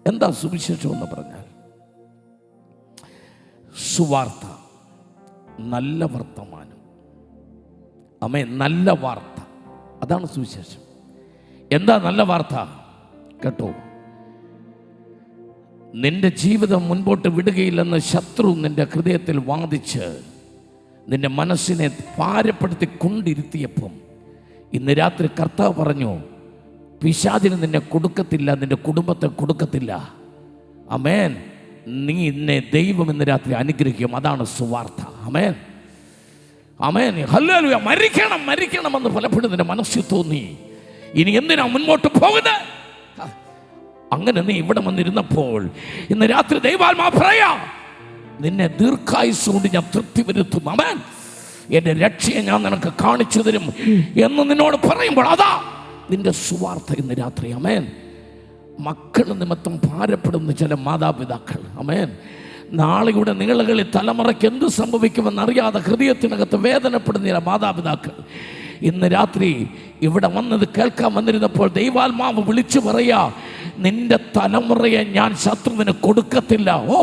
എന്താ സുവിശേഷം എന്ന് പറഞ്ഞാൽ? സുവാർത്ത, നല്ല വർത്തമാനം. ആമേൻ. നല്ല വാർത്ത, അതാണ് സുവിശേഷം. എന്താ നല്ല വാർത്ത? കേട്ടോ, നിന്റെ ജീവിതം മുൻപോട്ട് വിടുകയില്ലെന്ന് ശത്രു നിന്റെ ഹൃദയത്തിൽ വാദിച്ച് നിന്റെ മനസ്സിനെ ഭാരപ്പെടുത്തി കൊണ്ടിരുത്തിയപ്പം ഇന്ന് രാത്രി കർത്താവ് പറഞ്ഞു, പിശാചിന് നിന്നെ കൊടുക്കത്തില്ല, നിന്റെ കുടുംബത്തെ കൊടുക്കത്തില്ല. ആമേൻ. നീ ഇന്നെ ദൈവം ഇന്ന് രാത്രി അനുഗ്രഹിക്കും. അതാണ് സുവാർത്ത. ആമേൻ, ആമേൻ, ഹല്ലേലൂയ. മരിക്കണം മരിക്കണമെന്ന് പലപ്പോഴും നിന്റെ മനസ്സിൽ തോന്നി. ഇനി എന്തിനാ മുൻപോട്ട് പോകുന്നത്? അങ്ങനെ നീ ഇവിടെ വന്നിരുന്നപ്പോൾ ഇന്ന് രാത്രി ദൈവാത്മാവ് പറയാ, നിന്നെ ദീർഘായുസ് കൊണ്ട് ഞാൻ തൃപ്തി വരുത്തും. ആമേൻ. എൻ്റെ രക്ഷയെ ഞാൻ നിനക്ക് കാണിച്ചു തരും എന്ന് നിന്നോട് പറയുമ്പോൾ അതാ നിന്റെ സുവാർത്ത ഇന്ന് രാത്രി. ആമേൻ. മക്കൾ നിമിത്തം ഭാരപ്പെടുന്ന ചില മാതാപിതാക്കൾ, ആമേൻ, നാളെയുടെ നീളകളിൽ തലമുറയ്ക്ക് എന്ത് സംഭവിക്കുമെന്നറിയാതെ ഹൃദയത്തിനകത്ത് വേദനപ്പെടുന്ന ചില മാതാപിതാക്കൾ ഇന്ന് രാത്രി ഇവിടെ വന്നത് കേൾക്കാൻ വന്നിരുന്നപ്പോൾ ദൈവാത്മാവ് വിളിച്ചു പറയാ, നിന്റെ തലമുറയെ ഞാൻ ശത്രുവിന് കൊടുക്കത്തില്ല. ഓ,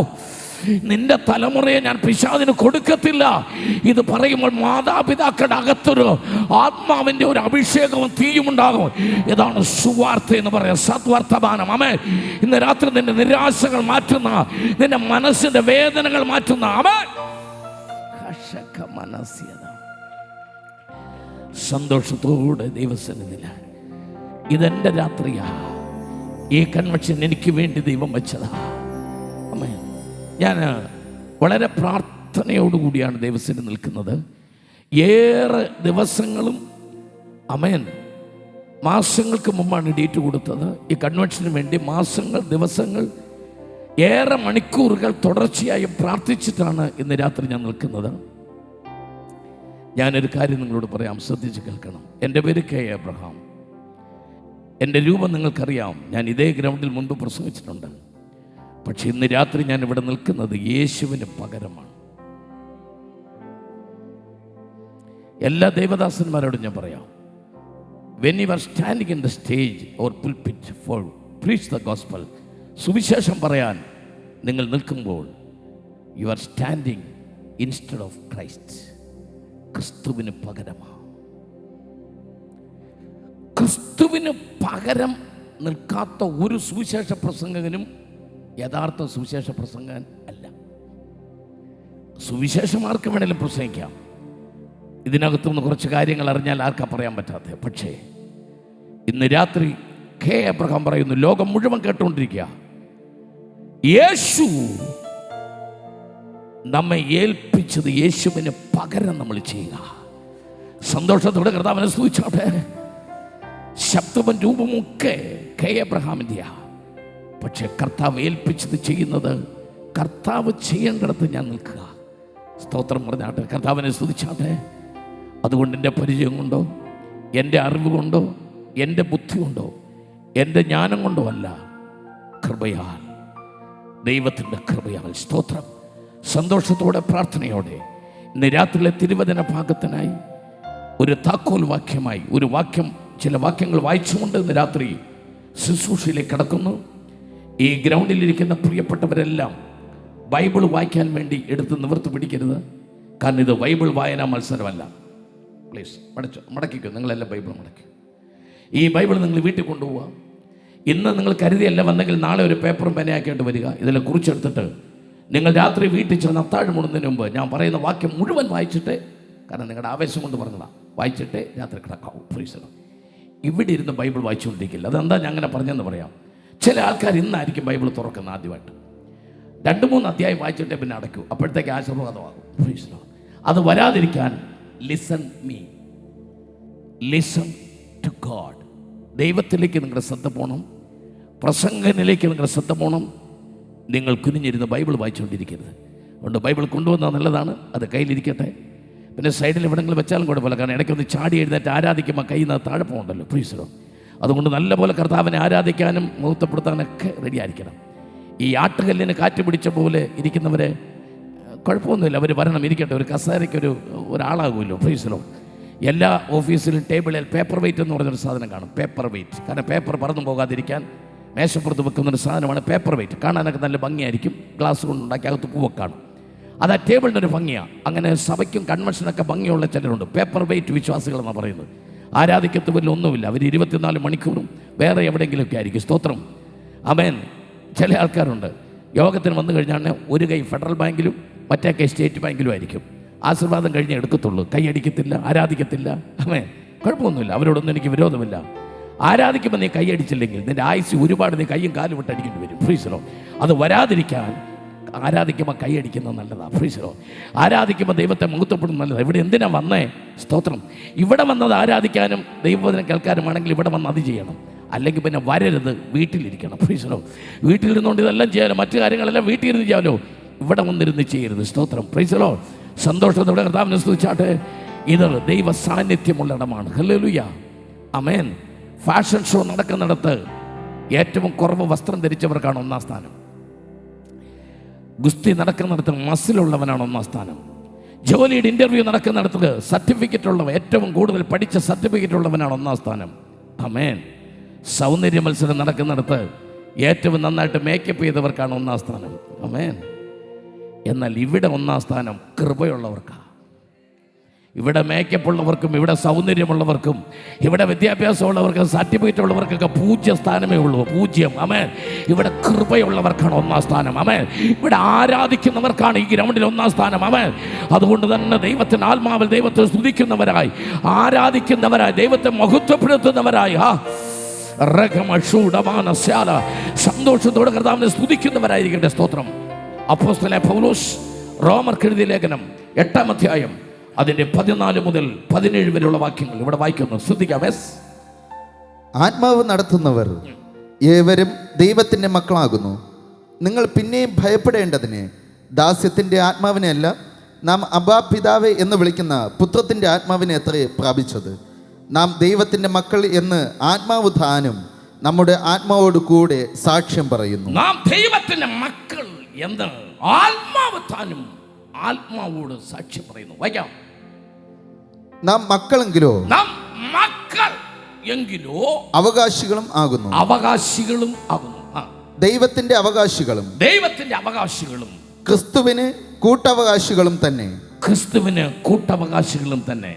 നിന്റെ തലമുറയെ ഞാൻ പിശാചിന് കൊടുക്കത്തില്ല. ഇത് പറയുമ്പോൾ മാതാപിതാക്കളുടെ അകത്തൊരു ആത്മാവിൻ്റെ ഒരു അഭിഷേകവും തീയുമുണ്ടാകും. ഇതാണ് സുവാർത്ത എന്ന് പറയാം, സദ്വർത്തമാനം. ആമേൻ. ഇന്ന് രാത്രി നിന്റെ നിരാശകൾ മാറ്റുന്ന, നിന്റെ മനസ്സിന്റെ വേദനകൾ മാറ്റുന്ന, ആമേൻ, സന്തോഷത്തോടെ ദൈവസന്നിധിയില് ഇതെന്റെ രാത്രിയാ. ഈ കൺവെൻഷൻ എനിക്ക് വേണ്ടി ദൈവം വെച്ചതാ. ആമേൻ. ഞാൻ വളരെ പ്രാർത്ഥനയോടുകൂടിയാണ് ദൈവസന്നിധിയിൽ നിൽക്കുന്നത്. ഏറെ ദിവസങ്ങളും, ആമേൻ, മാസങ്ങൾക്ക് മുമ്പാണ് ഡേറ്റ് കൊടുത്തത്. ഈ കൺവെൻഷന് വേണ്ടി മാസങ്ങൾ, ദിവസങ്ങൾ, ഏറെ മണിക്കൂറുകൾ തുടർച്ചയായി പ്രാർത്ഥിച്ചിട്ടാണ് ഇന്ന് രാത്രി ഞാൻ നിൽക്കുന്നത്. ഞാനൊരു കാര്യം നിങ്ങളോട് പറയാം, ശ്രദ്ധിച്ച് കേൾക്കണം. എൻ്റെ പേര് കെ എബ്രഹാം. എൻ്റെ രൂപം നിങ്ങൾക്കറിയാം. ഞാൻ ഇതേ ഗ്രൗണ്ടിൽ മുൻപ് പ്രസംഗിച്ചിട്ടുണ്ട്. പക്ഷെ ഇന്ന് രാത്രി ഞാൻ ഇവിടെ നിൽക്കുന്നത് യേശുവിന് പകരമാണ്. എല്ലാ ദൈവദാസന്മാരോടും ഞാൻ പറയാം, when you are standing in the stage or pulpit for preach the gospel, സുവിശേഷം പറയാൻ നിങ്ങൾ നിൽക്കുമ്പോൾ you are standing instead of Christ. ക്രിസ്തുവിന് പകരമാണ്. ക്രിസ്തുവിന് പകരം നിൽക്കാത്ത ഒരു സുവിശേഷ പ്രസംഗകനും യഥാർത്ഥ സുവിശേഷ പ്രസംഗകൻ അല്ല. സുവിശേഷം ആർക്കും വേണേലും പ്രസംഗിക്കാം. ഇതിനകത്തുനിന്ന് കുറച്ച് കാര്യങ്ങൾ അറിഞ്ഞാൽ ആർക്കാ പറയാൻ പറ്റാത്തത്. പക്ഷേ ഇന്ന് രാത്രി കെ എബ്രഹാം പറയുന്നു, ലോകം മുഴുവൻ കേട്ടുകൊണ്ടിരിക്കുക, യേശു നമ്മെ ഏൽപ്പിച്ചത് യേശുവിന് പകരം നമ്മൾ ചെയ്യുക. സന്തോഷത്തോടെ കർത്താവിനെ സ്തുതിച്ചോട്ടെ. ശബ്ദവും രൂപമൊക്കെ കെ എബ്രഹാമിൻ്റെയാ. പക്ഷെ കർത്താവ് ഏൽപ്പിച്ചത് ചെയ്യുന്നത് കർത്താവ് ചെയ്യേണ്ടിടത്ത് ഞാൻ നിൽക്കുക. സ്തോത്രം പറഞ്ഞാട്ടെ, കർത്താവിനെ സ്തുതിച്ചാട്ടെ. അതുകൊണ്ട് എൻ്റെ പരിചയം കൊണ്ടോ, എൻ്റെ അറിവ് കൊണ്ടോ, എൻ്റെ ബുദ്ധി കൊണ്ടോ, എൻ്റെ ജ്ഞാനം കൊണ്ടോ അല്ല, കൃപയാൽ, ദൈവത്തിൻ്റെ കൃപയാൽ. സ്തോത്രം. സന്തോഷത്തോടെ പ്രാർത്ഥനയോടെ ഇന്ന് രാത്രിയിലെ തിരുവചന ഭാഗത്തിനായി ഒരു താക്കോൽ വാക്യമായി ഒരു വാക്യം, ചില വാക്യങ്ങൾ വായിച്ചുകൊണ്ട് ഇന്ന് രാത്രി ശുശ്രൂഷയിലേക്ക് കടക്കുന്നു. ഈ ഗ്രൗണ്ടിലിരിക്കുന്ന പ്രിയപ്പെട്ടവരെല്ലാം ബൈബിൾ വായിക്കാൻ വേണ്ടി എടുത്ത് നിവർത്തി പിടിക്കരുത്. കാരണം ഇത് ബൈബിൾ വായനാ മത്സരമല്ല. പ്ലീസ് മടക്കിക്കോ, നിങ്ങളെല്ലാം ബൈബിൾ മടക്കി. ഈ ബൈബിൾ നിങ്ങൾ വീട്ടിൽ കൊണ്ടുപോവുക. ഇന്ന് നിങ്ങൾ കരുതിയല്ല വന്നെങ്കിൽ നാളെ ഒരു പേപ്പറും പേനയാക്കിയിട്ട് വരിക. ഇതെല്ലാം കുറിച്ചെടുത്തിട്ട് നിങ്ങൾ രാത്രി വീട്ടിൽ ചെന്ന് അത്താഴം മുടുന്നതിന് മുമ്പ് ഞാൻ പറയുന്ന വാക്യം മുഴുവൻ വായിച്ചിട്ട്, കാരണം നിങ്ങളുടെ ആവേശം കൊണ്ട് പറഞ്ഞതാണ്, വായിച്ചിട്ട് രാത്രി കിടക്കാവൂ. പ്ലീസ്. ഇവിടെ ഇരുന്ന് ബൈബിൾ വായിച്ചുകൊണ്ടിരിക്കില്ല. അതെന്താ ഞാൻ അങ്ങനെ പറഞ്ഞെന്ന് പറയാം. ചില ആൾക്കാർ ഇന്നായിരിക്കും ബൈബിൾ തുറക്കുന്നത് ആദ്യമായിട്ട്. 2-3 അധ്യായം വായിച്ചിട്ടേ പിന്നെ അടയ്ക്കൂ. അപ്പോഴത്തേക്ക് ആശീർവാദമാകും. അത് വരാതിരിക്കാൻ listen me, listen to God. ദൈവത്തിലേക്ക് നിങ്ങളുടെ ശ്രദ്ധ പോകണം. പ്രസംഗനിലേക്ക് നിങ്ങളുടെ ശ്രദ്ധ പോകണം. നിങ്ങൾ കുനിഞ്ഞിരുന്ന് ബൈബിൾ വായിച്ചുകൊണ്ടിരിക്കരുത്. അതുകൊണ്ട് ബൈബിൾ കൊണ്ടുവന്നാൽ നല്ലതാണ്, അത് കയ്യിലിരിക്കട്ടെ. പിന്നെ സൈഡിൽ എവിടെയെങ്കിലും വെച്ചാലും കുഴപ്പമില്ല. കാരണം ഇടയ്ക്കൊന്ന് ചാടി എഴുന്നേറ്റ് ആരാധിക്കുമ്പോൾ കയ്യിൽ നിന്ന് താഴെ പോകണ്ടല്ലോ. പ്രീസറോ. അതുകൊണ്ട് നല്ലപോലെ കർത്താവിനെ ആരാധിക്കാനും മുഹൂർത്തപ്പെടുത്താനൊക്കെ റെഡി ആയിരിക്കണം. ഈ ആട്ടുകല്ലിന് കാറ്റ് പിടിച്ച പോലെ ഇരിക്കുന്നവരെ കുഴപ്പമൊന്നുമില്ല, അവർ വരണം, ഇരിക്കട്ടെ. ഒരു കസേരയ്ക്ക് ഒരാളാകുമല്ലോ. പ്രീസറോ. എല്ലാ ഓഫീസിലും ടേബിളിൽ പേപ്പർ വെയിറ്റ് എന്ന് പറഞ്ഞൊരു സാധനം കാണും. Paper wait. കാരണം പേപ്പർ പറന്നു പോകാതിരിക്കാൻ മേശപ്പുറത്ത് വെക്കുന്നൊരു സാധനമാണ് പേപ്പർ വെയിറ്റ്. കാണാനൊക്കെ നല്ല ഭംഗിയായിരിക്കും, ഗ്ലാസ് കൊണ്ടുണ്ടാക്കി അകത്ത് പൂവൊക്കെ കാണും. അത് ആ ടേബിളിൻ്റെ ഒരു ഭംഗിയാണ്. അങ്ങനെ സഭയ്ക്കും കൺവെൻഷനൊക്കെ ഭംഗിയുള്ള ചിലരുണ്ട്, പേപ്പർ വെയിറ്റ് വിശ്വാസികളെന്നാണ് പറയുന്നത്. ആരാധിക്കത്തുമില്ല, ഒന്നുമില്ല. അവർ 24 മണിക്കൂറും വേറെ എവിടെയെങ്കിലുമൊക്കെ ആയിരിക്കും. സ്തോത്രം, ആമേൻ. ചില ആൾക്കാരുണ്ട്, യോഗത്തിന് വന്നു കഴിഞ്ഞാൽ ഒരു കൈ ഫെഡറൽ ബാങ്കിലും മറ്റേ കൈ സ്റ്റേറ്റ് ബാങ്കിലും ആയിരിക്കും. ആശീർവാദം കഴിഞ്ഞേ എടുക്കത്തുള്ളൂ, കൈയടിക്കത്തില്ല, ആരാധിക്കത്തില്ല. ആമേൻ. കുഴപ്പമൊന്നുമില്ല, അവരോടൊന്നും എനിക്ക് വിരോധമില്ല. ആരാധിക്കുമ്പോൾ നീ കൈയടിച്ചില്ലെങ്കിൽ നിൻ്റെ ആയുസ് ഒരുപാട് നീ കയ്യും കാലും വിട്ടടിക്കേണ്ടി വരും. ഫ്രീസറോ, അത് വരാതിരിക്കാൻ ആരാധിക്കുമ്പോൾ കൈയടിക്കുന്നത് നല്ലതാണ്. ഫ്രീസറോ, ആരാധിക്കുമ്പോൾ ദൈവത്തെ മഹത്വപ്പെടുന്നത് നല്ലതാണ്. ഇവിടെ എന്തിനാ വന്നേ? സ്തോത്രം. ഇവിടെ വന്നത് ആരാധിക്കാനും ദൈവവചനം കേൾക്കാനുമാണെങ്കിൽ ഇവിടെ വന്ന് അത് ചെയ്യണം. അല്ലെങ്കിൽ പിന്നെ വരരുത്, വീട്ടിലിരിക്കണം. ഫ്രീസറോ, വീട്ടിലിരുന്നുകൊണ്ട് ഇതെല്ലാം ചെയ്യാമല്ലോ, മറ്റു കാര്യങ്ങളെല്ലാം വീട്ടിൽ ഇരുന്ന് ചെയ്യാമല്ലോ, ഇവിടെ വന്നിരുന്ന് ചെയ്യരുത്. സ്തോത്രം. ഫ്രീസറോ, സന്തോഷത്തോടെ കർത്താവിനെ സ്തുതിച്ചാട്ടെ. ഇത് ദൈവ സാന്നിധ്യമുള്ള ഇടമാണ്. ഹല്ലേലൂയ, ആമേൻ. ഫാഷൻ ഷോ നടക്കുന്നിടത്ത് ഏറ്റവും കുറവ് വസ്ത്രം ധരിച്ചവർക്കാണ് 1-ാം സ്ഥാനം. ഗുസ്തി നടക്കുന്നിടത്ത് മസിലുള്ളവനാണ് 1-ാം സ്ഥാനം. ജോലിയുടെ ഇൻ്റർവ്യൂ നടക്കുന്നിടത്ത് സർട്ടിഫിക്കറ്റ് ഉള്ളവൻ, ഏറ്റവും കൂടുതൽ പഠിച്ച സർട്ടിഫിക്കറ്റ് ഉള്ളവനാണ് 1-ാം സ്ഥാനം. ആമേൻ. സൗന്ദര്യ മത്സരം നടക്കുന്നിടത്ത് ഏറ്റവും നന്നായിട്ട് മേക്കപ്പ് ചെയ്തവർക്കാണ് 1-ാം സ്ഥാനം. ആമേൻ. എന്നാൽ ഇവിടെ 1-ാം സ്ഥാനം കൃപയുള്ളവർക്കാണ്. ഇവിടെ മേക്കപ്പ് ഉള്ളവർക്കും ഇവിടെ സൗന്ദര്യമുള്ളവർക്കും ഇവിടെ വിദ്യാഭ്യാസമുള്ളവർക്കും സർട്ടിഫിക്കറ്റ് ഉള്ളവർക്കൊക്കെ 0 സ്ഥാനമേ ഉള്ളൂ. 0. ആമേൻ. ഇവിടെ കൃപയുള്ളവർക്കാണ് 1-ാം സ്ഥാനം. ആമേൻ. ഇവിടെ ആരാധിക്കുന്നവർക്കാണ് ഈ ഗ്രൗണ്ടിൽ 1-ാം സ്ഥാനം. ആമേൻ. അതുകൊണ്ട് തന്നെ ദൈവത്തിന് ആത്മാവിൽ ദൈവത്തെ സ്തുതിക്കുന്നവരായി, ആരാധിക്കുന്നവരായി, ദൈവത്തെ മഹത്വപ്പെടുത്തുന്നവരായി, സന്തോഷത്തോടെ കർത്താവിനെ സ്തുതിക്കുന്നവരായിരിക്കട്ടെ. സ്തോത്രം. അപ്പോസ്തലനായ പൗലോസ് റോമർക്ക് എഴുതിയ ലേഖനം 8-ാം അധ്യായം അതിൻ്റെ 14 മുതൽ 17 വരെയുള്ള വാക്യങ്ങൾ ഇവിടെ വായിക്കുന്നു. ശ്രദ്ധിക്കാം. ആത്മാവ് നടത്തുന്നവർ ഏവരും ദൈവത്തിൻ്റെ മക്കളാകുന്നു. നിങ്ങൾ പിന്നെയും ഭയപ്പെടേണ്ടതിന് ദാസ്യത്തിൻ്റെ ആത്മാവിനെ അല്ല, നാം അബ്ബാ പിതാവേ എന്ന് വിളിക്കുന്ന പുത്രത്തിൻ്റെ ആത്മാവിനെ അത്രേ പ്രാപിച്ചത്. നാം ദൈവത്തിൻ്റെ മക്കൾ എന്ന് ആത്മാവ് താനും നമ്മുടെ ആത്മാവോട് കൂടെ സാക്ഷ്യം പറയുന്നു. നാം ദൈവത്തിൻ്റെ മക്കൾ എന്ന് ആത്മാവ് താനും ആത്മാവോട് സാക്ഷ്യം പറയുന്നു. വായിക്കാം. നാം മക്കളെങ്കിലോ, നാം മക്കൾ എങ്കിലോ അവകാശികളും ആകുന്നു. അവകാശികളും ആകുന്നു. ദൈവത്തിന്റെ അവകാശികളും, ദൈവത്തിന്റെ അവകാശികളും, ക്രിസ്തുവിന് കൂട്ടവകാശികളും തന്നെ. ക്രിസ്തുവിന് കൂട്ടവകാശികളും തന്നെ.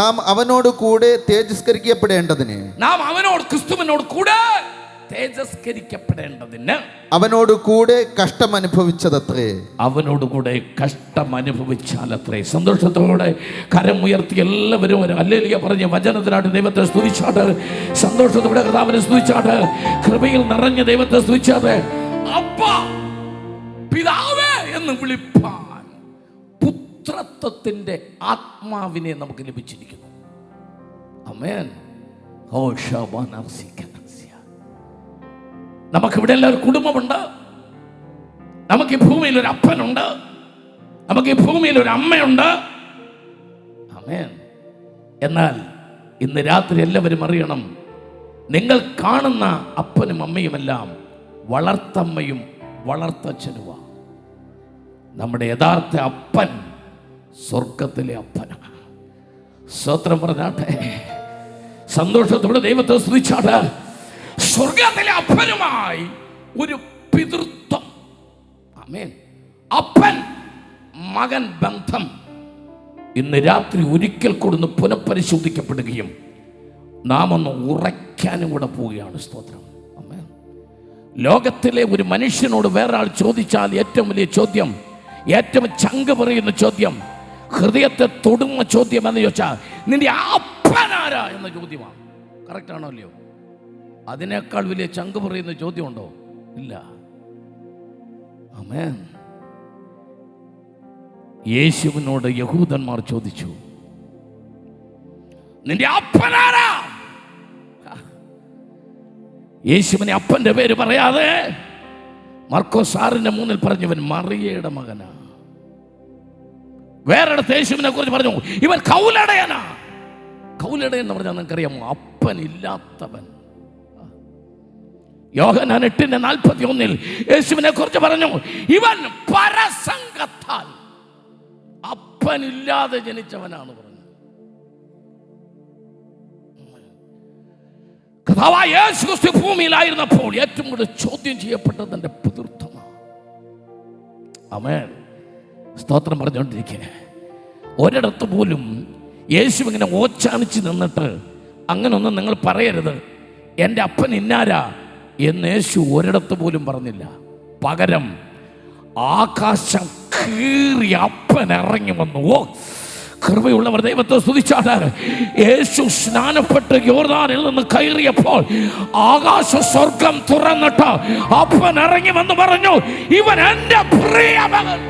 നാം അവനോട് കൂടെ തേജസ്കരിക്കപ്പെടേണ്ടതിന്, നാം അവനോട് ക്രിസ്തുവിനോട് കൂടെ തേജസ്കരിക്കപ്പെടേണ്ടതിന് അവനോട് കൂടെ കഷ്ടം അനുഭവിച്ചതത്രേ. അവനോട് കൂടെ കഷ്ടം അനുഭവിച്ചാലത്രേ. സന്തോഷത്തോടെ കരം ഉയർത്തി എല്ലാവരും ഹല്ലേലൂയ പറഞ്ഞ് വചനത്തിനായിട്ട് ദൈവത്തെ സ്തുതിച്ചാട്ട്, സന്തോഷത്തോടെ കർത്താവിനെ സ്തുതിച്ചാട്ട്, കൃപയിൽ നിറഞ്ഞ ദൈവത്തെ സ്തുതിച്ചാട്ട്, അപ്പാ പിതാവേ എന്ന് വിളിപ്പാൻ പുത്രത്വത്തിന്റെ ആത്മാവിനെ നമുക്ക് ലഭിച്ചിരിക്കുന്നു. ആമേൻ. നമുക്കിവിടെ എല്ലാം ഒരു കുടുംബമുണ്ട്, നമുക്ക് ഈ ഭൂമിയിൽ ഒരു അപ്പനുണ്ട്, നമുക്ക് ഈ ഭൂമിയിൽ ഒരു അമ്മയുണ്ട്. ആമേൻ. എന്നാൽ ഇന്ന് രാത്രി എല്ലാവരും അറിയണം, നിങ്ങൾ കാണുന്ന അപ്പനും അമ്മയുമെല്ലാം വളർത്തമ്മയും വളർത്തച്ഛനുമാണ്. നമ്മുടെ യഥാർത്ഥ അപ്പൻ സ്വർഗത്തിലെ അപ്പനാണ്. സ്തോത്രം പറഞ്ഞാട്ടെ. സന്തോഷത്തോടെ ദൈവത്തെ സ്തുതിച്ചാട്ടെ. സ്വർഗത്തിലെ അപ്പനുമായി ഒരു പിതൃത്വം. ആമേൻ. അപ്പൻ മകൻ ബന്ധം ഇന്ന് രാത്രി ഒരിക്കൽ കൂടെ പുനഃപരിശോധിക്കപ്പെടുകയും നാം ഒന്ന് ഉറയ്ക്കാനും കൂടെ പോവുകയാണ്. സ്തോത്രം. ആമേൻ. ലോകത്തിലെ ഒരു മനുഷ്യനോട് വേറൊരാൾ ചോദിച്ചാൽ ഏറ്റവും വലിയ ചോദ്യം, ഏറ്റവും ചങ്ക് പറയുന്ന ചോദ്യം, ഹൃദയത്തെ തൊടുന്ന ചോദ്യം എന്ന് ചോദിച്ചാൽ നിന്റെ അപ്പനാരാ എന്ന ചോദ്യമാണ്. കറക്റ്റ് ആണോ അല്ലയോ? അതിനേക്കാൾ വലിയ ചങ്ക് പറയുന്ന ചോദ്യമുണ്ടോ? ഇല്ല. ആമേൻ. യേശുവിനോട് യഹൂദന്മാർ ചോദിച്ചു, നിന്റെ അപ്പനാരാ? യേശുവിനെ അപ്പന്റെ പേര് പറയാതെ മർക്കോസ് 6:3 പറഞ്ഞവൻ മറിയയുടെ മകനാ. വേറെടുത്ത് യേശുവിനെ കുറിച്ച് പറഞ്ഞു, ഇവൻ കൗലടയനാ. കൗലടയൻ എന്ന് പറഞ്ഞാൽ നിങ്ങൾക്കറിയാമോ? അപ്പൻ ഇല്ലാത്തവൻ. യോഹന്നാൻ 8:41 യേശുവിനെ കുറിച്ച് പറഞ്ഞു, ഇവൻ പരസംഗത്താൽ അപ്പനില്ലാതെ ജനിച്ചവനാണ് പറഞ്ഞു. കർത്താവായ യേശു ക്രിസ്തു ഭൂമിയിലായിരുന്നപ്പോൾ ഏറ്റവും കൂടുതൽ ചോദ്യം ചെയ്യപ്പെട്ടത് എൻ്റെ പിതൃത്വമാണ്. ആമേൻ. സ്തോത്രം പറഞ്ഞുകൊണ്ടിരിക്കുക. ഒരിടത്ത് പോലും യേശു ഇങ്ങനെ ഓച്ചാനിച്ച് നിന്നിട്ട് അങ്ങനൊന്നും നിങ്ങൾ പറയരുത്, എൻ്റെ അപ്പൻ ഇന്നാരാ എന്ന് യേശു ഒരിടത്ത് പോലും പറഞ്ഞില്ല. പകരം ആകാശം കീറി അപ്പൻ ഇറങ്ങി വന്നു. ഓ, കൃപയുള്ളവർ ദൈവത്തെ സ്തുതിച്ചാട്ടെ. യേശു സ്നാനപ്പെട്ട് യോർദാനിൽ നിന്ന് കയറിയപ്പോൾ ആകാശ സ്വർഗം തുറന്നിട്ട് അപ്പൻ ഇറങ്ങി വന്ന് പറഞ്ഞു, ഇവൻ എൻ്റെ പ്രിയ മകൻ.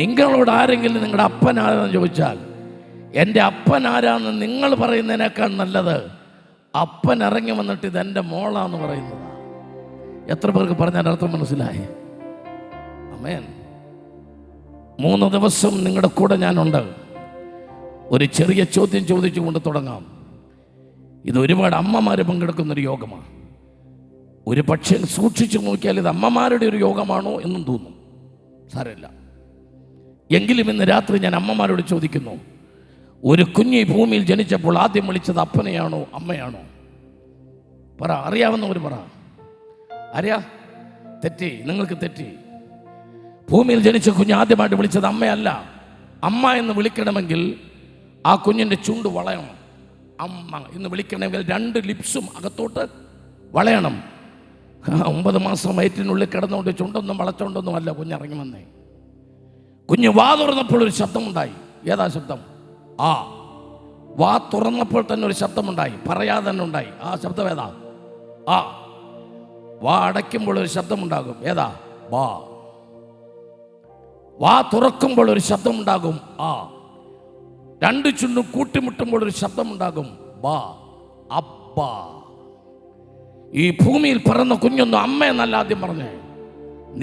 നിങ്ങളോട് ആരെങ്കിലും നിങ്ങളുടെ അപ്പൻ ആരാന്ന് ചോദിച്ചാൽ എൻ്റെ അപ്പൻ ആരാന്ന് നിങ്ങൾ പറയുന്നതിനേക്കാൾ നല്ലത് അപ്പൻ ഇറങ്ങി വന്നിട്ട് ഇതെൻ്റെ മോളാന്ന് പറയുന്നത്. എത്ര പേർക്ക് പറഞ്ഞാൽ അർത്ഥം മനസ്സിലായി? ആമേൻ. 3 ദിവസം നിങ്ങളുടെ കൂടെ ഞാനുണ്ട്. ഒരു ചെറിയ ചോദ്യം ചോദിച്ചുകൊണ്ട് തുടങ്ങാം. ഇത് ഒരുപാട് അമ്മമാർ പങ്കെടുക്കുന്നൊരു യോഗമാണ്. ഒരു പക്ഷേ സൂക്ഷിച്ചു നോക്കിയാൽ ഇത് അമ്മമാരുടെ ഒരു യോഗമാണോ എന്നും തോന്നും. സാരമില്ല. എങ്കിലും ഇന്ന് രാത്രി ഞാൻ അമ്മമാരോട് ചോദിക്കുന്നു, ഒരു കുഞ്ഞ് ഈ ഭൂമിയിൽ ജനിച്ചപ്പോൾ ആദ്യം വിളിച്ചത് അപ്പനെയാണോ അമ്മയാണോ? പറ, അറിയാവുന്നവർ പറ. അറിയാ? തെറ്റി, നിങ്ങൾക്ക് തെറ്റി. ഭൂമിയിൽ ജനിച്ച കുഞ്ഞ് ആദ്യമായിട്ട് വിളിച്ചത് അമ്മയല്ല. അമ്മ എന്ന് വിളിക്കണമെങ്കിൽ ആ കുഞ്ഞിൻ്റെ ചുണ്ട് വളയണം. അമ്മ എന്ന് വിളിക്കണമെങ്കിൽ 2 ലിപ്സും അകത്തോട്ട് വളയണം. 9 മാസം വയറ്റിനുള്ളിൽ കിടന്നുകൊണ്ട് ചുണ്ടൊന്നും വളച്ചോണ്ടൊന്നും അല്ല കുഞ്ഞിറങ്ങി വന്നേ. കുഞ്ഞ് വാ തുറന്നപ്പോൾ ഒരു ശബ്ദമുണ്ടായി. ഏതാ ശബ്ദം? ആ. വാ തുറന്നപ്പോൾ തന്നെ ഒരു ശബ്ദമുണ്ടായി, പറയാതെ തന്നെ ഉണ്ടായി. ആ ശബ്ദം ഏതാ? ആ. വാ അടയ്ക്കുമ്പോൾ ഒരു ശബ്ദമുണ്ടാകും. ഏതാ? വാ. വാ തുറക്കുമ്പോൾ ഒരു ശബ്ദമുണ്ടാകും. ആ. 2 ചുണ്ടും കൂട്ടിമുട്ടുമ്പോൾ ഒരു ശബ്ദമുണ്ടാകും. വാ. അപ്പ. ഈ ഭൂമിയിൽ പിറന്ന കുഞ്ഞൊന്നും അമ്മ എന്നല്ല ആദ്യം പറഞ്ഞേ.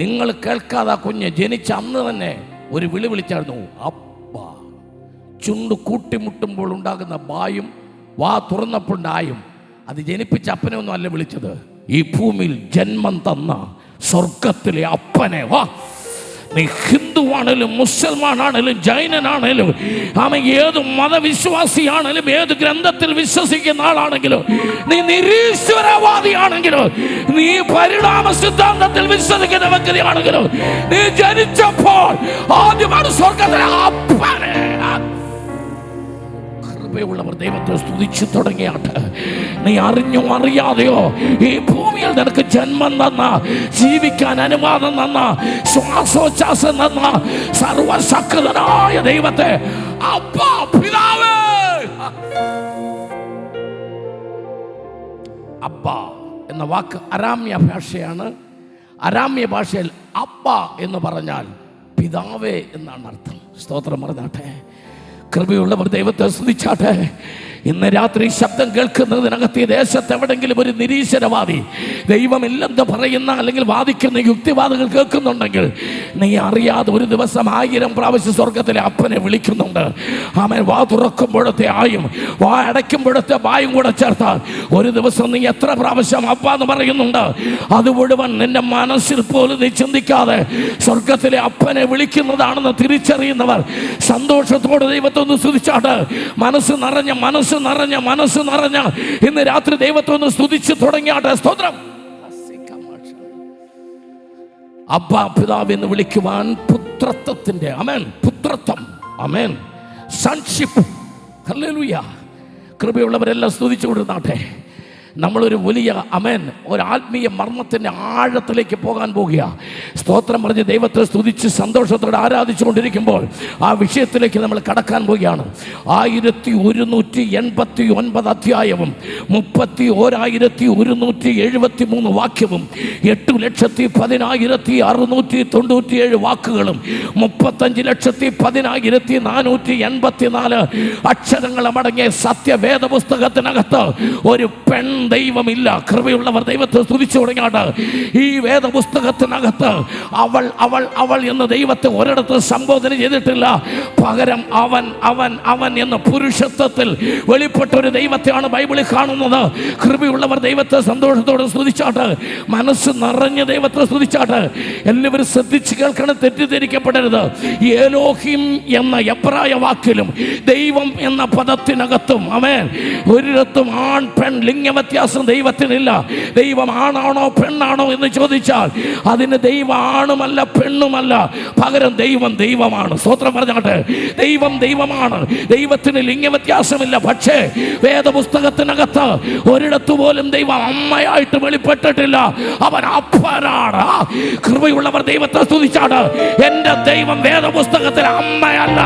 നിങ്ങൾ കേൾക്കാതെ കുഞ്ഞ് ജനിച്ച അന്ന് തന്നെ ഒരു വിളി വിളിച്ചായിരുന്നു, അപ്പ. ചുണ്ട് കൂട്ടിമുട്ടുമ്പോൾ ഉണ്ടാകുന്ന ബായും വാ തുറന്നപ്പോൾ ഉണ്ടായും. അത് ജനിപ്പിച്ച അപ്പനെ ഒന്നും അല്ല വിളിച്ചത്, ഈ ഭൂമിയിൽ ജന്മം തന്ന സ്വർഗത്തിലെ അപ്പനെ. വാ. നീ ഹിന്ദുവാണേലും മുസൽമാനാണേലും ജൈനനാണേലും അവൻ ഏത് മതവിശ്വാസിയാണേലും ഏത് ഗ്രന്ഥത്തിൽ വിശ്വസിക്കുന്ന ആളാണെങ്കിലും നീ നിരീശ്വരവാദിയാണെങ്കിലും നീ പരിണാമ സിദ്ധാന്തത്തിൽ വിശ്വസിക്കുന്ന വ്യക്തിയാണെങ്കിലും നീ ജനിച്ചപ്പോൾ ആദ്യമാണ് സ്വർഗത്തിലെ അപ്പനെ. കൃപയുള്ളവർ ദൈവത്തെ സ്തുതിച്ചു തുടങ്ങിയാട്ട്. നീ അറിഞ്ഞോ അറിയാതെയോ ഈ ഭൂമിയിൽ നിനക്ക് ജന്മം തന്ന, ജീവിക്കാൻ അനുവാദം തന്ന, ശ്വാസോച്ഛ്വാസം തന്ന സർവശക്തനായ ദൈവത്തെ അപ്പാ, പിതാവേ. അപ്പ എന്ന വാക്ക് അരാമ്യ ഭാഷയാണ്. അരാമ്യ ഭാഷയിൽ അപ്പ എന്ന് പറഞ്ഞാൽ പിതാവേ എന്നാണ് അർത്ഥം. സ്തോത്രം പറഞ്ഞാട്ടെ. കൃപയുള്ളവർ ദൈവത്തെ സ്തുതിച്ചാട്ടെ. ഇന്ന് രാത്രി ശബ്ദം കേൾക്കുന്നതിനകത്ത് ഈ ദേശത്ത് എവിടെങ്കിലും ഒരു നിരീശ്വരവാദി ദൈവമില്ലെന്ന് പറയുന്ന അല്ലെങ്കിൽ വാദിക്കുന്ന യുക്തിവാദികൾ കേൾക്കുന്നുണ്ടെങ്കിൽ നീ അറിയാതെ ഒരു ദിവസം 1000 പ്രാവശ്യം സ്വർഗത്തിലെ അപ്പനെ വിളിക്കുന്നുണ്ട്. അവൻ വാ തുറക്കുമ്പോഴത്തെ ആയും വാ അടയ്ക്കുമ്പോഴത്തെ വായും കൂടെ ചേർത്താൽ ഒരു ദിവസം നീ എത്ര പ്രാവശ്യം അപ്പ എന്ന് പറയുന്നുണ്ട്. അത് മുഴുവൻ നിന്റെ മനസ്സിൽ പോലും നീ ചിന്തിക്കാതെ സ്വർഗത്തിലെ അപ്പനെ വിളിക്കുന്നതാണെന്ന് തിരിച്ചറിയുന്നവർ സന്തോഷത്തോടെ ദൈവത്തെ ഒന്ന് സ്തുതിച്ചാട്ട്. മനസ്സ് നിറഞ്ഞ ഇന്ന് രാത്രി ദൈവത്തെ ഒന്ന് സ്തുതിച്ച് തുടങ്ങിയാട്ടെ. സ്തോത്രം. അബ്ബാ, പിതാവ് എന്ന് വിളിക്കുവാൻ പുത്രത്വത്തിന്റെ അമേൻ, പുത്രത്വം, അമേൻ, സൺഷിപ്പ്. ഹല്ലേലൂയ. കൃപയുള്ളവരെല്ലാം സ്തുതിച്ചു കൊടുത്താട്ടെ. നമ്മളൊരു വലിയ അമേൻ, ഒരു ആത്മീയ മർമ്മത്തിൻ്റെ ആഴത്തിലേക്ക് പോകാൻ പോകുക. സ്തോത്രം പറഞ്ഞ് ദൈവത്തെ സ്തുതിച്ച് സന്തോഷത്തോടെ ആരാധിച്ചുകൊണ്ടിരിക്കുമ്പോൾ ആ വിഷയത്തിലേക്ക് നമ്മൾ കടക്കാൻ പോവുകയാണ്. 1189 അധ്യായവും 31,173 വാക്യവും 8,10,697 വാക്കുകളും 35,10,484 അക്ഷരങ്ങളും അടങ്ങിയ സത്യവേദ പുസ്തകത്തിനകത്ത് ഒരു പെൺ ദൈവമില്ല. കൃപയുള്ളവർ ദൈവത്തെ സ്തുതിച്ചു തുടങ്ങിയാട്ട് ഈ വേദപുസ്തകത്തിനകത്ത് അവൾ അവൾ അവൾ എന്ന് ദൈവത്തെ ഒരിടത്ത് സംബോധന ചെയ്തിട്ടില്ല. പകരം അവൻ അവൻ അവൻ എന്ന പുരുഷത്വത്തിൽ വെളിപ്പെട്ട ഒരു ദൈവത്തെയാണ് ബൈബിളിൽ കാണുന്നത്. കൃപയുള്ളവർ ദൈവത്തെ സന്തോഷത്തോടെ സ്തുതിച്ചാട്ട്, മനസ്സ് നിറഞ്ഞ ദൈവത്തെ സ്തുതിച്ചാട്ട്. എല്ലാവരും ശ്രദ്ധിച്ച് കേൾക്കണം, തെറ്റിദ്ധരിക്കപ്പെടരുത്. ഏലോഹിം എന്ന എബ്രായ വാക്കിലും ദൈവം എന്ന പദത്തിനകത്തും ആമേൻ ഒരിടത്തും ആൺ പെൺ ലിംഗ വ്യത്യാസം ദൈവത്തിനില്ല. ദൈവം ആണാണോ പെണ്ണാണോ എന്ന് ചോദിച്ചാൽ അതിന് ദൈവം ആണുമല്ല പെണ്ണുമല്ല, പകരം ദൈവം ദൈവമാണ്. സ്തോത്രം പറഞ്ഞാട്ടെ. ദൈവം ദൈവമാണ്, ദൈവത്തിന് ലിംഗ വ്യത്യാസമില്ല. പക്ഷേ വേദപുസ്തകത്തിനകത്ത് ഒരിടത്തു പോലും ദൈവം അമ്മയായിട്ട് വെളിപ്പെട്ടിട്ടില്ല. അവൻ അപ്പനാണ്. കൃപയുള്ളവർ ദൈവത്തെ സ്തുതിച്ചാണ്. എന്റെ ദൈവം വേദപുസ്തകത്തിൽ അമ്മയല്ല,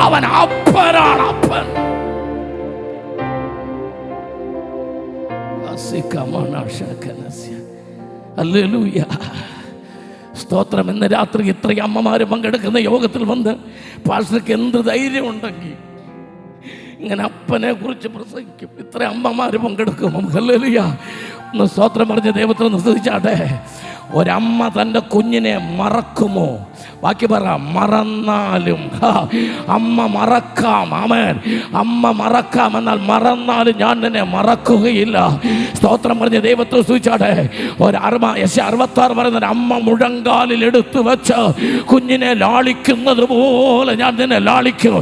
അവൻ അപ്പനാണ്. അപ്പൻ. ഹല്ലേലൂയ. സ്തോത്രം. ഇന്ന് രാത്രി ഇത്രയും അമ്മമാര് പങ്കെടുക്കുന്ന യോഗത്തിൽ വന്ന് പാസ്റ്റർക്ക് എന്ത് ധൈര്യം ഉണ്ടെങ്കിൽ ഇങ്ങനെ അപ്പനെ കുറിച്ച് പ്രസംഗിക്കും. ഇത്ര അമ്മമാര് പങ്കെടുക്കും. ഹല്ലേലൂയ. ഒന്ന് സ്തോത്രം പറഞ്ഞ് ദൈവത്തെ നിർദ്ദേശിച്ചാട്ടെ. ഒരമ്മ തൻ്റെ കുഞ്ഞിനെ മറക്കുമോ? ബാക്കി പറ. മറന്നാലും അമ്മ മറക്കാം. ആമേൻ. അമ്മ മറക്കാം, എന്നാൽ മറന്നാലും ഞാൻ നിന്നെ മറക്കുകയില്ല. സ്തോത്രം പറഞ്ഞ് ദൈവത്തെ സ്തുതിച്ചാട്ടെ. യെശയ്യാ 66 പറയുന്ന അമ്മ മുഴങ്കാലിൽ എടുത്തു വെച്ച് കുഞ്ഞിനെ ലാളിക്കുന്നത് പോലെ ഞാൻ നിന്നെ ലാളിക്കും.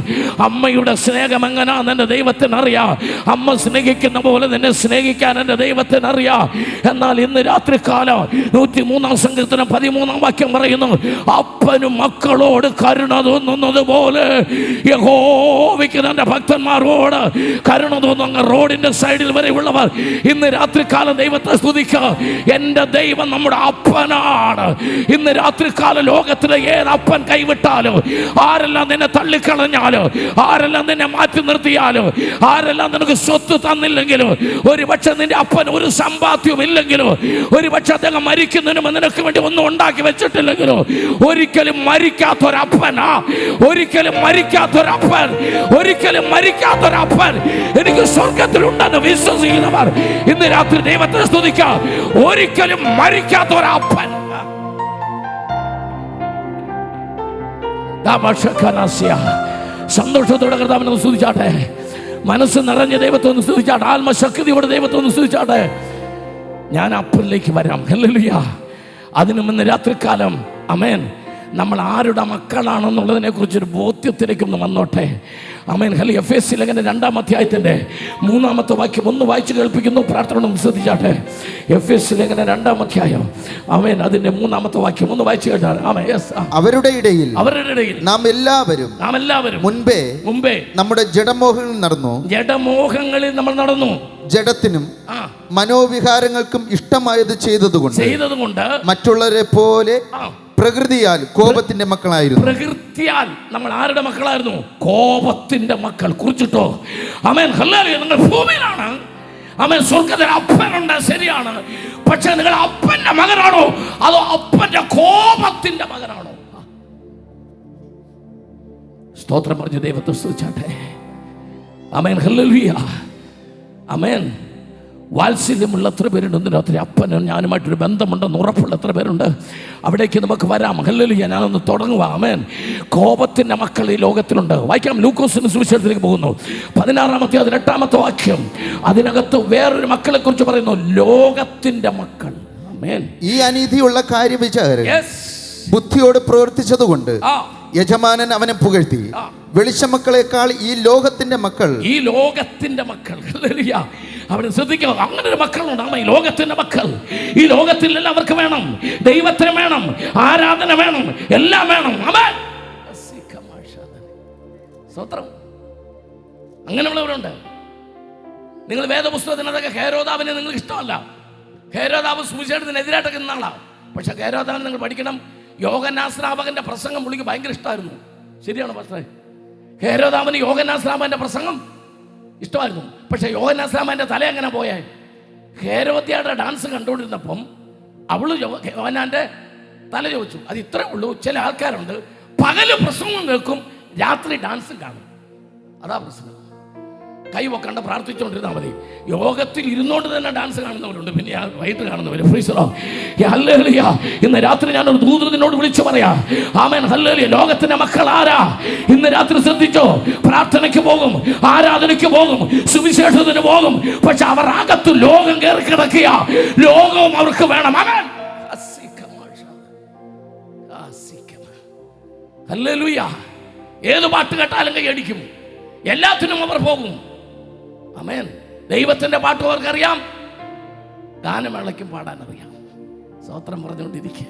അമ്മയുടെ സ്നേഹം എങ്ങനെയാണെന്ന് എൻ്റെ ദൈവത്തിനറിയാം. അമ്മ സ്നേഹിക്കുന്ന പോലെ നിന്നെ സ്നേഹിക്കാൻ എൻ്റെ ദൈവത്തിനറിയാം. എന്നാൽ ഇന്ന് രാത്രികാലം 103-ാം സങ്കീർത്തനം 13-ാം വാക്യം പറയുന്നു, അപ്പനും മക്കളോട് കരുണ തോന്നുന്നത് പോലെ യഹോവയ്ക്ക് തന്റെ ഭക്തന്മാരോട് കരുണ തോന്നുന്ന റോഡിന്റെ സൈഡിൽ വരെ ഉള്ളവർ ഇന്ന് രാത്രികാലം ദൈവത്തെ സ്തുതിക്കുക. എൻ്റെ ദൈവം നമ്മുടെ അപ്പനാണ്. ഇന്ന് രാത്രികാലം ലോകത്തിലെ ഏത് അപ്പൻ കൈവിട്ടാലോ, ആരെല്ലാം നിന്നെ തള്ളിക്കളഞ്ഞാലോ, ആരെല്ലാം നിന്നെ മാറ്റി നിർത്തിയാലോ, ആരെല്ലാം നിനക്ക് സ്വത്ത് തന്നില്ലെങ്കിലോ, ഒരു പക്ഷെ നിന്റെ അപ്പൻ ഒരു സമ്പാദ്യവും ഇല്ലെങ്കിലോ, ഒരു പക്ഷെ അദ്ദേഹം മരിക്കുന്നതിന് നിനക്ക് വേണ്ടി ഒന്നും ഉണ്ടാക്കി വെച്ചിട്ടില്ലെങ്കിലോ, ഒരിക്കലും മരിക്കാത്തൊരപ്പനാ, ഒരിക്കലും മരിക്കാത്തൊരപ്പൻ, ഒരിക്കലും മരിക്കാത്തൊരപ്പൻ എനിക്ക് സ്വർഗത്തിലുണ്ടെന്ന് വിശ്വസിക്കുന്നവർ ഇന്ന് രാത്രി ദൈവത്തെ സ്തുതിക്കാം. ഒരിക്കലും മരിക്കാത്തൊരപ്പൻ. സന്തോഷത്തോടെ കർത്താവിനെ സ്തുതിച്ചാട്ടെ. മനസ്സ് നിറഞ്ഞ ദൈവത്തെ ഒന്ന് സ്തുതിച്ചാട്ടെ. ആത്മശക്തിയോടെ ദൈവത്തെ ഒന്ന് സ്തുതിച്ചാട്ടെ. ഞാൻ അപ്പനിലേക്ക് വരാം. ഹല്ലേലൂയ. അതിനു മുന്ന് രാത്രികാലം ആമേൻ നമ്മൾ ആരുടെ മക്കളാണെന്നുള്ളതിനെ കുറിച്ചൊരു ബോധ്യത്തിലേക്ക് ഒന്ന് വന്നോട്ടെ. ആമേൻ. എഫേസ്യ ലേഖനം 2-ാം അധ്യായത്തിന്റെ 3-ാമത്തെ വാക്യം ഒന്ന് വായിച്ചു കേൾപ്പിക്കുന്നു. പ്രാർത്ഥന ശ്രദ്ധിച്ചാട്ടെ. എഫേസ്യ ലേഖനം 2-ാം അധ്യായം ആമേൻ അതിന്റെ 3-ാമത്തെ വാക്യം ഒന്ന് വായിച്ചു കേട്ടാൽ. അവരുടെ ഇടയിൽ നാം എല്ലാവരും മുൻപേ നമ്മുടെ ജഡമോഹങ്ങളിൽ നമ്മൾ നടന്നു. ജഡത്തിനും മനോവിഹാരങ്ങൾക്കും ഇഷ്ടമായത് ചെയ്തതുകൊണ്ട് മറ്റുള്ളവരെ പോലെ പ്രകൃതിയാൽ കോപത്തിന്റെ മക്കളായിരുന്നു. പ്രകൃതിയാൽ നമ്മൾ ആരുടെ മക്കളായിരുന്നു? കോപത്തിന്റെ മക്കൾ. കുറിച്ചിട്ടോ ആമേൻ. ഹല്ലേലൂയ. നിങ്ങൾ ഭൂമിയിലാണ്. ആമേൻ. സ്വർഗ്ഗത്തിൽ അപ്പനുണ്ട്, ശരിയാണ്. പക്ഷെ നിങ്ങൾ അപ്പന്റെ മകനാണോ അതോ അപ്പന്റെ കോപത്തിന്റെ മകനാണോ? സ്തോത്രം പറഞ്ഞ് ദൈവത്തെ സ്തുതിച്ചാട്ടെ. ആമേൻ. ഹല്ലേലൂയ. ആമേൻ. വാത്സല്യമുള്ള എത്ര പേരുണ്ട് ഇന്ന് രാത്രി? അപ്പനും ഞാനുമായിട്ടൊരു ബന്ധമുണ്ടെന്ന് ഉറപ്പുള്ള എത്ര പേരുണ്ട്? അവിടേക്ക് നമുക്ക് വരാം. ഹല്ലേലൂയ. ഞാനൊന്ന് തുടങ്ങുക. ആമേൻ. കോപത്തിൻ്റെ മക്കൾ ഈ ലോകത്തിലുണ്ട്. വായിക്കാം. ലൂക്കോസിന്റെ സുവിശേഷത്തിലേക്ക് പോകുന്നു. 16-ാം അധ്യായം 8-ാമത്തെ വാക്യം. അതിനകത്ത് വേറൊരു മക്കളെ കുറിച്ച് പറയുന്നു, ലോകത്തിന്റെ മക്കൾ. ആമേൻ. ഈ അനീതിയുള്ള കാര്യവിചാരം ബുദ്ധിയോട് പ്രവർത്തിച്ചതുകൊണ്ട് യജമാനൻ അവനെ പുകഴ്ത്തി. വെളിച്ചമക്കളെക്കാൾ ഈ ലോകത്തിന്റെ മക്കൾ അവിടെ ശ്രദ്ധിക്കുക. അങ്ങനെ ഒരു മക്കളുണ്ട്. ഈ ലോകത്തിന്റെ മക്കൾ. ഈ ലോകത്തിൽ എല്ലാവർക്കും വേണം, ദൈവത്തിന് വേണം, ആരാധന വേണം, എല്ലാം വേണം. അങ്ങനെയുള്ളവരുണ്ട്. നിങ്ങൾ വേദപുസ്തകത്തിനതൊക്കെ ഹേരോദാവിനെ നിങ്ങൾക്ക് ഇഷ്ടമല്ല. ഹേരോദാവ് സുവിശേഷത്തിനെതിരായിട്ടൊക്കെ നിന്നാളാ. പക്ഷെ ഹേരോദാവിനെ നിങ്ങൾ പഠിക്കണം. യോഹന്നാസ്നാപകന്റെ പ്രസംഗം പുള്ളിക്ക് ഭയങ്കര ഇഷ്ടമായിരുന്നു. ശരിയാണ് പക്ഷേ ഹേരോദാവിന് യോഹന്നാസ്നാപകന്റെ പ്രസംഗം ഇഷ്ടമായിരുന്നു. പക്ഷെ യോഹന്നാസ്നാപകന്റെ തല എങ്ങനെ പോയേ? ഹേരോദ്യയുടെ ഡാൻസ് കണ്ടുകൊണ്ടിരുന്നപ്പം അവള് യോഹന്നാന്റെ തല ചോദിച്ചു. അത് ഇത്രേ ഉള്ളൂ. ചില ആൾക്കാരുണ്ട് പകല് പ്രസംഗം കേൾക്കും, രാത്രി ഡാൻസും കാണും. അതാ പ്രശ്നം. കൈ വെക്കണ്ട, പ്രാർത്ഥിച്ചുകൊണ്ടിരുന്നാൽ മതി. യോഗത്തിൽ ഇരുന്നുകൊണ്ട് തന്നെ ഡാൻസ് കാണുന്നവരുണ്ട്, പിന്നെ വൈകിട്ട് കാണുന്നവർ. ഹല്ലേലൂയ. ഇന്ന് രാത്രി ഞാനൊരു ദൂതൻ നിന്നോട് വിളിച്ചു പറയാം. ആമേൻ, ഹല്ലേലൂയ. ലോകത്തിന്റെ മക്കൾ ആരാ? ഇന്ന് രാത്രി ശ്രദ്ധിച്ചോ. പ്രാർത്ഥനയ്ക്ക് പോകും, ആരാധനയ്ക്ക് പോകും, സുവിശേഷത്തിന് പോകും, പക്ഷെ അവർ അകത്ത് ലോകം കയറി കിടക്കുക. ലോകവും അവർക്ക് വേണം. ആമേൻ. ഹല്ലേലൂയ. ഏത് പാട്ട് കേട്ടാലും കൈയടിക്കും, എല്ലാത്തിനും അവർ പോകും. ആമേൻ. ദൈവത്തിന്റെ പാട്ടും അവർക്കറിയാം, ഗാനമേളയ്ക്കും പാടാനറിയാം. സ്തോത്രം പറഞ്ഞുകൊണ്ടിരിക്കുക.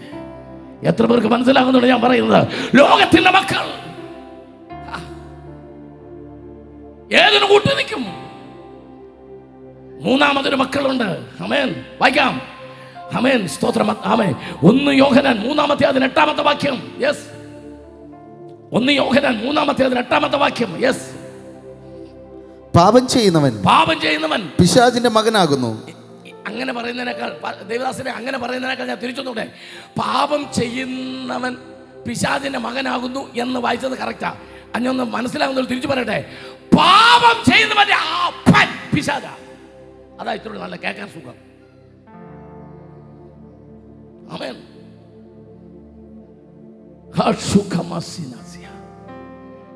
എത്ര പേർക്ക് മനസ്സിലാകുന്നുണ്ട് ഞാൻ പറയുന്നത്? ലോകത്തിന്റെ മക്കൾ ഏതിനു കൂട്ടി നിൽക്കും. മൂന്നാമതൊരു മക്കളുണ്ട്. ആമേൻ. വായിക്കാം. ആമേൻ. സ്തോത്രം. ആമേൻ. 1 യോഹന്നാൻ 3-ാമത്തെ അതിന് 8-ാമത്തെ വാക്യം. യെസ്. 1 യോഹന്നാൻ 3-ാമത്തെ അതിന് 8-ാമത്തെ വാക്യം. യെസ്. പാപം ചെയ്യുന്നവൻ പിശാചിന്റെ മകനാകുന്നു. അങ്ങനെ പറയുന്നതിനേക്കാൾ, ദേവദാസനെ അങ്ങനെ പറയുന്നതിനേക്കാൾ ഞാൻ തിരിച്ചൊന്നൂടെ. പാപം ചെയ്യുന്നവൻ പിശാചിന്റെ മകനാകുന്നു എന്ന് വായിച്ചത് കറക്റ്റാ. അഞ്ഞൊന്ന് മനസ്സിലാകുന്ന തിരിച്ചു പറയട്ടെ. പാപം ചെയ്യുന്നവന്റെ അപ്പൻ പിശാച. അതാ ഇത്രയും നല്ല കേൾക്കാൻ സുഖം. ആമേൻ.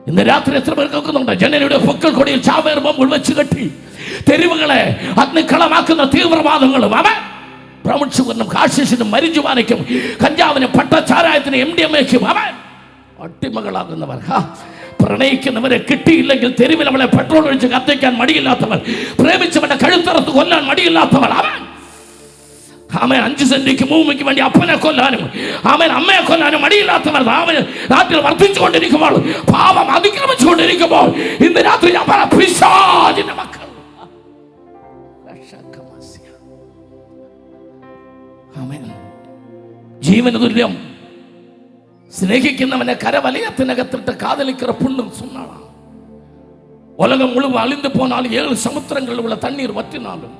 ഇന്ന് രാത്രി എത്ര പേർ കേൾക്കുന്നുണ്ട്? ജനലയുടെ പൊക്കൽ കൊടിയിൽ ചാവേർ ബോംബുകൾ വെച്ച് കെട്ടി തെരുവുകളെ അഗ്നിക്കളമാക്കുന്ന തീവ്രവാദങ്ങളും, അവൻ പ്രമുഖനും കാശിഷിനും മരിജുവാനയ്ക്കും കഞ്ചാവിനും പട്ടച്ചാരായത്തിനും MDMAയ്ക്കും അവൻ അടിമകളാകുന്നവർ. പ്രണയിക്കുന്നവരെ കിട്ടിയില്ലെങ്കിൽ തെരുവിൽ അവളെ പെട്രോൾ ഒഴിച്ച് കത്തിക്കാൻ മടിയില്ലാത്തവർ, പ്രേമിച്ചവന്റെ കഴുത്തറത്ത് കൊല്ലാൻ മടിയില്ലാത്തവർ, അവൻ ആമേൻ 5 സെന്റിക്ക് ഭൂമിക്ക് വേണ്ടി അപ്പനെ കൊല്ലാനും ആമേൻ അമ്മയെ കൊല്ലാനും മടിയില്ലാത്തവർ നാട്ടിൽ വർദ്ധിച്ചുകൊണ്ടിരിക്കുമ്പോൾ, പാപം അതിക്രമിച്ചുകൊണ്ടിരിക്കുമ്പോൾ, ഇന്ന് രാത്രി ഞാൻ പറ, പിശാചിന്റെ മക്കൾ ജീവന് തുല്യം സ്നേഹിക്കുന്നവനെ കരവലയത്തിനകത്തിട്ട് കാതലിக்கிற புண்ணும் சொன்னானா. உலகம் முழுவதும் அழிந்து போனாலும் 7 சமுத்திரங்களில் உள்ள தண்ணீர் வற்றினாலும்,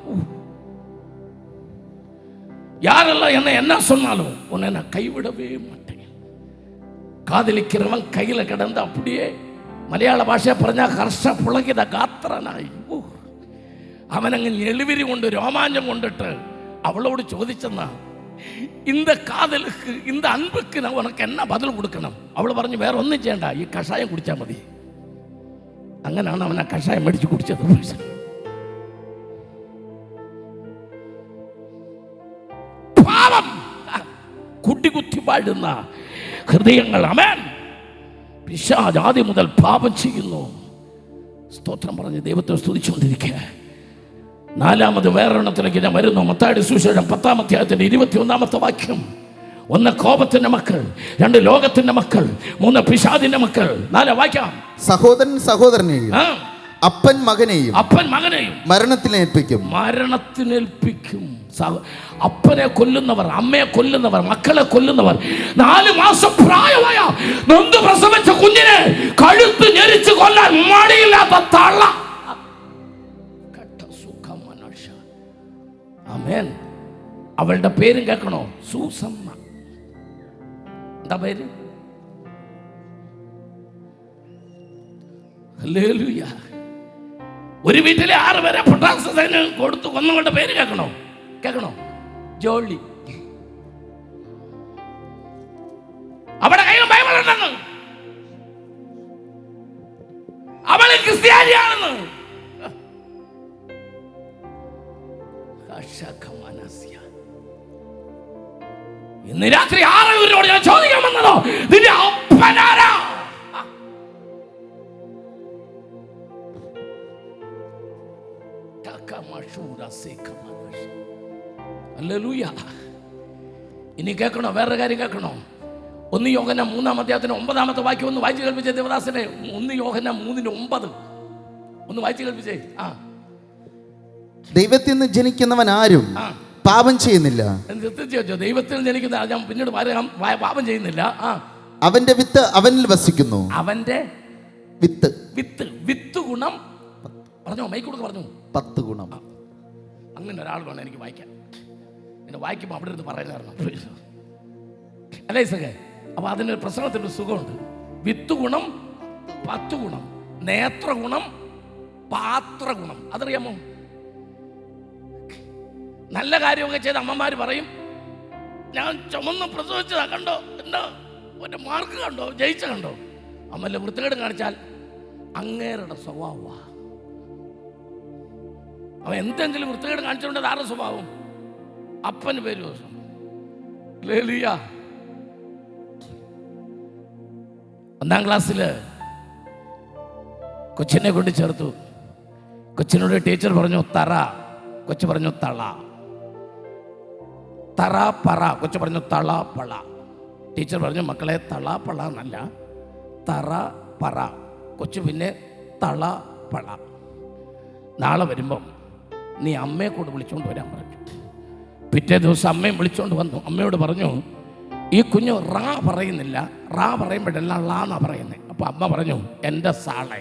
யாரெல்லாம் என்ன சொன்னாலும் உன்னை நான் கைவிடவே மாட்டேன். காதலிக்கிறவன் கையில கிடந்து அப்படியே മലയാള ഭാഷ പറഞ്ഞാൽ ഹർഷ പുളകിത ഗാത്രനായി. അവനങ്ങ് ഞെളിവിരി കൊണ്ട് രോമാഞ്ചം കൊണ്ടിട്ട് അവളോട് ചോദിച്ചെന്നാ, இந்த காதலுக்கு இந்த அன்புக்கு நான் உனக்கு என்ன பதில் கொடுக்கணும்? അവൾ പറഞ്ഞു, വേറെ ഒന്നും ചെയ്യണ്ട, ഈ കഷായം കുടിച്ചാൽ മതി. അങ്ങനെയാണ് അവൻ ആ കഷായം മേടിച്ച് കുടിച്ചത്. പാപം കുട്ടികുത്തി വാഴുന്ന ഹൃദയങ്ങൾ, ആമേൻ, പിശാച് ആദ്യം മുതൽ പാപം ചെയ്യുന്നു. സ്തോത്രം പറഞ്ഞ് ദൈവത്തെ സ്തുതിച്ചുകൊണ്ടിരിക്കുക. 4ാമത് വേറെണ്ണത്തിലേക്ക് ഞാൻ വരുന്നു. മത്തായിയുടെ സുവിശേഷം 10-ാം അധ്യായത്തിന്റെ 21-ാമത്തെ വാക്യം. 1 കോപത്തിന്റെ മക്കൾ, 2 ലോകത്തിന്റെ മക്കൾ, 3 പിശാചിന്റെ മക്കൾ. 4 വാക്യം. സഹോദരൻ സഹോദരനെയും അപ്പൻ മകനെയും മരണത്തിനേൽപ്പിക്കും. അപ്പനെ കൊല്ലുന്നവർ, അമ്മയെ കൊല്ലുന്നവർ, മക്കളെ കൊല്ലുന്നവർ, 4 മാസം പ്രായമായ നൊന്ത് പ്രസവിച്ച കുഞ്ഞിനെ കഴുത്ത് ഞെരിച്ച് കൊല്ലാൻ മടിയില്ലാത്ത തള്ള. ആമേൻ. അവളുടെ പേരും കേൾക്കണോ? സൂസമ്മ. എന്താ പേര്? ഹല്ലേലൂയ. ഒരു വീട്ടിലെ 6 പേരെ പൊട്ടാസ് കൊടുത്തു കൊന്നവളുടെ പേര് കേൾക്കണോ? ജോളി. അവിടെ കയ്യിൽ ബൈബിൾ ഉണ്ടെന്ന്, അവള് ക്രിസ്ത്യാനിയാണെന്ന്. ഇന്ന് രാത്രി ആരോട് ഞാൻ ചോദിക്കാൻ വന്നതോ, നിന്റെ അപ്പനാരാ? ഇനി കേൾക്കണോ? വേറൊരു കാര്യം കേൾക്കണോ? 1 യോഹന്നാൻ 3-ാം അധ്യായത്തിന് 9-ാമത്തെ വാക്യം ഒന്ന് വായിച്ചു കേൾപ്പിച്ചേ ദേവദാസനെ. 1 യോഹന്നാൻ 3:9 ഒന്ന് വായിച്ചു കേൾപ്പിച്ചേ. ദൈവത്തിൽ നിന്ന് ജനിക്കുന്നവൻ ആരും പാപം ചെയ്യുന്നില്ല. ദൈവത്തിൽ ജനിക്കുന്ന ഞാൻ പിന്നീട് പാപം ചെയ്യുന്നില്ല. അവന്റെ വിത്ത് അവനിൽ വസിക്കുന്നു. അവന്റെ വിത്ത് ഗുണം പറഞ്ഞോ, മൈക്കൂടെ പറഞ്ഞു 10 ഗുണം. അങ്ങനെ ഒരാൾ വേണം എനിക്ക് വായിക്കാൻ. എന്നെ വായിക്കുമ്പോൾ അവിടെ ഇരുന്ന് പറയാൻ കാരണം അല്ലേ സഖേ? അപ്പൊ അതിനൊരു പ്രസംഗത്തിൻ്റെ സുഖമുണ്ട്. വിത്ത് ഗുണം 10 ഗുണം, നേത്ര ഗുണം പാത്രഗുണം. അതറിയാമോ? നല്ല കാര്യമൊക്കെ ചെയ്ത അമ്മമാർ പറയും, ഞാൻ ചുമന്ന് പ്രസവിച്ചതാ, കണ്ടോ എന്താ ഒരു മാർക്ക് കണ്ടോ, ജയിച്ച കണ്ടോ. അമ്മല്ല വൃത്തികേട് കാണിച്ചാൽ അങ്ങേരുടെ സ്വഭാവമാ. അവൻ എന്തെങ്കിലും വൃത്തികേട് കാണിച്ചുകൊണ്ട് ആരുടെ സ്വഭാവം? അപ്പന് പേര് ദിവസം ലേലിയ. 1ാം ക്ലാസ്സില് കൊച്ചിനെ കൊണ്ട് ചേർത്തു. കൊച്ചിനോട് ടീച്ചർ പറഞ്ഞു തറ, കൊച്ചു പറഞ്ഞു തള. തറ പറ, കൊച്ചു പറഞ്ഞു തള പള. ടീച്ചർ പറഞ്ഞു മക്കളെ തള പള എന്നല്ല, തറ പറ. കൊച്ചു പിന്നെ തള പള. നാളെ വരുമ്പം നീ അമ്മയെ കൂടെ വിളിച്ചുകൊണ്ട് വരാൻ പറഞ്ഞു. പിറ്റേ ദിവസം അമ്മയും വിളിച്ചുകൊണ്ട് വന്നു. അമ്മയോട് പറഞ്ഞു, ഈ കുഞ്ഞു റാ പറയുന്നില്ല, റാ പറയുമ്പോഴെല്ലാം ലാ എന്നാ പറയുന്നത്. അപ്പം അമ്മ പറഞ്ഞു, എൻ്റെ സാളെ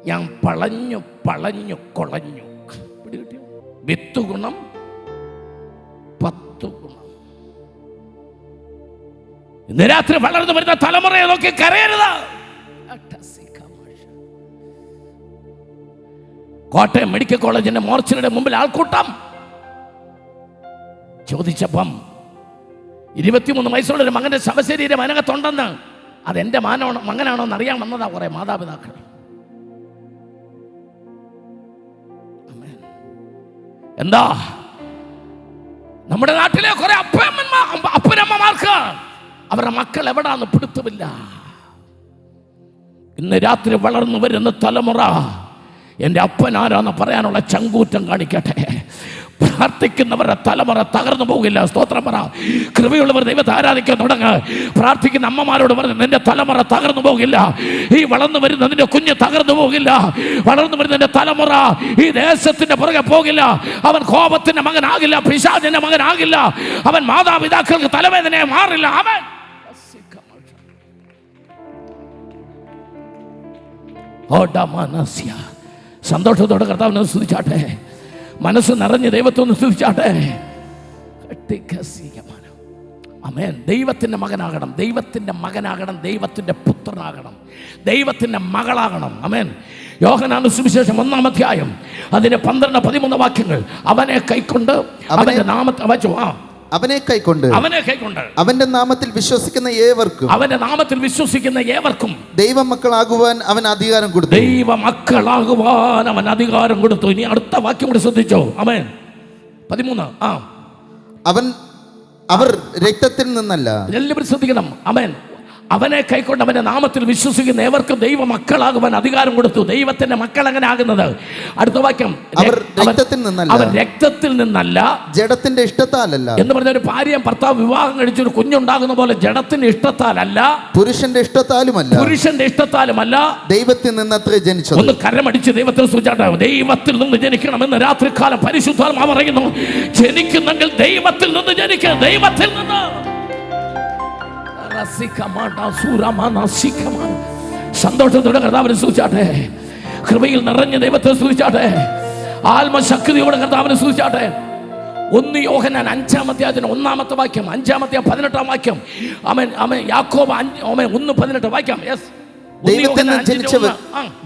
ഞാൻ പളഞ്ഞു പളഞ്ഞു കൊളഞ്ഞു. വിത്ത് ഗുണം 10 ഗുണം. ഇന്ന് രാത്രി വളർന്നു വരുന്ന തലമുറയെ നോക്കി കരയരുത്. കോട്ടയം മെഡിക്കൽ കോളേജിന്റെ മോർച്ചറിയുടെ മുമ്പിൽ ആൾക്കൂട്ടം. ചോദിച്ചപ്പം 23 വയസ്സുള്ള ഒരു മകന്റെ ശവശരീരം അതിനകത്തുണ്ടെന്ന്. അതെന്റെ മകനാണോ എന്നറിയാൻ വന്നതാ കുറെ മാതാപിതാക്കൾ. എന്താ നമ്മുടെ നാട്ടിലെ കുറെ അപ്പനമ്മമാർക്ക് അവരുടെ മക്കൾ എവിടാന്ന് പിടുത്തമില്ല. ഇന്ന് രാത്രി വളർന്നു വരുന്ന തലമുറ എൻ്റെ അപ്പൻ ആരാന്ന് പറയാനുള്ള ചങ്കൂറ്റം കാണിക്കട്ടെ. പ്രാർത്ഥിക്കുന്നവരുടെ തലമുറ തകർന്നു പോകില്ല. സ്തോത്രം പറ. കൃപയുള്ളവർ ദൈവത്തെ ആരാധിക്കാൻ തുടങ്ങ്. പ്രാർത്ഥിക്കുന്ന അമ്മമാരോട് പറഞ്ഞു, നിന്റെ തലമുറ തകർന്നു പോകില്ല. ഈ വളർന്നു വരുന്ന നിന്റെ കുഞ്ഞ് തകർന്നു പോകില്ല. വളർന്നു വരുന്ന നിന്റെ തലമുറ ഈ ദേശത്തിന്റെ പുറകെ പോകില്ല. അവൻ കോപത്തിന്റെ മകനാകില്ല, പിശാചിന്റെ മകനാകില്ല. അവൻ മാതാപിതാക്കൾക്ക് തലവേദനയെ മാറില്ല. അവൻ സന്തോഷത്തോടെ കർത്താവിനെ സ്തുതിച്ചാട്ടെ. മനസ്സ് നിറഞ്ഞ് ദൈവത്തൊന്ന് സ്തുതിച്ചാട്ടെ. ആമേൻ. ദൈവത്തിൻ്റെ മകനാകണം, ദൈവത്തിൻ്റെ മകനാകണം, ദൈവത്തിൻ്റെ പുത്രനാകണം, ദൈവത്തിൻ്റെ മകളാകണം. ആമേൻ. യോഹന്നാന്റെ സുവിശേഷം 1-ാം അധ്യായം അതിന്റെ 12-13 വാക്യങ്ങൾ. അവനെ കൈക്കൊണ്ട് അവന്റെ നാമത്തെ വായിച്ചു. അവനെ കൈക്കൊണ്ട് അവന്റെ നാമത്തിൽ വിശ്വസിക്കുന്ന ഏവർക്കും ദൈവമക്കളാകുവാൻ അവൻ അധികാരം കൊടുത്തു. ഇനി അടുത്ത വാക്യം കൂടി ശ്രദ്ധിച്ചോ. ആമേൻ. 13. അവർ രക്തത്തിൽ നിന്നല്ല. എല്ലാവരും ശ്രദ്ധിക്കണം. ആമേൻ. അവനെ കൈക്കൊണ്ട് അവന്റെ നാമത്തിൽ വിശ്വസിക്കുന്ന ഏവർക്കും ദൈവ മക്കളാകുവാൻ അധികാരം കൊടുത്തു. ദൈവത്തിന്റെ മക്കൾ എങ്ങനെ ആകുന്നത്? അടുത്ത വാക്യം, അവർ രക്തത്തിൽ നിന്നല്ല ജഡത്തിന്റെ ഇഷ്ടത്താലല്ല എന്ന് പറഞ്ഞ ഒരു ഭാര്യയും ഭർത്താവ് വിവാഹം കഴിച്ചൊരു കുഞ്ഞുണ്ടാകുന്ന പോലെ ജഡത്തിന്റെ ഇഷ്ടത്താലല്ല, പുരുഷന്റെ ഇഷ്ടത്താലുമല്ല ദൈവത്തിൽ നിന്നത്രേ ജനിച്ചത്. ഒന്ന് കരമടിച്ച് ദൈവത്തിൽ സൂചിച്ചാട്ടെ. ദൈവത്തിൽ നിന്ന് ജനിക്കണമെന്ന് രാത്രികാലം പരിശുദ്ധാത്മാവ് പറയുന്നു. ജനിക്കുന്നെങ്കിൽ ദൈവത്തിൽ നിന്ന് ജനിക്കുക. ദൈവത്തിൽ നിന്ന് സന്തോഷത്തോടെ കർത്താവിനെ സ്തുതിച്ചാട്ടെ. കൃപയിൽ നിറഞ്ഞ ദൈവത്തെ സ്തുതിച്ചാട്ടെ. ആത്മശക്തിയോടെ കർത്താവിനെ സ്തുതിച്ചാട്ടെ. 1 യോഹന്നാൻ 5-ാം അധ്യായത്തിന് 1-ാമത്തെ വാക്യം, 5-ാം അധ്യായം 18-ാം വാക്യം. യാക്കോബ് 1:18 വാക്യം.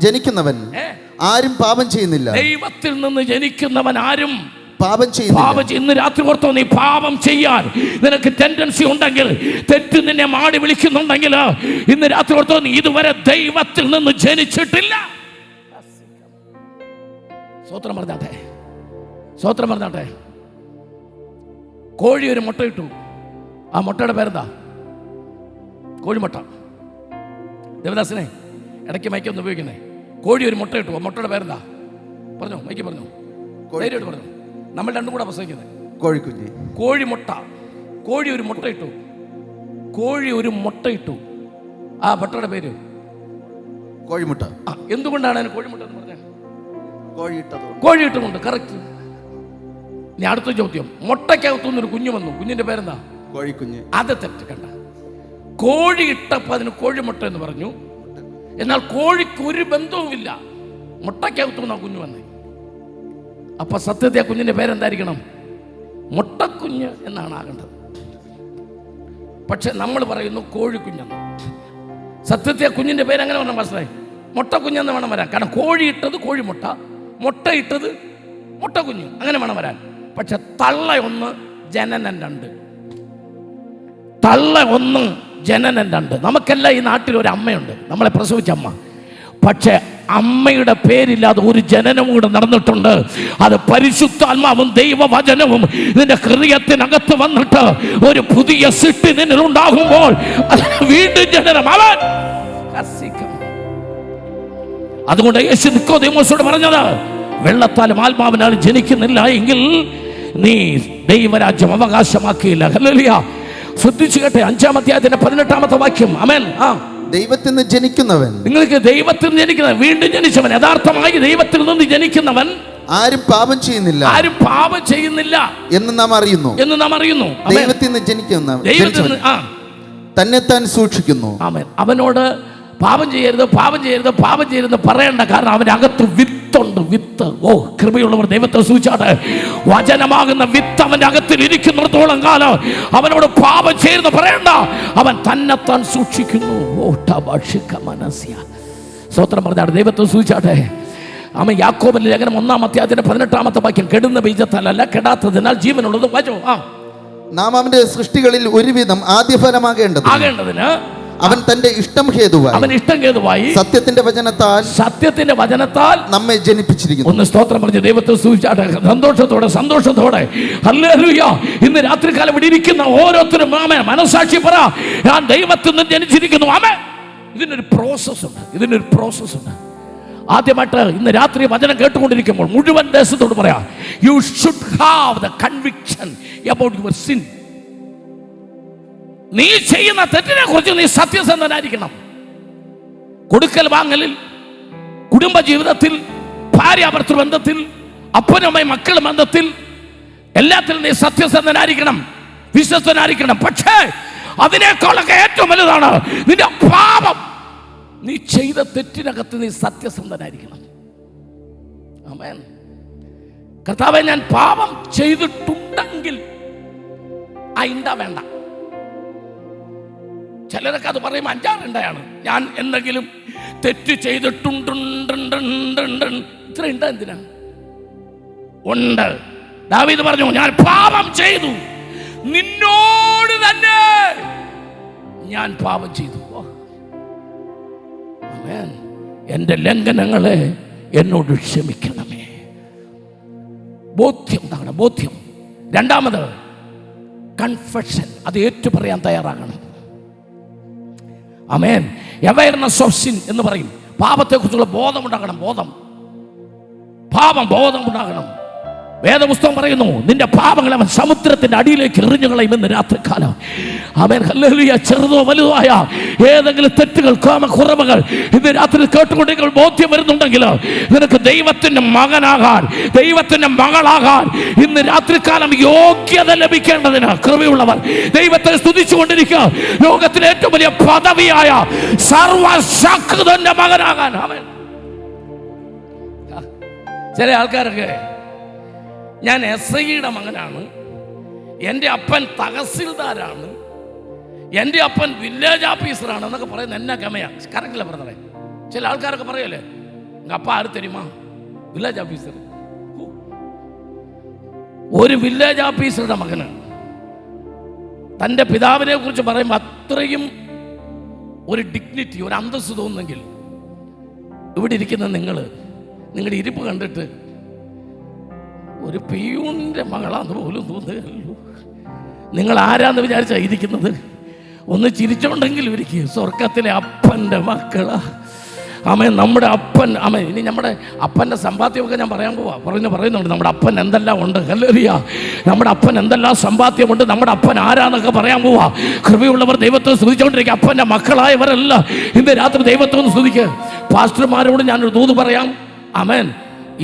ജനിക്കുന്നവൻ ആരും പാപം ചെയ്യുന്നില്ല. ദൈവത്തിൽ നിന്ന് ജനിക്കുന്നവൻ ആരും പാപം ചെയ്യുന്നില്ല. ഇന്ന് രാത്രി ഓർത്തോ, നീ പാപം ചെയ്യാൻ നിനക്ക് ടെൻഡൻസി ഉണ്ടെങ്കിൽ, തെറ്റ് നിന്നെ മാടി വിളിക്കുന്നുണ്ടെങ്കിൽ, ഇന്ന് രാത്രി ഓർത്തോ, നീ ഇതുവരെ ദൈവത്തിൽ നിന്ന് ജനിച്ചിട്ടില്ല. സ്തോത്രം പറഞ്ഞാട്ടെ. കോഴി ഒരു മുട്ട ഇട്ടു. ആ മുട്ടയുടെ പേരെന്താ? കോഴിമുട്ട. ദേവദാസനെ ഇടയ്ക്ക് മൈക്കൊന്ന് ഉപയോഗിക്കുന്നേ. കോഴി ഒരു മുട്ട ഇട്ടു. ആ മുട്ടയുടെ പേരെന്താ? പറഞ്ഞോ, മൈക്ക് പറഞ്ഞോ, ധൈര്യമായിട്ട് പറഞ്ഞോ. നമ്മൾ രണ്ടും കൂടെ പ്രസംഗിക്കുന്നത്. കോഴിക്കുഞ്ഞ്. കോഴിമുട്ട. കോഴി ഒരു മുട്ട ഇട്ടു. ആ മുട്ടയുടെ പേര് കോഴിമുട്ട. എന്തുകൊണ്ടാണ് അതിന് കോഴിമുട്ട എന്ന് പറഞ്ഞത്? കോഴിയിട്ടുകൊണ്ട്. കറക്റ്റ്. ഇനി അടുത്ത ചോദ്യം. മുട്ടയ്ക്കകത്തുനിന്നൊരു കുഞ്ഞു വന്നു. കുഞ്ഞിന്റെ പേരെന്താ? കോഴിക്കുഞ്ഞ്. അത് തെറ്റ്. കണ്ട, കോഴി ഇട്ടപ്പോൾ അതിന് കോഴിമുട്ട എന്ന് പറഞ്ഞു. എന്നാൽ കോഴിക്ക് ഒരു ബന്ധവുമില്ല. മുട്ടയ്ക്കകത്തുനിന്നാ കുഞ്ഞു വന്നേ. അപ്പൊ സത്യത്തെ കുഞ്ഞിന്റെ പേരെന്തായിരിക്കണം? മുട്ടക്കുഞ്ഞ് എന്നാണ് ആകേണ്ടത്. പക്ഷെ നമ്മൾ പറയുന്നു കോഴിക്കുഞ്ഞെന്ന്. സത്യത്തെ കുഞ്ഞിന്റെ പേര് എങ്ങനെ പറഞ്ഞു മനസ്സിലായി? മുട്ട കുഞ്ഞെന്ന് വേണം വരാൻ. കാരണം കോഴിയിട്ടത് കോഴിമുട്ട, മുട്ടയിട്ടത് മുട്ട കുഞ്ഞ്, അങ്ങനെ വേണം വരാൻ. പക്ഷെ തള്ള ഒന്ന് ജനനം രണ്ട്, തള്ള ഒന്ന് ജനനം രണ്ട്. നമുക്കെല്ലാം ഈ നാട്ടിൽ ഒരു അമ്മയുണ്ട്, നമ്മളെ പ്രസവിച്ച അമ്മ. പക്ഷെ അമ്മയുടെ പേരില്ലാതെ ഒരു ജനനവും കൂടെ നടന്നിട്ടുണ്ട്. അത് പരിശുദ്ധാത്മാവും ദൈവവചനവും നിന്റെ ഹൃദയത്തിനകത്ത് വന്നിട്ട് ഒരു പുതിയ സൃഷ്ടി നിന്നിൽ ഉണ്ടാകുമ്പോൾ വീണ്ടും ജനനം. അവൻ അതുകൊണ്ട് യേശു നിക്കോദെമോസോട് പറഞ്ഞത്, വെള്ളത്താലും ആത്മാവിനാലും ജനിക്കുന്നില്ല എങ്കിൽ നീ ദൈവരാജ്യം അവകാശമാക്കിയില്ല. ഹല്ലേലൂയ. ശ്രദ്ധിച്ചു കേട്ടെ, 5-ാം അധ്യായത്തിന്റെ 18-ാമത്തെ വാക്യം. ആമേൻ. ദൈവത്തിൽ നിന്ന് ജനിക്കുന്നവൻ, നിങ്ങൾക്ക് ദൈവത്തിൽ നിന്ന് ജനിക്കുന്നവൻ, വീണ്ടും ജനിച്ചവൻ, യഥാർത്ഥമായി ദൈവത്തിൽ നിന്ന് ജനിക്കുന്നവൻ ആരും പാപം ചെയ്യുന്നില്ല, ആരും പാപം ചെയ്യുന്നില്ല എന്ന് നാം അറിയുന്നു. ദൈവത്തിൽ നിന്ന് ജനിക്കുന്നവൻ തന്നെത്താൻ സൂക്ഷിക്കുന്നു. ആമേൻ. അവനോട് പാപം ചെയ്യരുത്, പാപം ചെയ്യരുത്, പാപം ചെയ്യരുത് പറയണ്ട. കാരണം അവൻ്റെ അകത്ത് വിത്തുണ്ട്, വിത്ത്. ഓ, കൃപയുള്ളവർ ദൈവത്തെ സൂക്ഷിച്ചാട്ടെ. വചനമാകുന്ന വിത്ത് അവൻ്റെ അകത്തിൽ ഇരിക്കുന്നിടത്തോളം കാലം അവനോട് പാപം ചെയ്യരുത് പറയണ്ട. അവൻ തന്നെത്താൻ സൂക്ഷിക്കുന്നു. ഓ, മനസ്യ സ്തോത്രം പറഞ്ഞാട്ടെ, ദൈവത്തെ സൂക്ഷിച്ചാട്ടെ. അവൻ യാക്കോബിന്റെ ലേഖനം 1-ാം അധ്യായത്തിന്റെ 18-ാമത്തെ വാക്യം, കെടുന്ന ബീജത്താലല്ല കെടാത്തതിനാൽ ജീവനുള്ളത് വായിച്ചോ. നാം അവന്റെ സൃഷ്ടികളിൽ ഒരുവിധം ആദ്യഫലമാകേണ്ടതിന് അവൻ തന്റെ ഇഷ്ടം ഹേതുവായി സത്യത്തിന്റെ വചനത്താൽ നമ്മെ ജനിപ്പിച്ചിരിക്കുന്നു. ഒന്ന് സ്തോത്രം പറഞ്ഞ് ദൈവത്തെ സൂക്ഷിച്ചാട്ടെ. സന്തോഷത്തോടെ ഹല്ലേലൂയ. ഇന്ന് രാത്രികാലം ഇവിടെ ഇരിക്കുന്ന ഓരോരുത്തരും ആമേൻ മനസാക്ഷി പറ, ഞാൻ ദൈവത്തിൽ നിന്ന് ജനിച്ചിരിക്കുന്നു. ആമേൻ. ഇതിനൊരു പ്രോസസ് ഉണ്ട്. ആദ്യമായിട്ട് ഇന്ന് രാത്രി വചനം കേട്ടുകൊണ്ടിരിക്കുമ്പോൾ മുഴുവൻ ദേശത്തോട് പറയാം, you should have the conviction about your sin. നീ ചെയ്യുന്ന തെറ്റിനെ കുറിച്ച് നീ സത്യസന്ധനായിരിക്കണം. കൊടുക്കൽ വാങ്ങലിൽ, കുടുംബ ജീവിതത്തിൽ, ഭാര്യാഭർത്തൃ ബന്ധത്തിൽ, അപ്പനുമായി മക്കൾ ബന്ധത്തിൽ, എല്ലാത്തിലും നീ സത്യസന്ധനായിരിക്കണം, വിശ്വസ്തനായിരിക്കണം. പക്ഷേ അതിനേക്കാളൊക്കെ ഏറ്റവും വലുതാണ് നിന്റെ പാപം. നീ ചെയ്ത തെറ്റിനകത്ത് നീ സത്യസന്ധനായിരിക്കണം. ആമേൻ. കർത്താവേ, ഞാൻ പാപം ചെയ്തിട്ടുണ്ടെങ്കിൽ ആ ഇണ്ട വേണ്ട. ചിലരൊക്കെ അത് പറയുമ്പോൾ 5-6 ഇണ്ടയാണ്. ഞാൻ എന്തെങ്കിലും തെറ്റ് ചെയ്തിട്ടുണ്ട്, ഇത്ര ഇണ്ട എന്തിനാ ഉണ്ട്? ദാവീദ് പറഞ്ഞു, ഞാൻ പാപം ചെയ്തു, നിന്നോട് തന്നെ ഞാൻ പാപം ചെയ്തു. ആമേൻ. എൻ്റെ ലംഘനങ്ങളെ എന്നോട് ക്ഷമിക്കണമേ. ബോധ്യം ഉണ്ടാകണം, ബോധ്യം. രണ്ടാമത് കൺഫെഷൻ, അത് ഏറ്റു പറയാൻ തയ്യാറാകണം. ആമേൻ. അവയർനെസ് ഓഫ് സിൻ എന്ന് പറയും. പാപത്തെക്കുറിച്ചുള്ള ബോധമുണ്ടാകണം. ബോധമുണ്ടാകണം. വേദപുസ്തകം പറയുന്നു, നിന്റെ പാപങ്ങൾ അവൻ സമുദ്രത്തിന്റെ അടിയിലേക്ക് എറിഞ്ഞു കളയുമെന്ന് രാത്രികാലം. ആമേൻ. ഹല്ലേലൂയ. ചെറുതോ വലുതോ ആയ ഏതെങ്കിലും തെറ്റുകൾ, കുറവുകൾ ഇന്ന് രാത്രി കേട്ടുകൊണ്ടെങ്കിൽ ബോധ്യം വരുന്നുണ്ടെങ്കിൽ നിനക്ക് ദൈവത്തിന്റെ മകനാകാൻ, ദൈവത്തിന്റെ മകളാകാൻ ഇന്ന് രാത്രികാലം യോഗ്യത ലഭിക്കേണ്ടതിന് കൃപയുള്ളവർ ദൈവത്തെ സ്തുതിച്ചുകൊണ്ടിരിക്കുക. ലോകത്തിലെ ഏറ്റവും വലിയ പദവിയായ സർവശക്തന്റെ മകനാകാൻ. ആമേൻ. ചില ആൾക്കാരൊക്കെ, ഞാൻ SIയുടെ മകനാണ്, എൻ്റെ അപ്പൻ തഹസിൽദാരാണ്, എൻ്റെ അപ്പൻ വില്ലേജ് ഓഫീസറാണ് എന്നൊക്കെ പറയുന്നത് എന്നാ ഗമയാ? കറക്റ്റില്ല ബ്രദറെ. ചില ആൾക്കാരൊക്കെ പറയല്ലേ, അപ്പ ആര് തരുമാ? Village officer. ഒരു വില്ലേജ് ഓഫീസറുടെ മകന് തൻ്റെ പിതാവിനെ കുറിച്ച് പറയുമ്പോൾ അത്രയും ഒരു ഡിഗ്നിറ്റി, ഒരു അന്തസ്സ് തോന്നുന്നെങ്കിൽ ഇവിടെ ഇരിക്കുന്ന നിങ്ങളുടെ ഇരിപ്പ് കണ്ടിട്ട് ഒരു പിയൂണിൻ്റെ മകളാന്ന് പോലും തോന്നുകയല്ലോ. നിങ്ങൾ ആരാന്ന് വിചാരിച്ചാ ഇരിക്കുന്നത്? ഒന്ന് ചിരിച്ചോണ്ടെങ്കിലും ഇരിക്കുക. സ്വർഗത്തിലെ അപ്പൻ്റെ മക്കളാ. ആമേൻ. നമ്മുടെ അപ്പൻ, ആമേൻ. ഇനി നമ്മുടെ അപ്പൻ്റെ സമ്പാദ്യമൊക്കെ ഞാൻ പറയുന്നുണ്ട്. നമ്മുടെ അപ്പൻ എന്തെല്ലാം ഉണ്ട്. ഹല്ലേലൂയ. നമ്മുടെ അപ്പൻ എന്തെല്ലാം സമ്പാദ്യമുണ്ട്, നമ്മുടെ അപ്പൻ ആരാന്നൊക്കെ പറയാൻ പോവാ. കൃപയുള്ളവർ ദൈവത്തെ സ്തുതിച്ചുകൊണ്ടിരിക്കുക. അപ്പൻ്റെ മക്കളായവരല്ല ഇന്ന് രാത്രി ദൈവത്തെ ഒന്ന് സ്തുതിക്കുക. പാസ്റ്റർമാരോട് ഞാനൊരു ദൂത് പറയാം. ആമേൻ.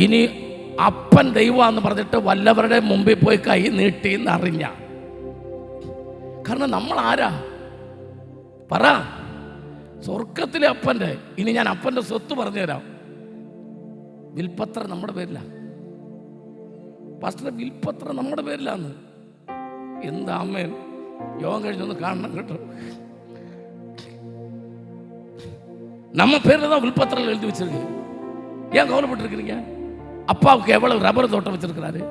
ഇനി അപ്പൻ ദൈവമാണെന്ന് പറഞ്ഞിട്ട് വല്ലവരുടെ മുമ്പിൽ പോയി കൈ നീട്ടിന്ന് അറിഞ്ഞ, കാരണം നമ്മൾ ആരാ പറ? സ്വർഗത്തിലെ അപ്പൻ്റെ. ഇനി ഞാൻ അപ്പൻ്റെ സ്വത്ത് പറഞ്ഞു തരാം. വിൽപ്പത്രം നമ്മുടെ പേരില. പാസ്റ്റർ, വിൽപ്പത്രം നമ്മുടെ പേരിലാന്ന്. എന്താ അമ്മേൻ? യോഗം കഴിഞ്ഞൊന്ന് കാണണം കേട്ടോ. நம்ம பேர்ல தான் வில்பத்திரம் எழுதி வச்சிருக்கு. ஏன் கவலைப்பட்டு இருக்கிறீங்க? அப்பாவுக்கு எவ்வளவு ரப்பர் தோட்டம் வச்சிருக்கிறாரு.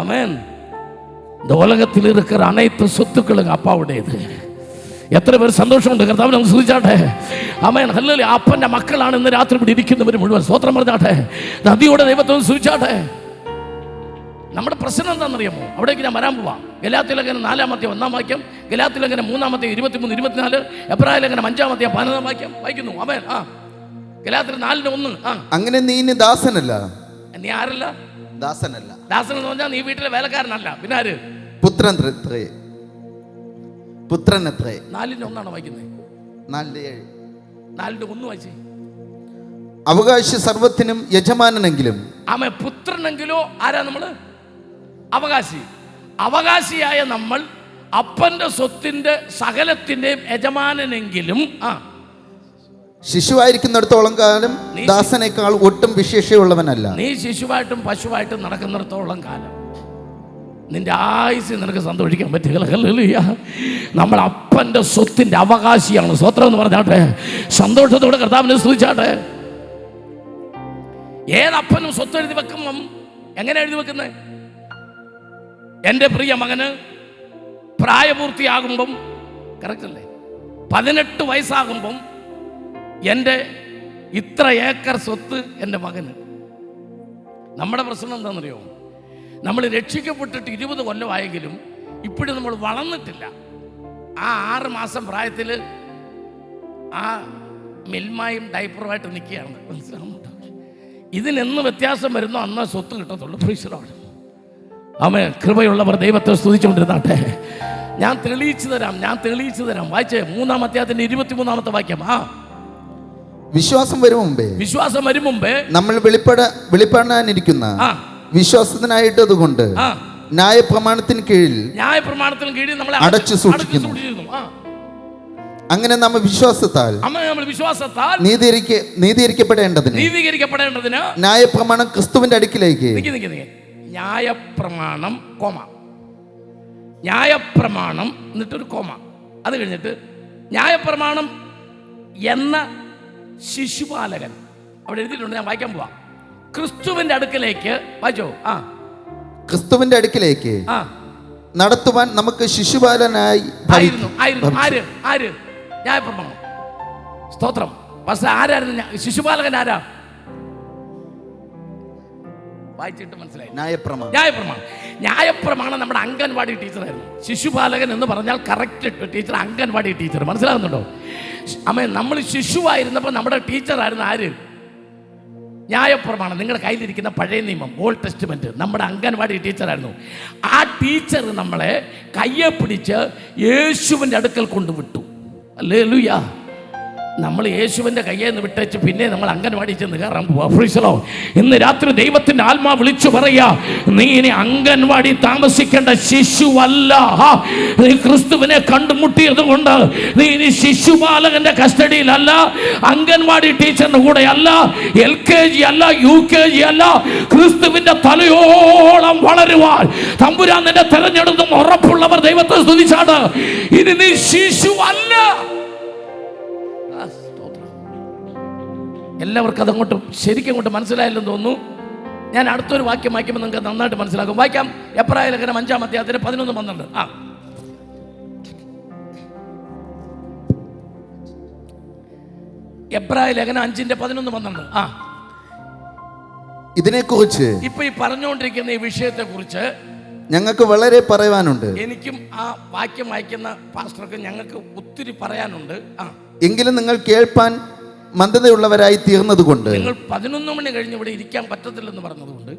ஆமென். இந்த உலகத்தில் இருக்கிற அனைத்து சொத்துக்களும் அப்பாவுடையது. എത്ര പേര് സന്തോഷമുണ്ട് കർത്താവിനെ നമുക്ക് സ്തുതിച്ചാട്ടെ. Amen hallelujah. അപ്പൻ്റെ മക്കളാണ് ഇന്ന് രാത്രി ഇവിടെ ഇരിക്കുന്നവർ മുഴുവൻ. സ്തോത്രം പറഞ്ഞാട്ടെ. നദിയുടെ ദൈവത്തെ സ്തുതിച്ചാട്ടെ. നമ്മുടെ പ്രശ്നം എന്താണെന്നറിയാമോ? അവിടേക്ക് ഞാൻ വരാൻ പോവാം. ഗലാത്യലേഖനം 4-1 ഗലാത്യലേഖനം 3-23, 24, എബ്രായ ലേഖനം 5-15 വായിക്കുന്നു. ആമേൻ. ഗലാത്യർ 4:1. അങ്ങനെ നീ ഇനി ദാസനല്ല. നീ ആരല്ല? ദാസനല്ല. ദാസൻ എന്ന് പറഞ്ഞാൽ നീ വീട്ടിലെ വേലക്കാരനല്ല. പിന്നെ ആര്? പുത്രൻ അത്രേ. 4:1 വായിക്കുന്നത്. 4:1 വായിച്ചേ. അവകാശി സർവത്തിനും യജമാനെങ്കിലും. ആമേ. പുത്രനെങ്കിലോ ആരാ നമ്മള്? അവകാശി. അവകാശിയായ നമ്മൾ അപ്പന്റെ സ്വത്തിന്റെ സകലത്തിന്റെയും യജമാനെങ്കിലും ശിശുവായിരിക്കുന്നിടത്തോളം കാലം ദാസനേക്കാൾ ഒട്ടും വിശേഷമുള്ളവനല്ല. നീ ശിശുവായിട്ടും പശുവായിട്ടും നടക്കുന്നിടത്തോളം കാലം നിന്റെ ആയുസ് നിനക്ക് സന്തോഷിക്കാൻ പറ്റുക. ഹല്ലേലൂയ. നമ്മൾ അപ്പന്റെ സ്വത്തിന്റെ അവകാശിയാണ്. സ്വത്രം എന്ന് പറഞ്ഞാട്ടെ. സന്തോഷത്തോടെ കർത്താവിനെ സ്തുതിച്ചാട്ടെ. ഏതപ്പനും സ്വത്ത് എഴുതി വെക്കുമ്പം എങ്ങനെ എഴുതി വെക്കുന്നത്? എൻ്റെ പ്രിയ മകന് പ്രായപൂർത്തിയാകുമ്പം, കറക്റ്റ് അല്ലേ, 18 വയസ്സാകുമ്പം എൻ്റെ ഇത്ര ഏക്കർ സ്വത്ത് എൻ്റെ മകന്. നമ്മുടെ പ്രശ്നം എന്താണെന്നറിയോ? നമ്മൾ രക്ഷിക്കപ്പെട്ടിട്ട് 20 കൊല്ലമായെങ്കിലും ഇപ്പോഴും നമ്മൾ വളർന്നിട്ടില്ല. ആ 6 മാസം പ്രായത്തിൽ ആ മിൽമായും ഡൈപ്പറുമായിട്ട് നിൽക്കുകയാണ്. മനസ്സിലാവുന്നുണ്ടോ? ഇതിനെന്ന് വ്യത്യാസം വരുന്നോ അന്ന് സ്വത്ത് കിട്ടത്തുള്ളൂ. പ്രീശ്വരമാണ്. ആമേൻ. കൃപയുള്ളവർ ദൈവത്തെ സ്തുതിച്ചുകൊണ്ടിരുന്നാട്ടെ. ഞാൻ തെളിയിച്ചു തരാം. വായിച്ചേ 3-ാം അധ്യായത്തിന്റെ 23-ാമത്തെ വാക്യം. വിശ്വാസം വരും മുമ്പേ നമ്മൾ വെളിപ്പെടാനിരിക്കുന്ന വിശ്വാസത്തിനായിട്ട് അതുകൊണ്ട് ന്യായപ്രമാണത്തിന് കീഴിൽ നമ്മളെ അടച്ചു സൂക്ഷിക്കുന്നു. അങ്ങനെ നമ്മൾ വിശ്വാസത്താൽ നീതീകരിക്കപ്പെടേണ്ടതിന് ന്യായപ്രമാണം ക്രിസ്തുവിന്റെ അടുക്കിലേക്ക്. ന്യായപ്രമാണം എന്നിട്ടൊരു കോമ. അത് കഴിഞ്ഞിട്ട് ന്യായപ്രമാണം എന്ന ശിശുപാലകൻ അവിടെ എഴുതിയിട്ടുണ്ട്. ഞാൻ വായിക്കാൻ പോവാം. ക്രിസ്തുവിന്റെ അടുക്കലേക്ക് വായിച്ചോ. ക്രിസ്തുവിന്റെ അടുക്കിലേക്ക് നടത്തുവാൻ നമുക്ക് ശിശുപാലനായി ആര്? ന്യായപ്രമാണം. സ്തോത്രം. പക്ഷെ ആരായിരുന്നു ശിശുപാലകൻ? ആരാ? വായിച്ചിട്ട് മനസ്സിലായി. ന്യായപ്രമാണം നമ്മുടെ അംഗൻവാടി ടീച്ചറായിരുന്നു. ശിശുപാലകൻ എന്ന് പറഞ്ഞാൽ കറക്റ്റ് ടീച്ചർ, അംഗൻവാടി ടീച്ചർ. മനസ്സിലാകുന്നുണ്ടോ? അമ്മ, നമ്മൾ ശിശുവായിരുന്നപ്പോൾ നമ്മുടെ ടീച്ചറായിരുന്നു ആര്? ന്യായപ്രമാണം. നിങ്ങളുടെ കയ്യിലിരിക്കുന്ന പഴയ നിയമം, ഓൾഡ് ടെസ്റ്റ്മെന്റ്, നമ്മുടെ അംഗൻവാടി ടീച്ചറായിരുന്നു. ആ ടീച്ചർ നമ്മളെ കയ്യെ പിടിച്ച് യേശുവിൻ്റെ അടുക്കൽ കൊണ്ടുവിട്ടു. ഹല്ലേലൂയ. നമ്മൾ യേശുവിൻ്റെ കയ്യിൽ നിന്ന് വിട്ടേച്ച് പിന്നെ നമ്മൾ അംഗൻവാടി ചെന്ന് കയറാൻ പോവാ. ഇന്ന് രാത്രി ദൈവത്തിൻ്റെ ആത്മാ വിളിച്ചു പറയാ, നീ ഇനി അംഗൻവാടി താമസിക്കേണ്ട ശിശുവല്ല. നീ ക്രിസ്തുവിനെ കണ്ടുമുട്ടിയത് കൊണ്ട് നീ ഇനി ശിശുപാലകന്റെ കസ്റ്റഡിയിലല്ല, അംഗൻവാടി ടീച്ചറിന്റെ കൂടെ അല്ല, LKG അല്ല, UKG അല്ല. ക്രിസ്തുവിന്റെ തലയോളം വളരുവാൻ തമ്പുരാൻ നിന്നെ തെരഞ്ഞെടുത്തും ഉറപ്പുള്ളവർ ദൈവത്തെ സ്തുതിച്ചാണ്. ഇനി നീ ശിശുവല്ല. എല്ലാവർക്കും അതങ്ങോട്ട് ശരിക്കും അങ്ങോട്ട് മനസ്സിലായില്ലെന്ന് തോന്നുന്നു. ഞാൻ അടുത്തൊരു വാക്യം വായിക്കുമ്പോൾ നിങ്ങൾക്ക് നന്നായിട്ട് മനസ്സിലാക്കും. വായിക്കാം. എബ്രായ ലേഖനം 5-ാം അധ്യായത്തിന് 11-12. എബ്രായ ലേഖനം 5-11. ഇതിനെക്കുറിച്ച് ഇപ്പൊ ഈ പറഞ്ഞുകൊണ്ടിരിക്കുന്ന ഈ വിഷയത്തെ കുറിച്ച് ഞങ്ങൾക്ക് വളരെ പറയാനുണ്ട്. എനിക്കും ആ വാക്യം വായിക്കുന്ന പാസ്റ്റർക്ക് ഞങ്ങൾക്ക് ഒത്തിരി പറയാനുണ്ട്. എങ്കിലും നിങ്ങൾ കേൾപ്പാൻ മന്ദതയുള്ളവരായി തീർന്നതുകൊണ്ട്, നിങ്ങൾ 11 മണി കഴിഞ്ഞ് ഇവിടെ ഇരിക്കാൻ പറ്റത്തില്ലെന്ന് പറഞ്ഞതുകൊണ്ട്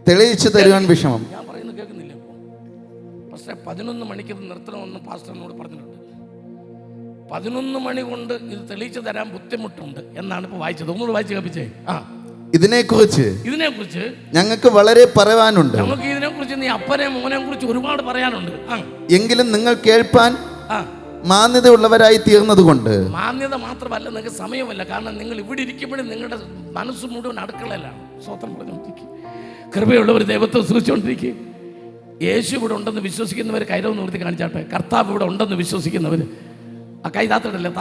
തെളിയിച്ചു തരുവാൻ വിഷമം. ഞാൻ പറയുന്നത് കേൾക്കുന്നില്ല. പക്ഷേ 11 മണിക്ക് നിർത്തണമെന്ന് പാസ്റ്ററിനോട് പറഞ്ഞിട്ടുണ്ട്. 11 മണി കൊണ്ട് ഇത് തെളിയിച്ചു തരാൻ ബുദ്ധിമുട്ടുണ്ട് എന്നാണ് ഇപ്പൊ വായിച്ചത്. ഒന്നുകൂടെ വായിച്ച് കേൾപ്പിച്ചേ. ഇതിനെക്കുറിച്ച് ഞങ്ങൾക്ക് വളരെ പറയാനുണ്ട്. നമുക്ക് ഇതിനെക്കുറിച്ച് നീ അപ്പനെ മോനെ കുറിച്ച് ഒരുപാട് പറയാനുണ്ട്. എങ്കിലും നിങ്ങൾ കേൾപ്പാൻ മാന്യതയുള്ളവരായി തീർന്നതുകൊണ്ട്. മാന്യത മാത്രമല്ല, നിങ്ങൾക്ക് സമയമല്ല. കാരണം നിങ്ങൾ ഇവിടെ ഇരിക്കുമ്പോഴും നിങ്ങളുടെ മനസ്സ് മുഴുവൻ അടുക്കളയിലാണ്. സ്വന്തം പറഞ്ഞുകൊണ്ടിരിക്കുക. കൃപയുള്ളവർ ദൈവത്തെ സൂക്ഷിച്ചുകൊണ്ടിരിക്കുക. യേശു ഇവിടെ ഉണ്ടെന്ന് വിശ്വസിക്കുന്നവർ കൈരവ് നിർത്തി കാണിച്ചാട്ടെ. കർത്താവ് ഇവിടെ ഉണ്ടെന്ന് വിശ്വസിക്കുന്നവർ ആ കൈ താത്തിടല്ലേ.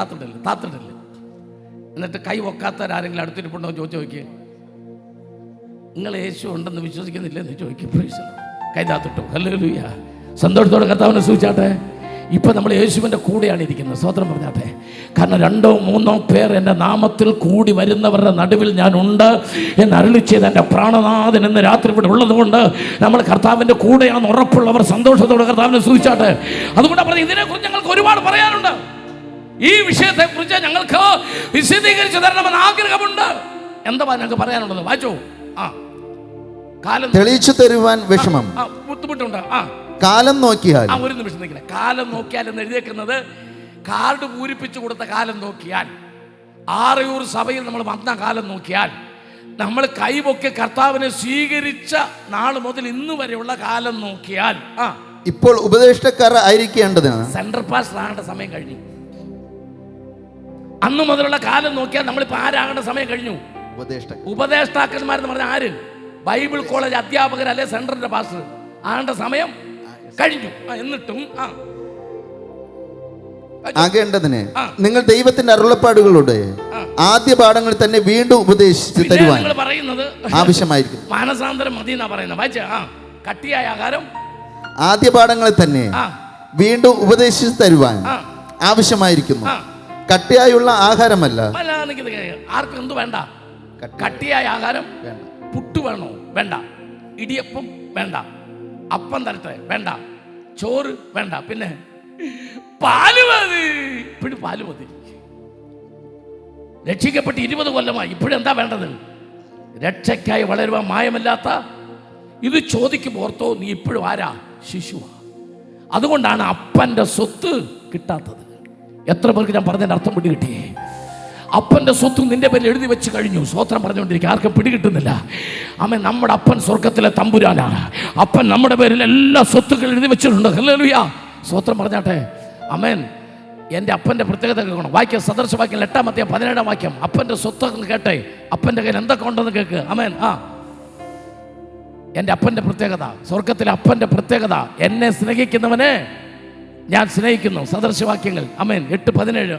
എന്നിട്ട് കൈ ഒക്കാത്തവരാരെങ്കിലും അടുത്തിരിപ്പുണ്ടോ ചോദിച്ചു നോക്കിയേ. നിങ്ങൾ യേശു ഉണ്ടെന്ന് വിശ്വസിക്കുന്നില്ലെന്ന് ചോദിക്കും. കൈ താത്തിട്ടു. ഹല്ലേലൂയ. സന്തോഷത്തോടെ കർത്താവിനെ സൂചിച്ചാട്ടെ. ഇപ്പം നമ്മൾ യേശുവിൻ്റെ കൂടെയാണ് ഇരിക്കുന്നത്. സ്തോത്രം പറഞ്ഞാട്ടെ. കാരണം 2 or 3 പേർ എൻ്റെ നാമത്തിൽ കൂടി വരുന്നവരുടെ നടുവിൽ ഞാൻ ഉണ്ട് എന്ന് അരുളി ചെയ്ത് എൻ്റെ പ്രാണനാഥൻ എന്ന് രാത്രി ഇവിടെ ഉള്ളതുകൊണ്ട് നമ്മൾ കർത്താവിൻ്റെ കൂടെയാണെന്ന് ഉറപ്പുള്ളവർ സന്തോഷത്തോടെ കർത്താവിനെ സൂചിച്ചാട്ടെ. അതുകൊണ്ടാണ് പറഞ്ഞത്, ഇതിനെക്കുറിച്ച് ഞങ്ങൾക്ക് ഒരുപാട് പറയാനുണ്ട്. ഈ വിഷയത്തെക്കുറിച്ച് ഞങ്ങൾക്ക് വിശദീകരിച്ച് തരണമെന്ന് ആഗ്രഹമുണ്ട്. എന്താ ഞങ്ങൾക്ക് പറയാനുള്ളത്? വായിച്ചോ. കാലം തെളിയിച്ചു തരുവാൻ വിഷമം, ബുദ്ധിമുട്ടുണ്ട്. കാലം നോക്കിയാൽ. ഒരു നിമിഷം നിൽക്കണേ. കാലം നോക്കിയാൽ എന്ന് എഴുതിയേക്കുന്നത് കാർഡ് പൂരിപ്പിച്ചു കൊടുത്ത കാലം നോക്കിയാൽ, ആറയൂർ സഭയിൽ നമ്മൾ വന്ന കാലം നോക്കിയാൽ, നമ്മൾ കൈപൊക്കെ കർത്താവിനെ സ്വീകരിച്ച നാൾ മുതൽ ഇന്ന് വരെയുള്ള കാലം നോക്കിയാൽ, ഇപ്പോൾ ഉപദേഷ്ടക്കാർ ആയിരിക്കേണ്ടതിന് സെൻട്രൽ പാസ്റ്റർ ആകേണ്ട സമയം കഴിഞ്ഞു. അന്ന് മുതലുള്ള കാലം നോക്കിയാൽ നമ്മളിപ്പോൾ ആരാകേണ്ട സമയം കഴിഞ്ഞു. ഉപദേഷ്ടാക്കന്മാരെന്ന് പറഞ്ഞാൽ ആര്? ബൈബിൾ കോളേജ് അധ്യാപകരല്ലേ സെൻട്രലിന്റെ പാസ്റ്റർ ആകേണ്ട സമയം കഴിഞ്ഞു. എന്നിട്ടും ആകേണ്ടതിന് നിങ്ങൾ ദൈവത്തിന്റെ അരുളപ്പാടുകളുടെ ആദ്യ പാഠങ്ങൾ തന്നെ വീണ്ടും ഉപദേശിച്ച് തരുവാൻ പറയുന്നത് ആവശ്യമായിരിക്കും. മാനസാന്തരം മതി എന്നാ പറയുന്നത്. കട്ടിയായ ആഹാരം ആദ്യ പാഠങ്ങൾ തന്നെ വീണ്ടും ഉപദേശിച്ച് തരുവാൻ ആവശ്യമായിരിക്കുന്നു. കട്ടിയായുള്ള ആഹാരമല്ല. ആർക്കും എന്ത് വേണ്ട? കട്ടിയായ ആഹാരം. പുട്ട് വേണോ? വേണ്ട. ഇടിയപ്പം വേണ്ട. അപ്പം തരട്ടെ? വേണ്ട. ചോറ് വേണ്ട. പിന്നെ പാല് മതി. ഇപ്പോഴും പാല് മതി. രക്ഷിക്കപ്പെട്ട് 20 കൊല്ലമായി. ഇപ്പോഴെന്താ വേണ്ടത്? രക്ഷയ്ക്കായി വളരുവാൻ മായമല്ലാത്ത ഇത് ചോദിക്കുമ്പോൾ ഓർത്തോ, നീ ഇപ്പോഴും ആരാ? ശിശുവാ. അതുകൊണ്ടാണ് അപ്പൻ്റെ സ്വത്ത് കിട്ടാത്തത്. എത്ര പേർക്ക് ഞാൻ പറഞ്ഞതിൻ്റെ അർത്ഥം പിടി കിട്ടിയേ? അപ്പൻ്റെ സ്വത്ത് നിന്റെ പേരിൽ എഴുതി വെച്ച് കഴിഞ്ഞു. സ്വത്രം പറഞ്ഞുകൊണ്ടിരിക്കുക. ആർക്കും പിടികിട്ടുന്നില്ല. അമ്മ, നമ്മുടെ അപ്പൻ സ്വർഗത്തിലെ തമ്പുരാനാണ്. അപ്പൻ നമ്മുടെ പേരിൽ എല്ലാ സ്വത്തുക്കളും എഴുതി വെച്ചിട്ടുണ്ട്. ഹല്ലേലൂയ. സ്വത്രം പറഞ്ഞാട്ടെ. അമേൻ. എൻ്റെ അപ്പൻ്റെ പ്രത്യേകത കേൾക്കണം. വാക്യം, സദൃശവാക്യം 8-ാം വാക്യം. അപ്പൻ്റെ സ്വത്ത് കേട്ടെ. അപ്പൻ്റെ കയ്യിൽ എന്തൊക്കെ ഉണ്ടെന്ന് കേൾക്ക്. അമേൻ. എൻ്റെ അപ്പൻ്റെ പ്രത്യേകത, സ്വർഗത്തിലെ അപ്പൻ്റെ പ്രത്യേകത, എന്നെ സ്നേഹിക്കുന്നവനെ ഞാൻ സ്നേഹിക്കുന്നു. സദൃശവാക്യങ്ങൾ. അമേൻ. 8:17.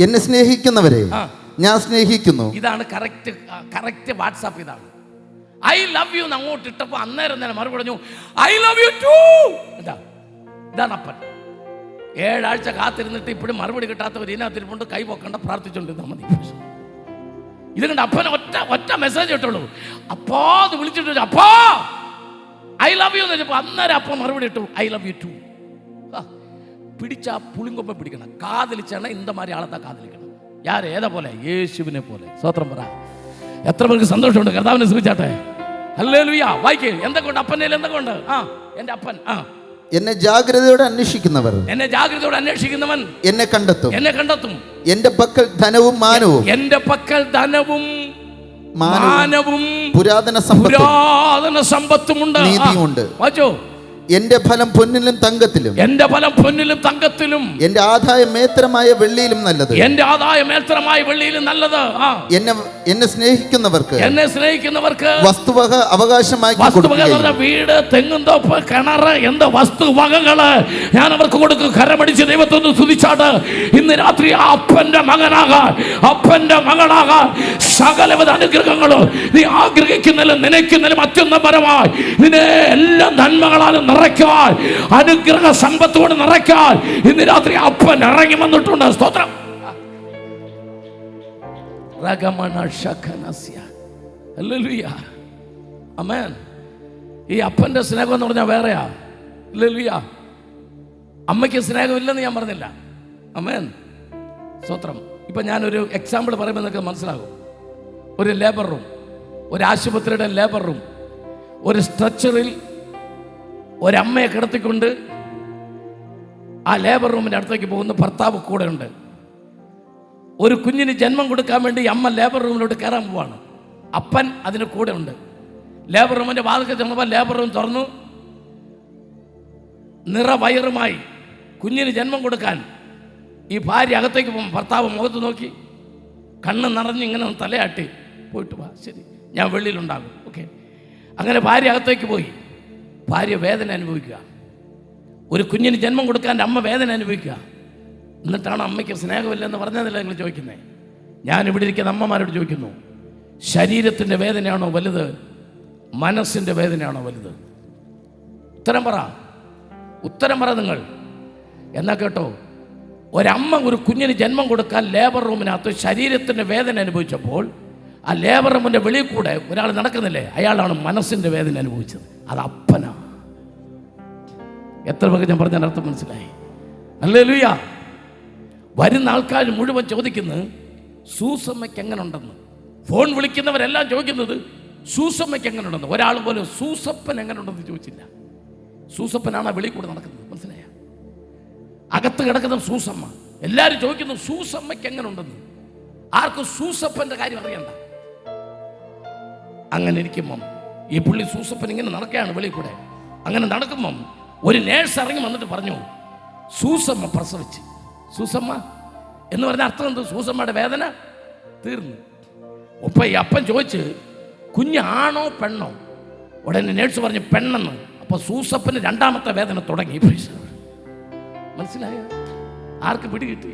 എന്നെ സ്നേഹിക്കുന്നവരെ ഞാൻ സ്നേഹിക്കുന്നു. ഇതാണ് കറക്റ്റ് വാട്സാപ്പ്. ഇതാണ് ഐ ലവ് യു അങ്ങോട്ട് ഇട്ടപ്പോൾ അന്നേരം തന്നെ മറുപടി പറഞ്ഞു ഐ ലവ് യു ടു. ഇതാണ് അപ്പൻ. 7 ആഴ്ച കാത്തിരുന്നിട്ട് ഇപ്പോഴും മറുപടി കിട്ടാത്തവർ ഇതിനകത്തിരിപ്പുണ്ട്. കൈ പൊക്കണ്ട, പ്രാർത്ഥിച്ചുകൊണ്ടിരുന്നാൽ മതി. ഇത് കണ്ട് അപ്പനെ ഒറ്റ മെസ്സേജ് ഇട്ടുള്ളൂ. അപ്പാ അത് വിളിച്ചിട്ട് അപ്പാ ഐ ലവ് യു എന്ന് വെച്ചപ്പോൾ അന്നേരം അപ്പം മറുപടി ഇട്ടു ഐ ലവ് യു ടു. പിടിച്ചാ പുളിങ്കൊപ്പം പിടിക്കണം. കാതലിച്ചാണ് ഇന്ത മാതിരി ആളത്താ കാതലിക്കണം. ഏതാ പോലെ? യേശുവിനെ പോലെ. സ്വത്രം പറ. എത്ര പേർക്ക് സന്തോഷമുണ്ട്? കർത്താവിനെ ശ്രമിച്ചാട്ടെ. ഹല്ലേലൂയ. വായിക്കേ. എന്തൊക്കെയുണ്ട് അപ്പൻ്റെ? എന്തൊക്കെയുണ്ട്? എൻ്റെ അപ്പൻ. എന്നെ ജാഗ്രതയോടെ അന്വേഷിക്കുന്നവൻ എന്നെ കണ്ടെത്തും. എന്റെ പക്കൽ ധനവും മാനവും മാനവും പുരാതന സമ്പത്തുമുണ്ട്. നീതിയുമുണ്ട്. വായിച്ചോ. എന്റെ ഫലം പൊന്നിലും തങ്കത്തിലും എന്റെ ആദായം മേത്രമായ വെള്ളിയിലും നല്ലത്. എന്നെ സ്നേഹിക്കുന്നവർക്ക് വസ്തുവക അവകാശമാക്കി കൊടുക്കുക. വീട്, തെങ്ങുന്തോപ്പ്, കിണറ്, എന്താ വസ്തുവകകള് ഞാൻ അവർക്ക് കൊടുക്കും. കരമടിച്ച് ദൈവത്തൊന്ന് സ്തുതിച്ചാട്ട് ഇന്ന് രാത്രി അപ്പന്റെ മകനാകാൻ, അപ്പന്റെ മകളാകാൻ സകലവിധ അനുഗ്രഹങ്ങളും നീ ആഗ്രഹിക്കുന്നതിലും നനയ്ക്കുന്നതിലും അത്യുന്നതപരമായി നിന്നെ എല്ലാ നന്മകളാലും നിറയ്ക്കാൻ, അനുഗ്രഹ സമ്പത്തോട് നിറയ്ക്കാൻ ഇന്ന് രാത്രി അപ്പൻ ഇറങ്ങി വന്നിട്ടുണ്ട്. സ്തോത്രം. ആമേൻ. ഈ അപ്പന്റെ സ്നേഹം എന്ന് പറഞ്ഞാൽ വേറെയാ. ഹല്ലേലൂയ. അമ്മയ്ക്ക് സ്നേഹമില്ലെന്ന് ഞാൻ പറഞ്ഞില്ല. ആമേൻ. സ്തോത്രം. ഇപ്പൊ ഞാനൊരു എക്സാമ്പിൾ പറയുമ്പോൾ നിങ്ങൾക്ക് മനസ്സിലാകും. ഒരു ലേബർ റൂം, ഒരു ആശുപത്രിയുടെ ലേബർ റൂം, ഒരു സ്ട്രെച്ചറിൽ ഒരമ്മയെ കിടത്തിക്കൊണ്ട് ആ ലേബർ റൂമിൻ്റെ അടുത്തേക്ക് പോകുന്ന ഭർത്താവ് കൂടെ ഉണ്ട്. ഒരു കുഞ്ഞിന് ജന്മം കൊടുക്കാൻ വേണ്ടി അമ്മ ലേബർ റൂമിലോട്ട് കയറാൻ പോവാണ്. അപ്പൻ അതിന് കൂടെ ഉണ്ട്. ലേബർ റൂമിൻ്റെ വാതിൽക്ക് ചെന്നപ്പോൾ ലേബർ റൂം തുറന്നു. നിറവയറുമായി കുഞ്ഞിന് ജന്മം കൊടുക്കാൻ ഈ ഭാര്യ അകത്തേക്ക് പോകും. ഭർത്താവ് മുഖത്ത് നോക്കി കണ്ണ് നിറഞ്ഞ് ഇങ്ങനെ തലയാട്ടി പോയിട്ട് വാ, ശരി ഞാൻ വെളിയിലുണ്ടാകും. ഓക്കെ. അങ്ങനെ ഭാര്യ അകത്തേക്ക് പോയി. ഭാര്യ വേദന അനുഭവിക്കുക. ഒരു കുഞ്ഞിന് ജന്മം കൊടുക്കാൻ അമ്മ വേദന അനുഭവിക്കുക. എന്നിട്ടാണ് അമ്മയ്ക്ക് സ്നേഹമില്ലെന്ന് പറഞ്ഞതല്ല നിങ്ങൾ ചോദിക്കുന്നത്. ഞാൻ ഇവിടെ ഇരിക്കുന്ന അമ്മമാരോട് ചോദിക്കുന്നു, ശരീരത്തിൻ്റെ വേദനയാണോ വലുത്, മനസ്സിൻ്റെ വേദനയാണോ വലുത്? ഉത്തരം പറ നിങ്ങൾ. എന്നാ കേട്ടോ, ഒരമ്മ ഒരു കുഞ്ഞിന് ജന്മം കൊടുക്കാൻ ലേബർ റൂമിനകത്ത് ശരീരത്തിൻ്റെ വേദന അനുഭവിച്ചപ്പോൾ ആ ലേബർ റൂമിൻ്റെ വെളിയിൽ കൂടെ ഒരാൾ നടക്കുന്നില്ലേ, അയാളാണ് മനസ്സിൻ്റെ വേദന അനുഭവിച്ചത്. അത് അപ്പനാ. എത്ര പേർക്ക് ഞാൻ പറഞ്ഞ അർത്ഥം മനസ്സിലായി? ഹല്ലേലൂയ. വരുന്ന ആൾക്കാർ മുഴുവൻ ചോദിക്കുന്നത് സൂസമ്മയ്ക്ക് എങ്ങനെ ഉണ്ടെന്ന്. ഫോൺ വിളിക്കുന്നവരെല്ലാം ചോദിക്കുന്നത് സൂസമ്മയ്ക്ക് എങ്ങനെ ഉണ്ടെന്ന്. ഒരാൾ പോലും സൂസപ്പൻ എങ്ങനെ ഉണ്ടെന്ന് ചോദിച്ചില്ല. സൂസപ്പനാണ് വെളിയിൽ കൂടെ നടക്കുന്നത്, മനസ്സിലായ? അകത്ത് കിടക്കുന്ന സൂസമ്മ. എല്ലാവരും ചോദിക്കുന്നു സൂസമ്മയ്ക്ക് എങ്ങനെ ഉണ്ടെന്ന്. ആർക്കും സൂസപ്പൻ്റെ കാര്യം അറിയണ്ട. അങ്ങനെ ഇരിക്കുമ്പം ഈ പുള്ളി സൂസപ്പൻ ഇങ്ങനെ നടക്കുകയാണ് വെളിയിൽ കൂടെ. അങ്ങനെ നടക്കുമ്പം ഒരു നേഴ്സ് ഇറങ്ങി വന്നിട്ട് പറഞ്ഞു, സൂസമ്മ പ്രസവിച്ച്. സൂസമ്മ എന്ന് പറഞ്ഞ അർത്ഥം എന്ത്? സൂസമ്മയുടെ വേദന തീർന്നു. ഒപ്പം ഈ അപ്പൻ ചോദിച്ച്, കുഞ്ഞാണോ പെണ്ണോ? ഉടനെ നേഴ്സ് പറഞ്ഞു പെണ്ണെന്ന്. അപ്പൊ സൂസപ്പന് രണ്ടാമത്തെ വേദന തുടങ്ങി. മനസ്സിലായോ? ആർക്ക് പിടികിട്ടി?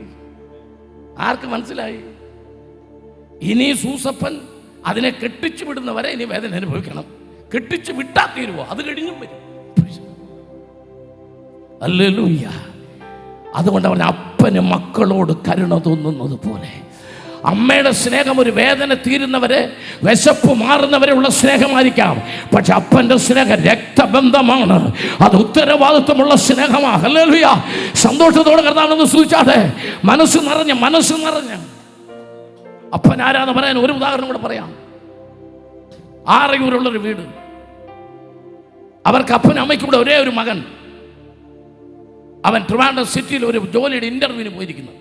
ആർക്ക് മനസ്സിലായി? ഇനി സൂസപ്പൻ അതിനെ കെട്ടിച്ചു വിടുന്നവരെ ഇനി വേദന അനുഭവിക്കണം. കെട്ടിച്ചു വിട്ടാ തീരുവോ? അത് കഴിഞ്ഞും വരും. ഹല്ലേലൂയ. അതുകൊണ്ട് പറഞ്ഞ അപ്പന് മക്കളോട് കരുണ തോന്നുന്നത് പോലെ അമ്മയുടെ സ്നേഹം ഒരു വേദന തീരുന്നവരെ, വിശപ്പ് മാറുന്നവരെ ഉള്ള സ്നേഹമായിരിക്കാം. പക്ഷെ അപ്പൻ്റെ സ്നേഹം രക്തബന്ധമാണ്. അത് ഉത്തരവാദിത്വമുള്ള സ്നേഹമാണ്. ഹല്ലേലൂയ. സന്തോഷത്തോടെ കർത്താവിനെ സ്തുതിച്ചാട്ടെ. മനസ്സ് നിറഞ്ഞ അപ്പൻ ആരാന്ന് പറയാൻ ഒരു ഉദാഹരണം കൂടെ പറയാം. ആറയൂരുള്ളൊരു വീട്. അവർക്ക് അപ്പനും അമ്മയ്ക്കും കൂടെ ഒരേ ഒരു മകൻ. അവൻ ട്രിവാൻഡ്രം സിറ്റിയിൽ ഒരു ജോലിയുടെ ഇന്റർവ്യൂവിന് പോയിരിക്കുന്നു.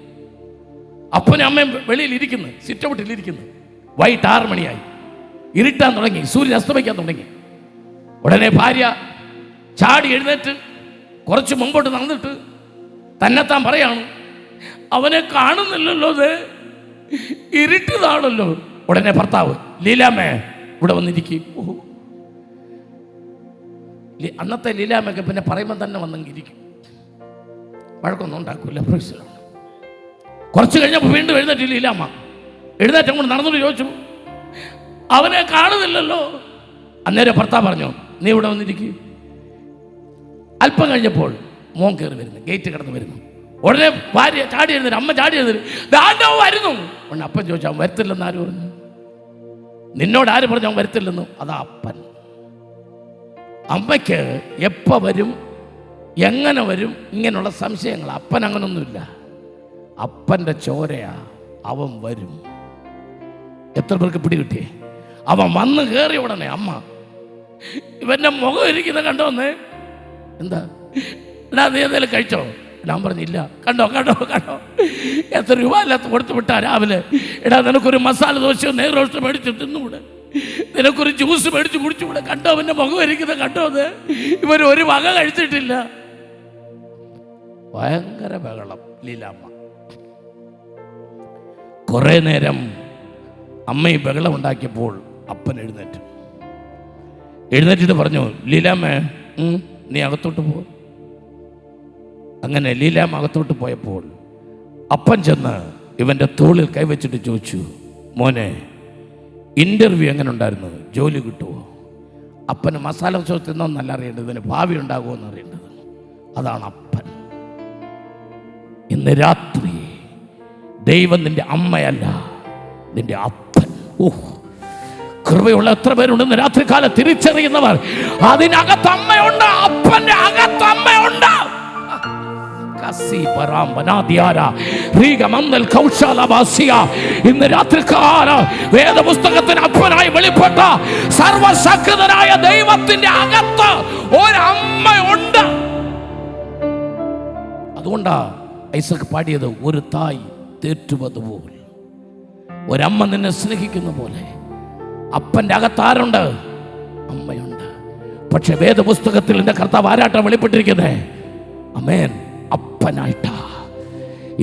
അപ്പനും അമ്മയും വെളിയിൽ ഇരിക്കുന്നു, സിറ്റ് ഔട്ടിൽ ഇരിക്കുന്നു. വൈകിട്ട് 6 മണിയായി, ഇരുട്ടാൻ തുടങ്ങി, സൂര്യൻ അസ്തമിക്കാൻ തുടങ്ങി. ഉടനെ ഭാര്യ ചാടി എഴുന്നേറ്റ് കുറച്ച് മുമ്പോട്ട് നടന്നിട്ട് തന്നെത്താൻ പറയാണ്, അവനെ കാണുന്നില്ലല്ലോ, അത് ഇരുട്ടതാണല്ലോ. ഉടനെ ഭർത്താവ്, ലീലാമ്മേ ഇവിടെ വന്നിരിക്കും. അന്നത്തെ ലീലാമ്മയൊക്കെ പിന്നെ പറയുമ്പോൾ തന്നെ വന്നെങ്കിരിക്കും, വഴക്കൊന്നും ഉണ്ടാക്കൂല. കുറച്ച് കഴിഞ്ഞപ്പോൾ വീണ്ടും എഴുന്നേറ്റ് ലീലാമ്മ. എഴുന്നേറ്റം കൊണ്ട് നടന്നിട്ട് ചോദിച്ചു, അവനെ കാണുന്നില്ലല്ലോ. അന്നേരം ഭർത്താവ് പറഞ്ഞു, നീ ഇവിടെ വന്നിരിക്കും. അല്പം കഴിഞ്ഞപ്പോൾ മോൻ കയറി വരുന്നു, ഗേറ്റ് കിടന്ന് വരുന്നു. ഉടനെ ഭാര്യ ചാടി എഴുന്നേരും, അമ്മ ചാടി എഴുന്നേരും, ദാണ്ടോ വരുന്നു. ഉടനെ അപ്പൻ ചോദിച്ചു, അവൻ വരത്തില്ലെന്ന് ആര് പറഞ്ഞു? നിന്നോട് ആര് പറഞ്ഞു അവൻ വരത്തില്ലെന്ന്? അതാ അപ്പൻ. അമ്മയ്ക്ക് എപ്പോൾ വരും, എങ്ങനെ വരും, ഇങ്ങനെയുള്ള സംശയങ്ങൾ. അപ്പൻ അങ്ങനൊന്നുമില്ല. അപ്പൻ്റെ ചോരയാ, അവൻ വരും. എത്ര പേർക്ക് പിടികിട്ടി? അവൻ വന്ന് കയറി ഉടനെ അമ്മ, ഇവന്റെ മുഖം ഇരിക്കുന്ന കണ്ടോന്നേ, എന്താ എടാ നീ എന്തെങ്കിലും കഴിച്ചോ? ഞാൻ പറഞ്ഞില്ല. കണ്ടോ കണ്ടോ കണ്ടോ, എത്ര രൂപ അല്ലാത്ത കൊടുത്തു വിട്ടാ രാവിലെ. എടാ നിനക്കൊരു മസാല ദോശയോ നെയ് റോസ്റ്റ് മേടിച്ച് തിന്നുകൂടെ? നിനക്കൊരു ജ്യൂസ് മേടിച്ച് കുടിച്ചുകൂടെ? കണ്ടോ അവൻ്റെ മുഖം ഇരിക്കുന്ന കണ്ടോ? അത് ഇവർ ഒരു വക കഴിച്ചിട്ടില്ല. ഭയങ്കര ബഹളം. ലീലാമ്മ കുറെ നേരം അമ്മ ഈ ബഹളം ഉണ്ടാക്കിയപ്പോൾ അപ്പൻ എഴുന്നേറ്റിട്ട് പറഞ്ഞു, ലീലാമ്മേ നീ അകത്തോട്ട് പോ. അങ്ങനെ ലീലാമ്മ അകത്തോട്ട് പോയപ്പോൾ അപ്പൻ ചെന്ന് ഇവൻ്റെ തോളിൽ കൈവച്ചിട്ട് ചോദിച്ചു, മോനെ ഇന്റർവ്യൂ എങ്ങനെ ഉണ്ടായിരുന്നു? ജോലി കിട്ടുമോ? അപ്പന് മസാല ദോശ തിന്നോന്നല്ല അറിയേണ്ടത്, ഇതിന് ഭാവി ഉണ്ടാകുമോ എന്ന് അറിയേണ്ടത്. അതാണ് അപ്പൻ. ഇന്ന് രാത്രി ദൈവം നിന്റെ അമ്മയല്ല, നിന്റെ അപ്പൻ. കൃപയുള്ള എത്ര പേരുണ്ട് ഇന്ന് രാത്രി കാലം തിരിച്ചറിയുന്നവർ? അതിനകത്ത് അമ്മയുണ്ട്, അപ്പന്റെ അകത്ത് അമ്മയുണ്ട്. ഇന്ന് രാത്രികാല വേദപുസ്തകത്തിന് അപ്പനായി വെളിപ്പെട്ട സർവശക്തനായ ദൈവത്തിന്റെ അകത്ത് ഒരമ്മയുണ്ട്. അതുകൊണ്ടാ ഐസക് പാടിയത്, ഒരു തായ് തേറ്റുവതുപോലെ, ഒരമ്മ നിന്നെ സ്നേഹിക്കുന്ന പോലെ അപ്പൻ്റെ അകത്താരുണ്ട്? അമ്മയുണ്ട്. പക്ഷെ വേദപുസ്തകത്തിൽ എൻ്റെ കർത്താവ് ആരാട്ടാ വെളിപ്പെട്ടിരിക്കുന്നത്? അമേൻ, അപ്പനായിട്ടാ.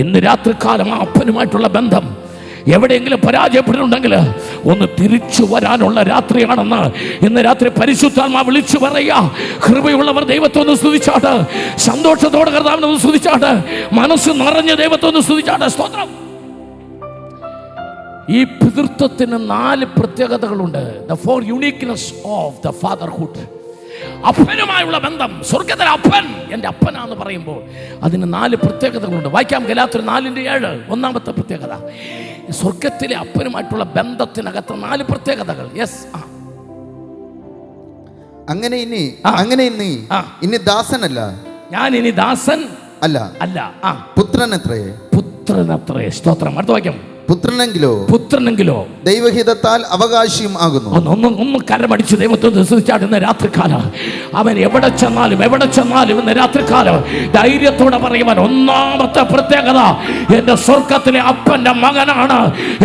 ഇന്ന് രാത്രികാലം ആ അപ്പനുമായിട്ടുള്ള ബന്ധം എവിടെയെങ്കിലും പരാജയപ്പെട്ടിട്ടുണ്ടെങ്കിൽ ഒന്ന് തിരിച്ചു വരാനുള്ള രാത്രിയാണെന്ന് ഇന്ന് രാത്രി പരിശുദ്ധാത്മാ വിളിച്ചു പറയുക. കൃപയുള്ളവർ ദൈവത്തെ ഒന്ന് സ്തുതിച്ചാട്ട്, സന്തോഷത്തോടെ കർത്താവിനെ ഒന്ന് സ്തുതിച്ചാട്ട്, മനസ്സ് നിറഞ്ഞ ദൈവത്തെ ഒന്ന് സ്തുതിച്ചാട്ട്. സ്തോത്രം. ഈ പിതൃത്വത്തിന് 4 പ്രത്യേകതകളുണ്ട്. The 4 uniqueness of the fatherhood. അപ്പനുമായുള്ള ബന്ധം. സ്വർഗത്തിലെ അപ്പൻ എൻ്റെ അപ്പനാന്ന് പറയുമ്പോൾ അതിന് 4 പ്രത്യേകതകളുണ്ട്. വായിക്കാം ഗലാത്യർ 4:7. ഒന്നാമത്തെ പ്രത്യേകത, സ്വർഗത്തിലെ അപ്പനുമായിട്ടുള്ള ബന്ധത്തിനകത്ത് 4 പ്രത്യേകതകൾ. യെസ്. അങ്ങനെ ഇനി ദാസനല്ല, ഞാൻ ഇനി ദാസൻ അല്ല അല്ല, പുത്രനത്രേ. പുത്രനത്രേ. സ്തോത്രം. അടുത്ത വാക്യം, പുത്രനെങ്കിലോ ദൈവഹിതത്താൽ അവകാശിയും ആകുന്നു. ഒന്ന് കരമടിച്ച് ദൈവത്തെ സ്തുതിച്ചാടുന്ന രാത്രികാലം അവൻ എവിടെ ചെന്നാലും ഇന്ന് രാത്രികാലം ധൈര്യത്തോടെ പറയുവാൻ ഒന്നാമത്തെ പ്രത്യേകത, എന്റെ സ്വർഗത്തിലെ അപ്പന്റെ മകനാണ്.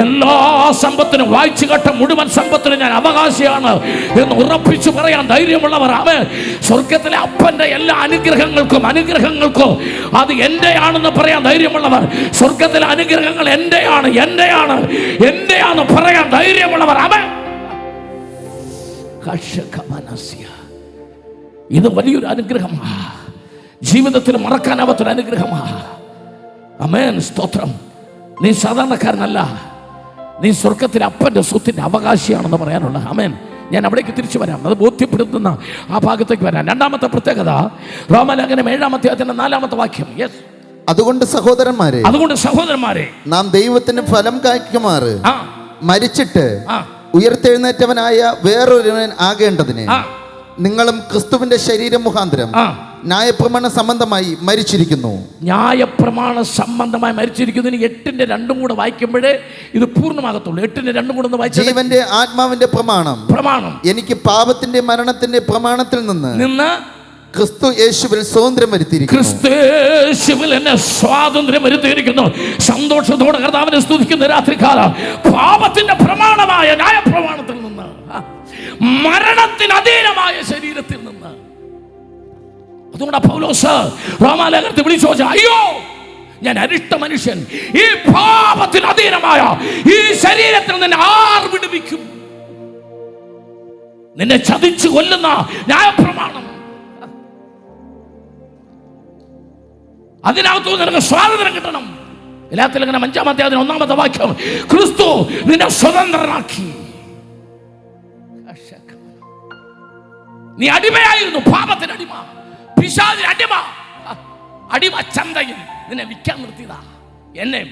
എല്ലാ സമ്പത്തിനും, വായിച്ചു കേട്ട മുഴുവൻ സമ്പത്തിനും ഞാൻ അവകാശിയാണ് എന്ന് ഉറപ്പിച്ചു പറയാൻ ധൈര്യമുള്ളവർ. അവൻ സ്വർഗത്തിലെ അപ്പന്റെ എല്ലാ അനുഗ്രഹങ്ങൾക്കും അത് എന്റെയാണെന്ന് പറയാൻ ധൈര്യമുള്ളവർ. സ്വർഗത്തിലെ അനുഗ്രഹങ്ങൾ എന്റെയാണ് പറയാൻ ധൈര്യമുള്ളവർ. ഇത് വലിയൊരു അനുഗ്രഹമാണ്. ജീവിതത്തിൽ മറക്കാനാവാത്തൊരു അനുഗ്രഹമാണ്. ആമേൻ. സ്തോത്രം. നീ സാധാരണക്കാരനല്ല, നീ സ്വർഗത്തിലെ അപ്പന്റെ സ്വത്തിന്റെ അവകാശിയാണെന്ന് പറയാനുള്ള. ആമേൻ. ഞാൻ അവിടേക്ക് തിരിച്ചു വരാം, അത് ബോധ്യപ്പെടുത്തുന്ന ആ ഭാഗത്തേക്ക് വരാം. രണ്ടാമത്തെ പ്രത്യേകത, റോമാലേഖനം 7:4 വാക്യം. യെസ്. അതുകൊണ്ട് സഹോദരന്മാരെ നാം ദൈവത്തിന് ഫലം കായ്ക്കുമാറ് മരിച്ചിട്ട് ഉയർത്തെഴുന്നേറ്റവനായ വേറൊരുവൻ ആകേണ്ടതിന് നിങ്ങളും ക്രിസ്തുവിന്റെ ശരീരം മുഖാന്തരം ന്യായപ്രമാണ സംബന്ധമായി മരിച്ചിരിക്കുന്നു. ന്യായപ്രമാണ സംബന്ധമായി മരിച്ചിരിക്കുന്നതിന് 8:2 കൂടെ വായിക്കുമ്പോഴേ ഇത് പൂർണ്ണമാകത്തുള്ളൂ. 8:2 കൂടെ ഒന്ന് വായിച്ചാൽ, ജീവന്റെ ആത്മാവിന്റെ പ്രമാണം എനിക്ക് പാപത്തിന്റെ മരണത്തിന്റെ പ്രമാണത്തിൽ നിന്ന് ക്രിസ്തു യേശുവിൽ സ്വാതന്ത്ര്യം വരുത്തിയിരിക്കുന്നു. സന്തോഷത്തോടെ കർത്താവിനെ സ്തുതിക്കുന്ന രാത്രികാലം പാപത്തിന്റെ പ്രമാണമായ ന്യായപ്രമാണത്തിൽ നിന്ന്, മരണത്തിന് അധീനമായ ശരീരത്തിൽ നിന്ന്. അതുകൊണ്ട് പൗലോസ് റോമാലേഖനത്തിൽ വിളിച്ചു ചോദിച്ചു, അയ്യോ ഞാൻ അരിഷ്ട മനുഷ്യൻ, ഈ പാപത്തിന് അധീനമായ ഈ ശരീരത്തിൽ നിന്ന് ആർ വിടുവിക്കും? നിന്നെ ചതിച്ചു കൊല്ലുന്ന ന്യായപ്രമാണം, അതിനകത്തു നിനക്ക് സ്വാതന്ത്ര്യം കിട്ടണം. ഗലാത്യലേഖനം 5:1 വാക്യം, ക്രിസ്തു നിന്നെ സ്വതന്ത്രനാക്കി. നീ അടിമയായിരുന്നു, പാപത്തിന് അടിമ, പിശാചിന് അടിമ ചന്തയിൽ നിന്നെ വിൽക്കാൻ നിർത്തിയതാ. എന്നെ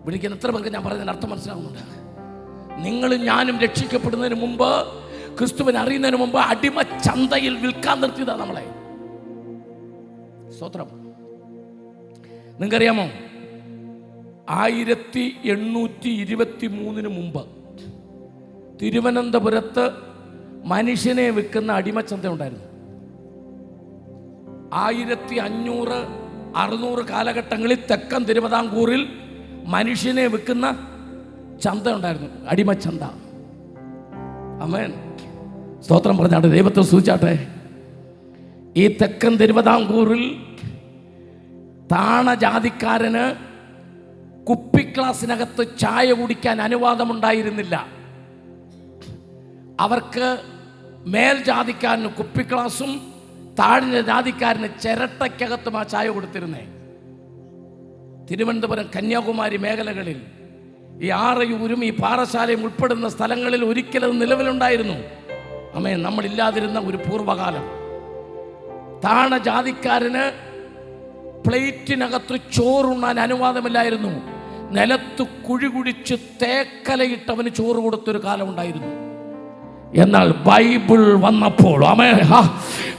വിളിക്കുന്ന എത്ര പേർക്ക് ഞാൻ പറയുന്നതിന് അർത്ഥം മനസ്സിലാവുന്നുണ്ട്? നിങ്ങളും ഞാനും രക്ഷിക്കപ്പെടുന്നതിന് മുമ്പ്, ക്രിസ്തുവിനെ അറിയുന്നതിന് മുമ്പ് അടിമ ചന്തയിൽ വിൽക്കാൻ നിർത്തിയതാ നമ്മളെ. സ്തോത്രം. നിങ്ങൾക്കറിയാമോ, 1823 മുമ്പ് തിരുവനന്തപുരത്ത് മനുഷ്യനെ വിൽക്കുന്ന അടിമച്ചന്ത ഉണ്ടായിരുന്നു. 1500-600 കാലഘട്ടങ്ങളിൽ തെക്കൻ തിരുവിതാംകൂറിൽ മനുഷ്യനെ വിൽക്കുന്ന ചന്ത ഉണ്ടായിരുന്നു, അടിമച്ചന്ത. ആമേൻ. സ്തോത്രം പറഞ്ഞാട്ടെ, ദൈവത്തെ സ്തുതിച്ചാട്ടെ. ഈ തെക്കൻ തിരുവിതാംകൂറിൽ താണജാതിക്കാരന് കുപ്പിക്ലാസിനകത്ത് ചായ കുടിക്കാൻ അനുവാദമുണ്ടായിരുന്നില്ല. അവർക്ക് മേൽജാതിക്കാരന് കുപ്പിക്ലാസും താഴ്ന്ന ജാതിക്കാരന് ചിരട്ടയ്ക്കകത്തും ആ ചായ കൊടുത്തിരുന്നേ. തിരുവനന്തപുരം, കന്യാകുമാരി മേഖലകളിൽ, ഈ ആറയൂരും ഈ പാറശാലയും ഉൾപ്പെടുന്ന സ്ഥലങ്ങളിൽ ഒരിക്കലും നിലവിലുണ്ടായിരുന്നു. അമ്മേ, നമ്മളില്ലാതിരുന്ന ഒരു പൂർവ്വകാലം. താണജാതിക്കാരന് പ്ലേറ്റിനകത്ത് ചോറുണ്ണാൻ അനുവാദമില്ലായിരുന്നു. നിലത്ത് കുഴി കുഴിച്ച് തേക്കലയിട്ടവന് ചോറ് കൊടുത്തൊരു കാലം ഉണ്ടായിരുന്നു. എന്നാൽ ബൈബിൾ വന്നപ്പോൾ,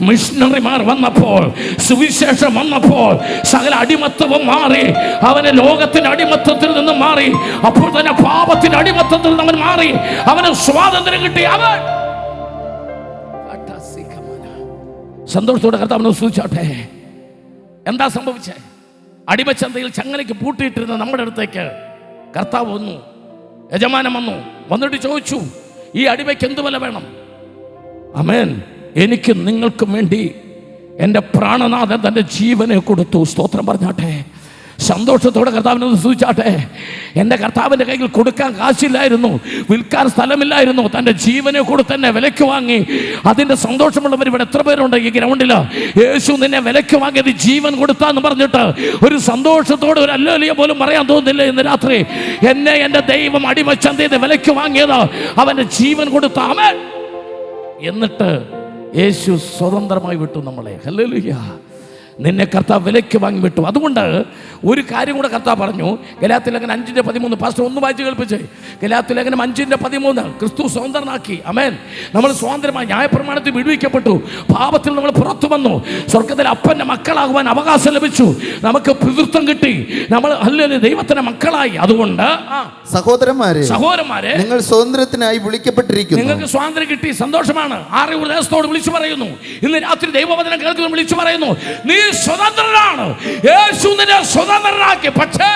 മിഷണറിമാർ വന്നപ്പോൾ, സുവിശേഷം വന്നപ്പോൾ സകല അടിമത്വവും മാറി. അവന് ലോകത്തിന്റെ അടിമത്വത്തിൽ നിന്ന് മാറി. അപ്പോൾ തന്നെ പാപത്തിന്റെ അടിമത്വത്തിൽ നിന്ന് അവൻ മാറി. അവന് സ്വാതന്ത്ര്യം കിട്ടി. അവൻ സന്തോഷത്തോടെ കർത്താവിനെ സ്തുതിച്ചാട്ടെ. എന്താ സംഭവിച്ചേ? അടിമച്ചന്തയിൽ ചങ്ങലയ്ക്ക് പൂട്ടിയിട്ടിരുന്ന നമ്മുടെ അടുത്തേക്ക് കർത്താവ് വന്നു, യജമാനൻ വന്നിട്ട് ചോദിച്ചു, ഈ അടിമയ്ക്ക് എന്ത് വില വേണം? ആമേൻ. എനിക്കും നിങ്ങൾക്കും വേണ്ടി എൻ്റെ പ്രാണനാഥൻ തൻ്റെ ജീവനെ കൊടുത്തു. സ്തോത്രം പറഞ്ഞാട്ടെ. സന്തോഷത്തോടെ കർത്താവിനെ സ്തുതിച്ചാട്ടെ. എൻ്റെ കർത്താവിൻ്റെ കയ്യിൽ കൊടുക്കാൻ കാശില്ലായിരുന്നു, വിൽക്കാൻ സ്ഥലമില്ലായിരുന്നു, തൻ്റെ ജീവനെ കൊടുത്ത് തന്നെ വിലയ്ക്ക് വാങ്ങി. അതിൻ്റെ സന്തോഷമുള്ളവർ ഇവിടെ എത്ര പേരുണ്ട് ഈ ഗ്രൗണ്ടിൽ? യേശു നിന്നെ വിലയ്ക്ക് വാങ്ങിയത് ജീവൻ കൊടുത്താന്ന് പറഞ്ഞിട്ട് ഒരു സന്തോഷത്തോടെ ഒരു ഹല്ലേലൂയ പോലും പറയാൻ തോന്നുന്നില്ല ഇന്ന് രാത്രി? എന്നെ എൻ്റെ ദൈവം അടിമച്ചന്തയിൽ വിലയ്ക്ക് വാങ്ങിയത് അവൻ്റെ ജീവൻ കൊടുത്ത ആമേൻ. എന്നിട്ട് യേശു സ്വതന്ത്രമായി വിട്ടു നമ്മളെ. ഹല്ലേലൂയ. നിന്നെ കർത്താവ് വിലയ്ക്ക് വാങ്ങി വിട്ടു. അതുകൊണ്ട് ഒരു കാര്യം കൂടെ കർത്താവ് പറഞ്ഞു. ഗലാത്യലേഖനം 5:13 പാസ്റ്റർ ഒന്ന് വായിച്ച് കേൾപ്പിച്ചേ. ഗലാത്യലേഖനം 5:13 ക്രിസ്തു സ്വതന്ത്രനാക്കി. ആമേൻ. നമ്മൾ സ്വതന്ത്രമായി ന്യായപ്രമാണത്തിൽ വിടുവിക്കപ്പെട്ടു, പാപത്തിൽ നമ്മൾ പുറത്തു വന്നു, സ്വർഗ്ഗത്തിൽ അപ്പൻ്റെ മക്കളാകുവാൻ അവകാശം ലഭിച്ചു, നമുക്ക് പിതൃത്വം കിട്ടി, നമ്മൾ ഹല്ലേലൂയ ദൈവത്തിന്റെ മക്കളായി. അതുകൊണ്ട് സഹോദരന്മാരെ നിങ്ങൾ സ്വതന്ത്രത്തിനായി വിളിക്കപ്പെട്ടിരിക്കുന്നു. നിങ്ങൾക്ക് സ്വാതന്ത്ര്യം കിട്ടി, സന്തോഷമാണ്. ആറ് ദേശത്തോട് വിളിച്ചു പറയുന്നു. ഇന്ന് രാത്രി ദൈവവചനം കേൾക്കുന്ന വിളിച്ചു പറയുന്നു, നീ സ്വതന്ത്രനാണ്. യേശു നിന്നെ സ്വതന്ത്രനാക്കി. പക്ഷേ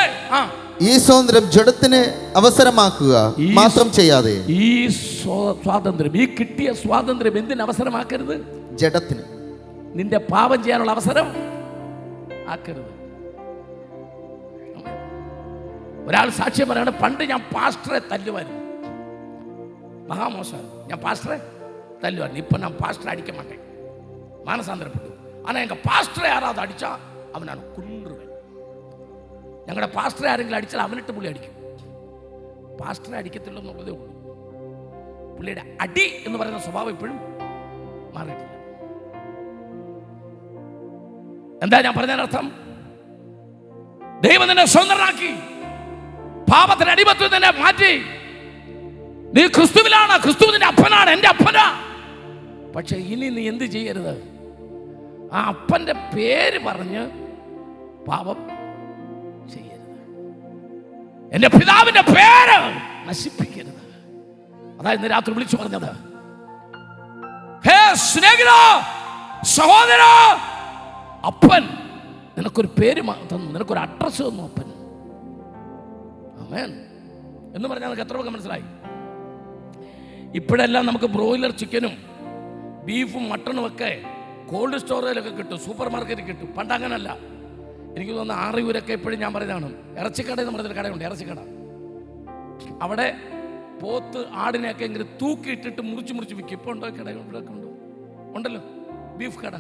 ഈ സ്വാതന്ത്ര്യം ജഡത്തിന് അവസരമാക്കുക മാത്രം ചെയ്യാതെ, ഈ സ്വാതന്ത്ര്യം, ഈ കിട്ടിയ സ്വാതന്ത്ര്യം എന്തിന് അവസരമാക്കരുത്? ജഡത്തിന്, നിന്റെ പാപം ചെയ്യാനുള്ള അവസരം ആക്കരുത്. ഒരാൾ സാക്ഷ്യം പറയാണ്, പണ്ട് ഞാൻ പാസ്റ്ററെ തല്ലുമായിരുന്നു, മഹാമോശമായിരുന്നു, ഞാൻ പാസ്റ്ററെ തല്ലുമായിരുന്നു, ഇപ്പൊ ഞാൻ പാസ്റ്ററെ അടിക്കാൻ മാട്ടേ, മാനസാന്തരപ്പെട്ടു. ஆனால் எங்கள் பாஸ்டரை யாராவது அடித்தா அவன் நான் கொன்றுவேன். ഞങ്ങളുടെ പാസ്റ്ററെ ആരെങ്കിലും അടിച്ചാൽ അവനിട്ട് പുള്ളി അടിക്കും. പാസ്റ്ററെ അടിക്കത്തില്ലെന്നുള്ളതേ ഉള്ളൂ. പുള്ളിയുടെ അടി എന്ന് പറയുന്ന സ്വഭാവം ഇപ്പോഴും മാറിയിട്ടില്ല. എന്താ ഞാൻ പറഞ്ഞതിനർത്ഥം? ദൈവം നിന്നെ സ്വതന്ത്രനാക്കി, പാപത്തിന്റെ അടിമത്വം തന്നെ മാറ്റി. നീ ക്രിസ്തുവിലാണ്, ക്രിസ്തു നിന്റെ അപ്പനാണ്, എൻ്റെ അപ്പനാ. പക്ഷെ ഇനി നീ എന്ത് ചെയ്യരുത്? ആ അപ്പൻ്റെ പേര് പറഞ്ഞ് പാപം ചെയ്യരുത്. എൻ്റെ പിതാവിൻ്റെ പേര് നശിപ്പിക്കരുത്. അതായത് ഇന്ന് രാത്രി വിളിച്ചു പറഞ്ഞത്. ഹേ സ്നേഹിത, സഹോദര, അപ്പൻ നിനക്കൊരു പേര് തന്നു, നിനക്കൊരു അഡ്രസ് തന്നു അപ്പൻ. ആമേൻ എന്ന് പറഞ്ഞാൽ നമുക്ക് എത്ര പേർക്ക് മനസ്സിലായി? ഇപ്പോഴെല്ലാം നമുക്ക് ബ്രോയിലർ ചിക്കനും ബീഫും മട്ടണും ഒക്കെ കോൾഡ് സ്റ്റോറേജിലൊക്കെ കിട്ടും, സൂപ്പർ മാർക്കറ്റിൽ കിട്ടും. പണ്ട് അങ്ങനല്ല. എനിക്ക് തോന്നുന്നു ആറിയൂരൊക്കെ ഇപ്പോഴും ഞാൻ പറയുന്നതാണ്, ഇറച്ചിക്കട എന്ന് പറഞ്ഞൊരു കടയുണ്ട്, ഇറച്ചിക്കട. അവിടെ പോത്ത് ആടിനെയൊക്കെ ഇങ്ങനെ തൂക്കിയിട്ടിട്ട് മുറിച്ച് വിൽക്കും. ഇപ്പോൾ ഉണ്ടോ കട? ഇവിടെയൊക്കെ ഉണ്ടോ? ഉണ്ടല്ലോ, ബീഫ് കട,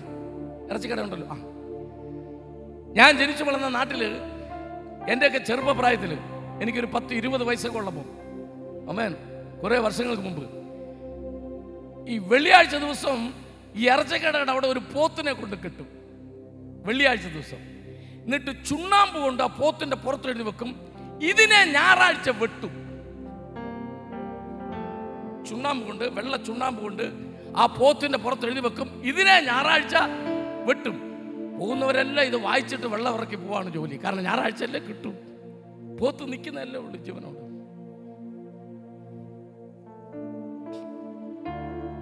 ഇറച്ചിക്കട ഉണ്ടല്ലോ. ഞാൻ ജനിച്ചു വളർന്ന നാട്ടിൽ എൻ്റെയൊക്കെ ചെറുപ്പപ്രായത്തിൽ എനിക്കൊരു 10-20 വയസ്സൊക്കെ ഉള്ളപ്പോൾ, അമ്മേൻ, കുറേ വർഷങ്ങൾക്ക് മുമ്പ്, ഈ വെള്ളിയാഴ്ച ദിവസം ഈ ഇറച്ചിക്കടയുടെ അവിടെ ഒരു പോത്തിനെ കൊണ്ട് കിട്ടും വെള്ളിയാഴ്ച ദിവസം. എന്നിട്ട് ചുണ്ണാമ്പ് കൊണ്ട് ആ പോത്തിന്റെ പുറത്തെഴുതി വെക്കും, ഇതിനെ ഞായറാഴ്ച വെട്ടും. ചുണ്ണാമ്പ് കൊണ്ട്, വെള്ള ചുണ്ണാമ്പ് കൊണ്ട് ആ പോത്തിന്റെ പുറത്തെഴുതി വെക്കും, ഇതിനെ ഞായറാഴ്ച വെട്ടും. പോകുന്നവരെല്ലാം ഇത് വായിച്ചിട്ട് വെള്ളം ഇറക്കി പോവാണ് ജോലി. കാരണം ഞായറാഴ്ചയല്ലേ കിട്ടും, പോത്ത് നിൽക്കുന്നതല്ലേ ഉള്ളൂ ജീവനോട്.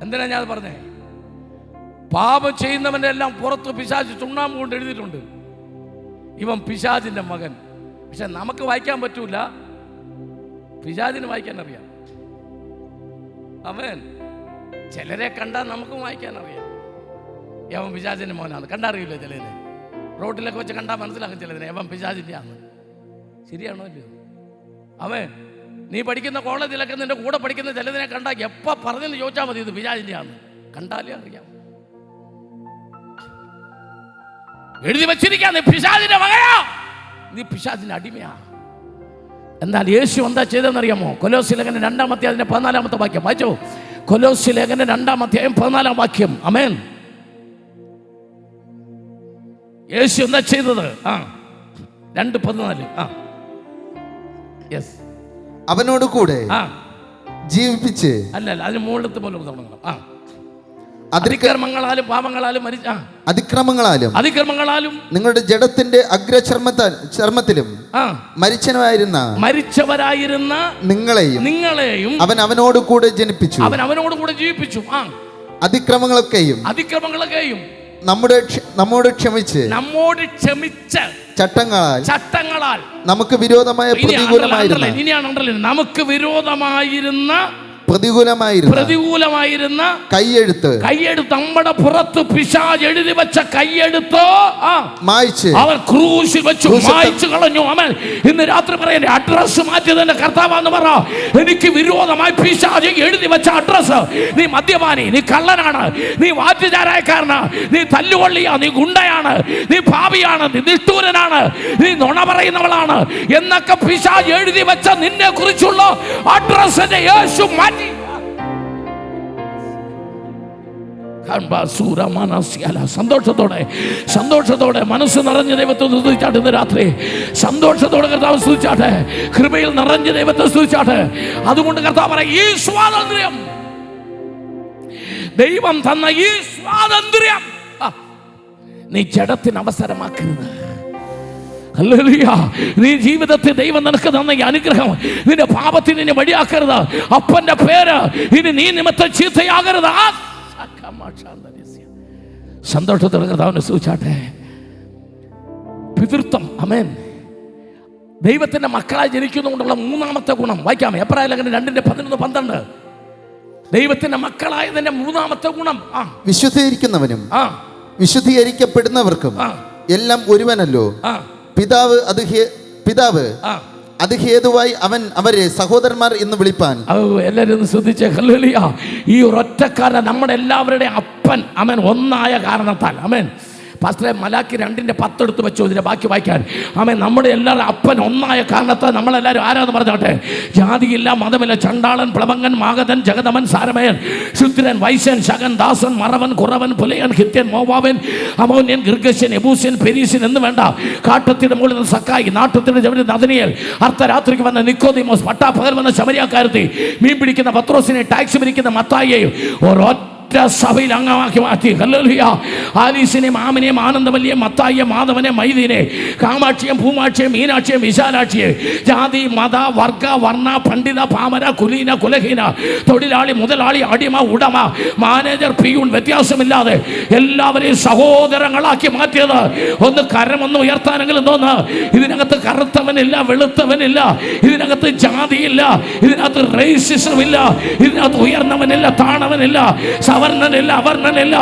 എന്തിനാ ഞാൻ പറഞ്ഞേ? പാപം ചെയ്യുന്നവന്റെ എല്ലാം പുറത്ത് പിശാച് ചുണ്ണാമ്പ് കൊണ്ട് എഴുതിയിട്ടുണ്ട്, ഇവൻ പിശാചിന്റെ മകൻ. പക്ഷെ നമുക്ക് വായിക്കാൻ പറ്റൂല, പിശാചിന് വായിക്കാൻ അറിയാം. അവൻ ചിലരെ കണ്ടാൽ നമുക്കും വായിക്കാൻ അറിയാം, യവൻ പിശാചിന്റെ മോനാണ്. കണ്ടറിയില്ല ചിലതിനെ, റോഡിലൊക്കെ വെച്ച് കണ്ടാൽ മനസ്സിലാക്കും ചിലതിനെ യവൻ പിശാചിന്റെ ആണ്. ശരിയാണോ അല്ലയോ? അവൻ നീ പഠിക്കുന്ന കോളേജിലൊക്കെ നിന്റെ കൂടെ പഠിക്കുന്ന ചിലതിനെ കണ്ടാൽ എപ്പോൾ പറഞ്ഞെന്ന് ചോദിച്ചാൽ മതി, ഇത് പിശാചിന്റെ ആണ്, കണ്ടാലേ അറിയാം. എഴുതി വെച്ചിരിക്കാൻ നീ പിശാചിന്റെ മകനാ, നീ പിശാചിന്റെ അടിമയാ. എന്നാൽ യേശു എന്താ ചെയ്തെന്നറിയാമോ? കൊലോസ്യ ലേഖനം 2-ാം അധ്യായം 14-ാമത്തെ വാക്യം വായിച്ചോ. കൊലോസ്യ ലേഖനം 2-ാം അധ്യായം 14-ാം വാക്യം. ആമേൻ. യേശു എന്താ ചെയ്തത്? 2:14. യെസ്. അവനോട് കൂടെ ജീവിപ്പിച്ച്, അല്ല അതിന് മുകളിലത്തെ പോലെ തുടങ്ങണം. അതിക്രമങ്ങളാലും പാപങ്ങളാലും അതിക്രമങ്ങളാലും നിങ്ങളുടെ ജഡത്തിന്റെ അഗ്രചർമ്മത്തിലും മരിച്ചവരായിരുന്ന നിങ്ങളെയും അവൻ അവനോട് കൂടെ ജീവിപ്പിച്ചു. അതിക്രമങ്ങളൊക്കെയും നമ്മോട് ക്ഷമിച്ച് ചട്ടങ്ങളാൽ നമുക്ക് വിരോധമായ പ്രതികൂലമായിരുന്ന നമുക്ക് വിരോധമായിരുന്ന പ്രതികൂലമായിരുന്ന കയ്യെഴുത്ത് നമ്മുടെ പുറത്ത് പിശാച് എഴുതി വെച്ച കയ്യെഴുത്ത് മായ്ച്ച് അവർ ക്രൂശിൽ വെച്ച് മായ്ച്ചു കളഞ്ഞു. ആമേൻ. ഇന്ന് രാത്രി പറയുന്ന അഡ്രസ് മാറ്റിയതിന്റെ കർത്താവാന്ന് പറ. എനിക്ക് വിരോധമായി പിശാച് എഴുതി വെച്ച അഡ്രസ്, നീ മദ്യപാനി, നീ കള്ളനാണ്, നീ വാറ്റുചാരായക്കാരനാ, നീ തല്ലുകൊള്ളിയാ, നീ ഗുണ്ടയാണ്, നീ പാപിയാണ്, നീ നിഷ്ഠൂരനാണ്, നീ നുണ പറയുന്നവളാണ് എന്നൊക്കെ പിശാച് എഴുതി വെച്ച നിന്നെ കുറിച്ചുള്ള അഡ്രസ്സിനെ യേശു മാറ്റി. സന്തോഷത്തോടെ മനസ്സ് നിറഞ്ഞ ദൈവത്തെ സ്തുതിച്ചാട്ടെ. ഇന്ന് രാത്രി സന്തോഷത്തോടെ കർത്താവ് സ്തുതിച്ചാട്ടെ. കൃപയിൽ നിറഞ്ഞ ദൈവത്തെ സ്തുതിച്ചാട്ടെ. അതുകൊണ്ട് കർത്താവ് പറയും, ഈ സ്വാതന്ത്ര്യം, ദൈവം തന്ന ഈ സ്വാതന്ത്ര്യം നീ ജഡത്തിന് അവസരമാക്കരുത്. ഹല്ലേലൂയ. നീ ജീവിതത്തിൽ ദൈവം നിനക്ക് തന്ന ഈ അനുഗ്രഹം നിന്റെ പാപത്തിന് ഇനി വഴിയാക്കരുത്. അപ്പന്റെ പേര് ഇനി നീ നിമിത്തം ചീത്തയാകരുത്. സന്തോഷത്തോടെ കർത്താവിനെ സ്തുതിച്ചാട്ടെ. പിതൃത്വം. ആമേൻ. ദൈവത്തിന്റെ മക്കളായി ജനിക്കുന്നതുകൊണ്ടുള്ള മൂന്നാമത്തെ ഗുണം വായിക്കാം. എബ്രായ ലേഖനം 2:11-12. ദൈവത്തിന്റെ മക്കളായതിന്റെ മൂന്നാമത്തെ ഗുണം, വിശുദ്ധീകരിക്കുന്നവനും വിശുദ്ധീകരിക്കപ്പെടുന്നവർക്കും എല്ലാം ഒരുവനല്ലോ. പിതാവ് അത് ഹേതുവായി അവൻ അവരെ സഹോദരന്മാർ എന്ന് വിളിപ്പാൻ. എല്ലാവരും ശ്രദ്ധിച്ചേ. ഹല്ലേലൂയ. ഈ ഒരൊറ്റക്കാരൻ നമ്മുടെ എല്ലാവരുടെയും അപ്പൻ അവൻ ഒന്നായ കാരണത്താൽ. ആമേൻ. പാസ്റ്ററെ മലാക്കി 2:10 എടുത്ത് വെച്ചോ ഇതിന്റെ ബാക്കി വായിക്കാൻ. ആമേൻ. നമ്മുടെ എല്ലാവരും അപ്പൻ ഒന്നായ കാരണത്താൽ നമ്മളെല്ലാവരും ആരാന്ന് പറഞ്ഞോട്ടെ. ജാതിയില്ല, മതമില്ല, ചണ്ടാളൻ, പ്ലവങ്കൻ, മാഗധൻ, ജഗതമൻ, സാരമയൻ, ശുദ്രൻ, വൈശ്യൻ, ശകൻ, ദാസൻ, മറവൻ, കുറവൻ, പുലയൻ, ഹിത്യൻ, മോവാവൻ, അമോന്യൻ, ഗിർഗശ്യൻ, എബൂസ്യൻ, പെരീസ്യൻ എന്ന് വേണ്ട. കാട്ടത്തിന്റെ മുകളിൽ നിന്ന് സക്കായി, നാട്ടത്തിന്റെ ജവനി നദനിയേൽ, അർദ്ധരാത്രിക്ക് വന്ന നിക്കോദീമോസ്, പട്ടാപ്പകൽ വന്ന ശമരിയാക്കാരത്തി, മീൻ പിടിക്കുന്ന പത്രോസിനെ, ടാക്സി പിടിക്കുന്ന മത്തായിയെയും സഭയിൽ അംഗമാക്കി മാറ്റി. ഹല്ലേലൂയ. ആലീസിനെയും ആമിനെയും ആനന്ദവല്ലിയെയും മത്തായിയെ, മാധവനെ, മൈദീനെ, കാമാക്ഷിയും പൂമാക്ഷിയും മീനാക്ഷിയും വിശാലാക്ഷിയെ, ജാതി, മത, വർഗ, വർണ്ണ, പണ്ഡിത, പാമര, കുലീന, കുലഹീന, തൊഴിലാളി, മുതലാളി, അടിമ, ഉടമ, മാനേജർ, പിയൂൺ വ്യത്യാസമില്ലാതെ എല്ലാവരെയും സഹോദരങ്ങളാക്കി മാറ്റിയത്. ഒന്ന് കരമൊന്ന് ഉയർത്താനെങ്കിലും തോന്ന്. ഇതിനകത്ത് കറുത്തവനില്ല, വെളുത്തവനില്ല, ഇതിനകത്ത് ജാതിയില്ല, ഇതിനകത്ത് റേസിസം ഇല്ല, ഇതിനകത്ത് ഉയർന്നവനില്ല, താണവനില്ല, സവർണനില്ല, അവർണനില്ല,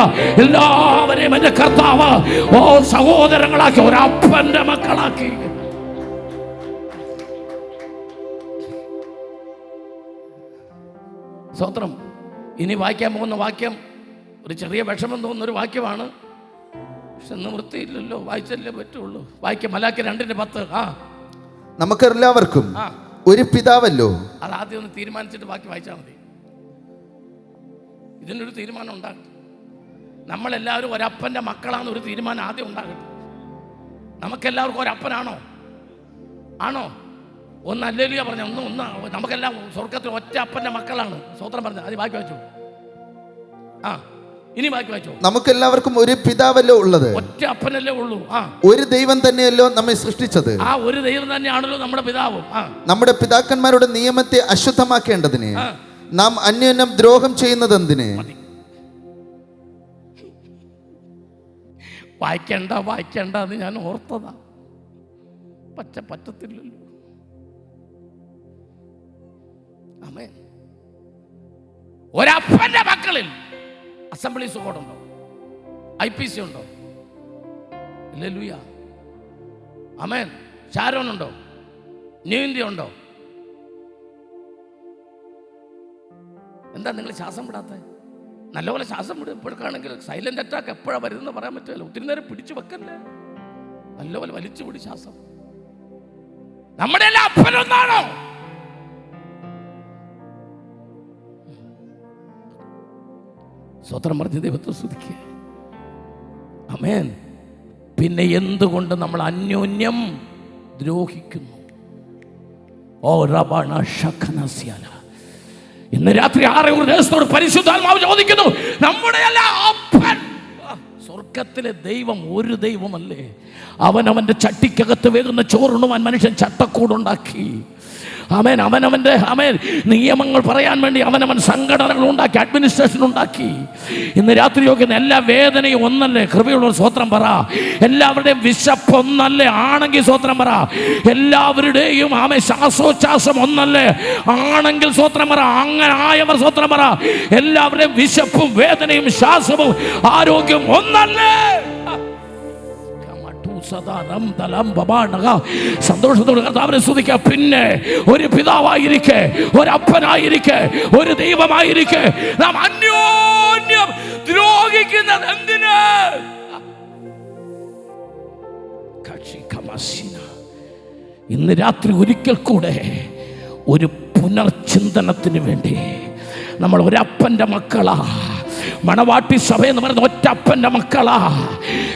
എല്ലാവരെയും എന്റെ കർത്താവ് സഹോദരങ്ങളാക്കി, ഒരപ്പന്റെ മക്കളാക്കി. സ്തോത്രം. ഇനി വായിക്കാൻ പോകുന്ന വാക്യം ഒരു ചെറിയ വിഷമം തോന്നുന്ന ഒരു വാക്യമാണ്. പക്ഷെ നിവൃത്തിയില്ലല്ലോ, വായിച്ചല്ലേ പറ്റുള്ളൂ. വായിക്കാം. മലാക്കി 2:10. നമുക്കെല്ലാവർക്കും ഒരു പിതാവല്ലോ. അത് ആദ്യം ഒന്ന് തീരുമാനിച്ചിട്ട് ബാക്കി വായിച്ചാൽ മതി. ഇതിനൊരു തീരുമാനം ഉണ്ടാകട്ടെ. നമ്മളെല്ലാവരും ഒരപ്പൻ്റെ മക്കളാണെന്നൊരു തീരുമാനം ആദ്യം ഉണ്ടാകട്ടെ. നമുക്കെല്ലാവർക്കും ഒരപ്പനാണോ? ആണോ? ഒന്ന് ഹല്ലേലൂയ പറഞ്ഞ ഒന്ന് നമുക്കെല്ലാം സ്വർഗത്തിൽ ഒറ്റ അപ്പൻ്റെ മക്കളാണ്. സ്തോത്രം പറഞ്ഞ അത് ബാക്കി വായിച്ചു. ഇനി ബാക്കി വായിച്ചു. നമുക്കെല്ലാവർക്കും ഒരു പിതാവല്ലോ ഉള്ളത്, ഒറ്റ അപ്പനല്ലേ ഉള്ളൂ. ഒരു ദൈവം തന്നെയല്ലോ നമ്മെ സൃഷ്ടിച്ചത്. ഒരു ദൈവം തന്നെയാണല്ലോ നമ്മുടെ പിതാവും. നമ്മുടെ പിതാക്കന്മാരുടെ നിയമത്തെ അശുദ്ധമാക്കേണ്ടതിന് നാം അന്യോന്യം ദ്രോഹം ചെയ്യുന്നത് എന്തിന്? വായിക്കണ്ട എന്ന് ഞാൻ ഓർത്തതാ. പറ്റത്തില്ലല്ലോ. ആമേൻ. ഒരപ്പന്റെ മക്കളിൽ അസംബ്ലീസ് ബോർഡുണ്ടോ? IPC ഉണ്ടോ? ഹല്ലേലൂയ. ആമേൻ. ഷാരോൺ ഉണ്ടോ? ന്യൂ ഇന്ത്യ ഉണ്ടോ? എന്താ നിങ്ങൾ ശ്വാസം വിടാത്ത? നല്ലപോലെ ശ്വാസം വിടുമ്പോഴാണെങ്കിൽ സൈലന്റ് അറ്റാക്ക് എപ്പോഴാണ് വരുന്നതെന്ന് പറയാൻ പറ്റില്ല. ഒത്തിരി നേരം പിടിച്ചു വെക്കല്ലേ, നല്ലപോലെ വലിച്ചു പിടി ശ്വാസം. നമ്മുടെ എല്ലാം അപ്പനൊന്നാണോ? സ്വതന്ത്രം പറഞ്ഞ ദൈവത്തെ സ്തുതിക്കുക. ആമേൻ. പിന്നെ എന്തുകൊണ്ട് നമ്മൾ അന്യോന്യം ദ്രോഹിക്കുന്നു? ഓ റബാന ശഖനസ്യാല. ഇന്ന് രാത്രി 6 പരിശുദ്ധാത്മാവ് ചോദിക്കുന്നു, നമ്മുടെ എല്ലാം അപ്പൻ സ്വർഗത്തിലെ ദൈവം ഒരു ദൈവമല്ലേ? അവന്റെ ചട്ടിക്കകത്ത് വേകുന്ന ചോറുണ്ണുവാൻ മനുഷ്യൻ ചട്ടക്കൂടുണ്ടാക്കി. ആമേൻ, അവനവൻ്റെ നിയമങ്ങൾ പറയാൻ വേണ്ടി അവനവൻ സംഘടനകൾ ഉണ്ടാക്കി, അഡ്മിനിസ്ട്രേഷൻ ഉണ്ടാക്കി. ഇന്ന് രാത്രി നോക്കുന്ന എല്ലാ വേദനയും ഒന്നല്ലേ? കൃപയുള്ള സ്വത്രം പറ. എല്ലാവരുടെയും വിശപ്പ് ഒന്നല്ലേ? ആണെങ്കിൽ സ്വത്രം പറ. എല്ലാവരുടെയും ശ്വാസോച്ഛ്വാസം ഒന്നല്ലേ? ആണെങ്കിൽ സ്വത്രം പറ. അങ്ങനെ ആയവർ സ്വത്രം പറ. എല്ലാവരുടെയും വിശപ്പും വേദനയും ശ്വാസവും ആരോഗ്യം ഒന്നല്ലേ? സന്തോഷത്തോടെ കർത്താവിനെ സ്തുതിക്കുക. പിന്നെ ഒരു പിതാവായിരിക്കെ, ഒരു അപ്പനായിരിക്കെ, ഒരു ദൈവമായിരിക്കെ നാം അന്യോന്യം ദ്രോഹിക്കുന്നത് എന്തിന്? ഇന്ന് രാത്രി ഒരിക്കൽ കൂടെ ഒരു പുനർചിന്തനത്തിന് വേണ്ടി നമ്മൾ ഒരപ്പൻ്റെ മക്കളാ. മണവാട്ടി സഭ എന്ന് പറയുന്ന ഒറ്റപ്പൻ്റെ മക്കളാ.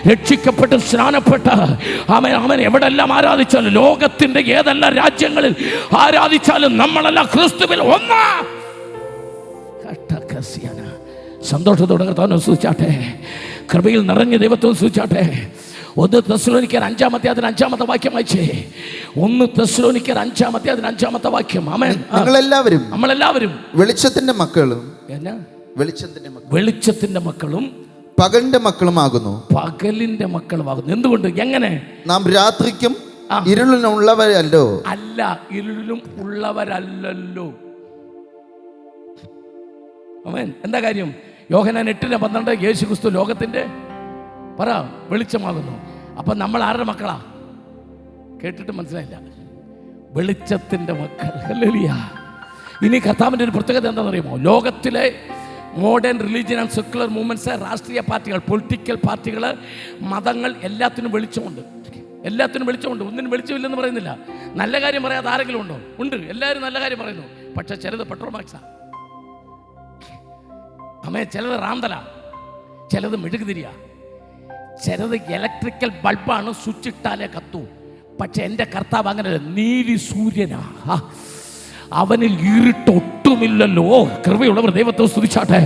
രക്ഷിക്കപ്പെട്ട് സ്നാനപ്പെട്ട് അവൻ എവിടെല്ലാം ആരാധിച്ചാലും, ലോകത്തിന്റെ ഏതെല്ലാം രാജ്യങ്ങളിൽ ആരാധിച്ചാലും നമ്മളെല്ലാം ക്രിസ്തുവിൽ ഒന്നാ. സന്തോഷത്തോടെ കർത്താവിനെ സ്തുതിച്ചാട്ടെ. കൃപയിൽ നിറഞ്ഞ ദൈവത്തെ സ്തുതിച്ചാട്ടെ. 1 തെസ്സലോനിക്കർ 5-ാം അധ്യായത്തിന് 5-ാമത്തെ വാക്യം വായിച്ചേ. 1 തെസ്സലോനിക്കർ 5-ാം അധ്യായത്തിന് 5-ാമത്തെ വാക്യം. ആമേൻ. നമ്മളെല്ലാവരും വെളിച്ചത്തിന്റെ മക്കളും, വെളിച്ചത്തിന്റെ മക്കളും പകലിന്റെ മക്കളുമാകുന്നു. പകലിന്റെ മക്കളുമാകുന്നു. എന്തുകൊണ്ട്? എങ്ങനെ? നാം രാത്രിക്കും ഇരുളിനും ഉള്ളവരല്ലോ. അല്ല, ഇരുളിലും ഉള്ളവരല്ലോ. ആമേൻ. എന്താ കാര്യം? യോഹന്നാൻ 8:12 യേശു ക്രിസ്തു ലോകത്തിന്റെ പറ വെളിച്ചമാകുന്നു. അപ്പൊ നമ്മൾ ആരുടെ മക്കളാ? കേട്ടിട്ട് മനസ്സിലായില്ല. വെളിച്ചത്തിന്റെ മക്കൾ. ഹല്ലേലൂയ. ഇനി കർത്താവിന്റെ ഒരു പ്രത്യേകത എന്താണെന്ന് അറിയുമോ? ലോകത്തിലെ modern religion and secular movements, രാഷ്ട്രീയ പാർട്ടികൾ, പൊളിറ്റിക്കൽ പാർട്ടികൾ, മതങ്ങൾ, എല്ലാത്തിനും വെളിച്ചമുണ്ട്. എല്ലാത്തിനും വെളിച്ചമുണ്ട്. ഒന്നിനും വെളിച്ചമില്ലെന്ന് പറയുന്നില്ല. നല്ല കാര്യം പറയാതെ ആരെങ്കിലും ഉണ്ടോ? ഉണ്ട്. എല്ലാവരും നല്ല കാര്യം പറയുന്നു. പക്ഷെ ചിലത് പെട്രോമാക്സാ. ചിലത് റാന്തല, ചിലത് മെഴുകുതിരിയാ, ചിലത് ഇലക്ട്രിക്കൽ ബൾബാണ്, സ്വിച്ച് ഇട്ടാലേ കത്തൂ. പക്ഷെ എൻ്റെ കർത്താവ് അങ്ങനെയല്ല, നീലി സൂര്യനാ. അവനിൽ ഇരുട്ടൊട്ടുമില്ലല്ലോ. കൃപയുള്ളവർ ദൈവത്തെ സ്തുതിച്ചാട്ടെ.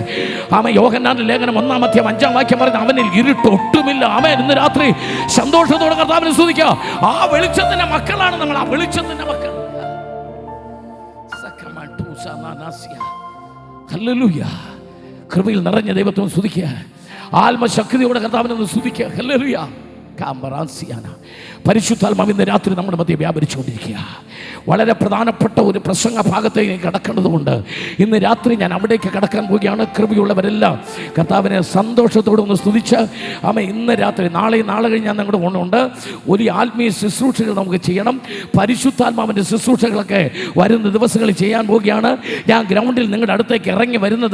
യോഹന്നാന്റെ ലേഖനം 1-ാം അധ്യായം 5-ാം വാക്യം പറയുന്നത് അവനിൽ ഇരുട്ടൊട്ടുമില്ല. ഇന്ന് രാത്രി സന്തോഷത്തോടെ കർത്താവിനെ സ്തുതിക്കുക. ആ വെളിച്ചത്തിന്റെ മക്കളാണ് നമ്മൾ. ആ വെളിച്ചത്തിന്റെ മക്കൾ. ഹല്ലേലൂയ. കൃപയിൽ നിറഞ്ഞ ദൈവത്തെ സ്തുതിക്കുക. ആത്മശക്തിയോടെ കർത്താവിനെ സ്തുതിക്കുക. ഹല്ലേലൂയ. പരിശുദ്ധാത്മാവ് ഇന്ന് രാത്രി നമ്മുടെ മധ്യ വ്യാപരിച്ചുകൊണ്ടിരിക്കുക. വളരെ പ്രധാനപ്പെട്ട ഒരു പ്രസംഗ ഭാഗത്തേക്ക് കടക്കേണ്ടതുകൊണ്ട് ഇന്ന് രാത്രി ഞാൻ അവിടേക്ക് കടക്കാൻ പോവുകയാണ്. കൃപയുള്ളവരെല്ലാം കർത്താവിനെ സന്തോഷത്തോടെ ഒന്ന് സ്തുതിച്ച് ഇന്ന് രാത്രി, നാളെ കഴിഞ്ഞ് ഞാൻ നിങ്ങളുടെ കൊണ്ടുണ്ട് ഒരു ആത്മീയ ശുശ്രൂഷകൾ നമുക്ക് ചെയ്യണം. പരിശുദ്ധാത്മാവിൻ്റെ ശുശ്രൂഷകളൊക്കെ വരുന്ന ദിവസങ്ങളിൽ ചെയ്യാൻ പോവുകയാണ്. ഞാൻ ഗ്രൗണ്ടിൽ നിങ്ങളുടെ അടുത്തേക്ക് ഇറങ്ങി വരുന്ന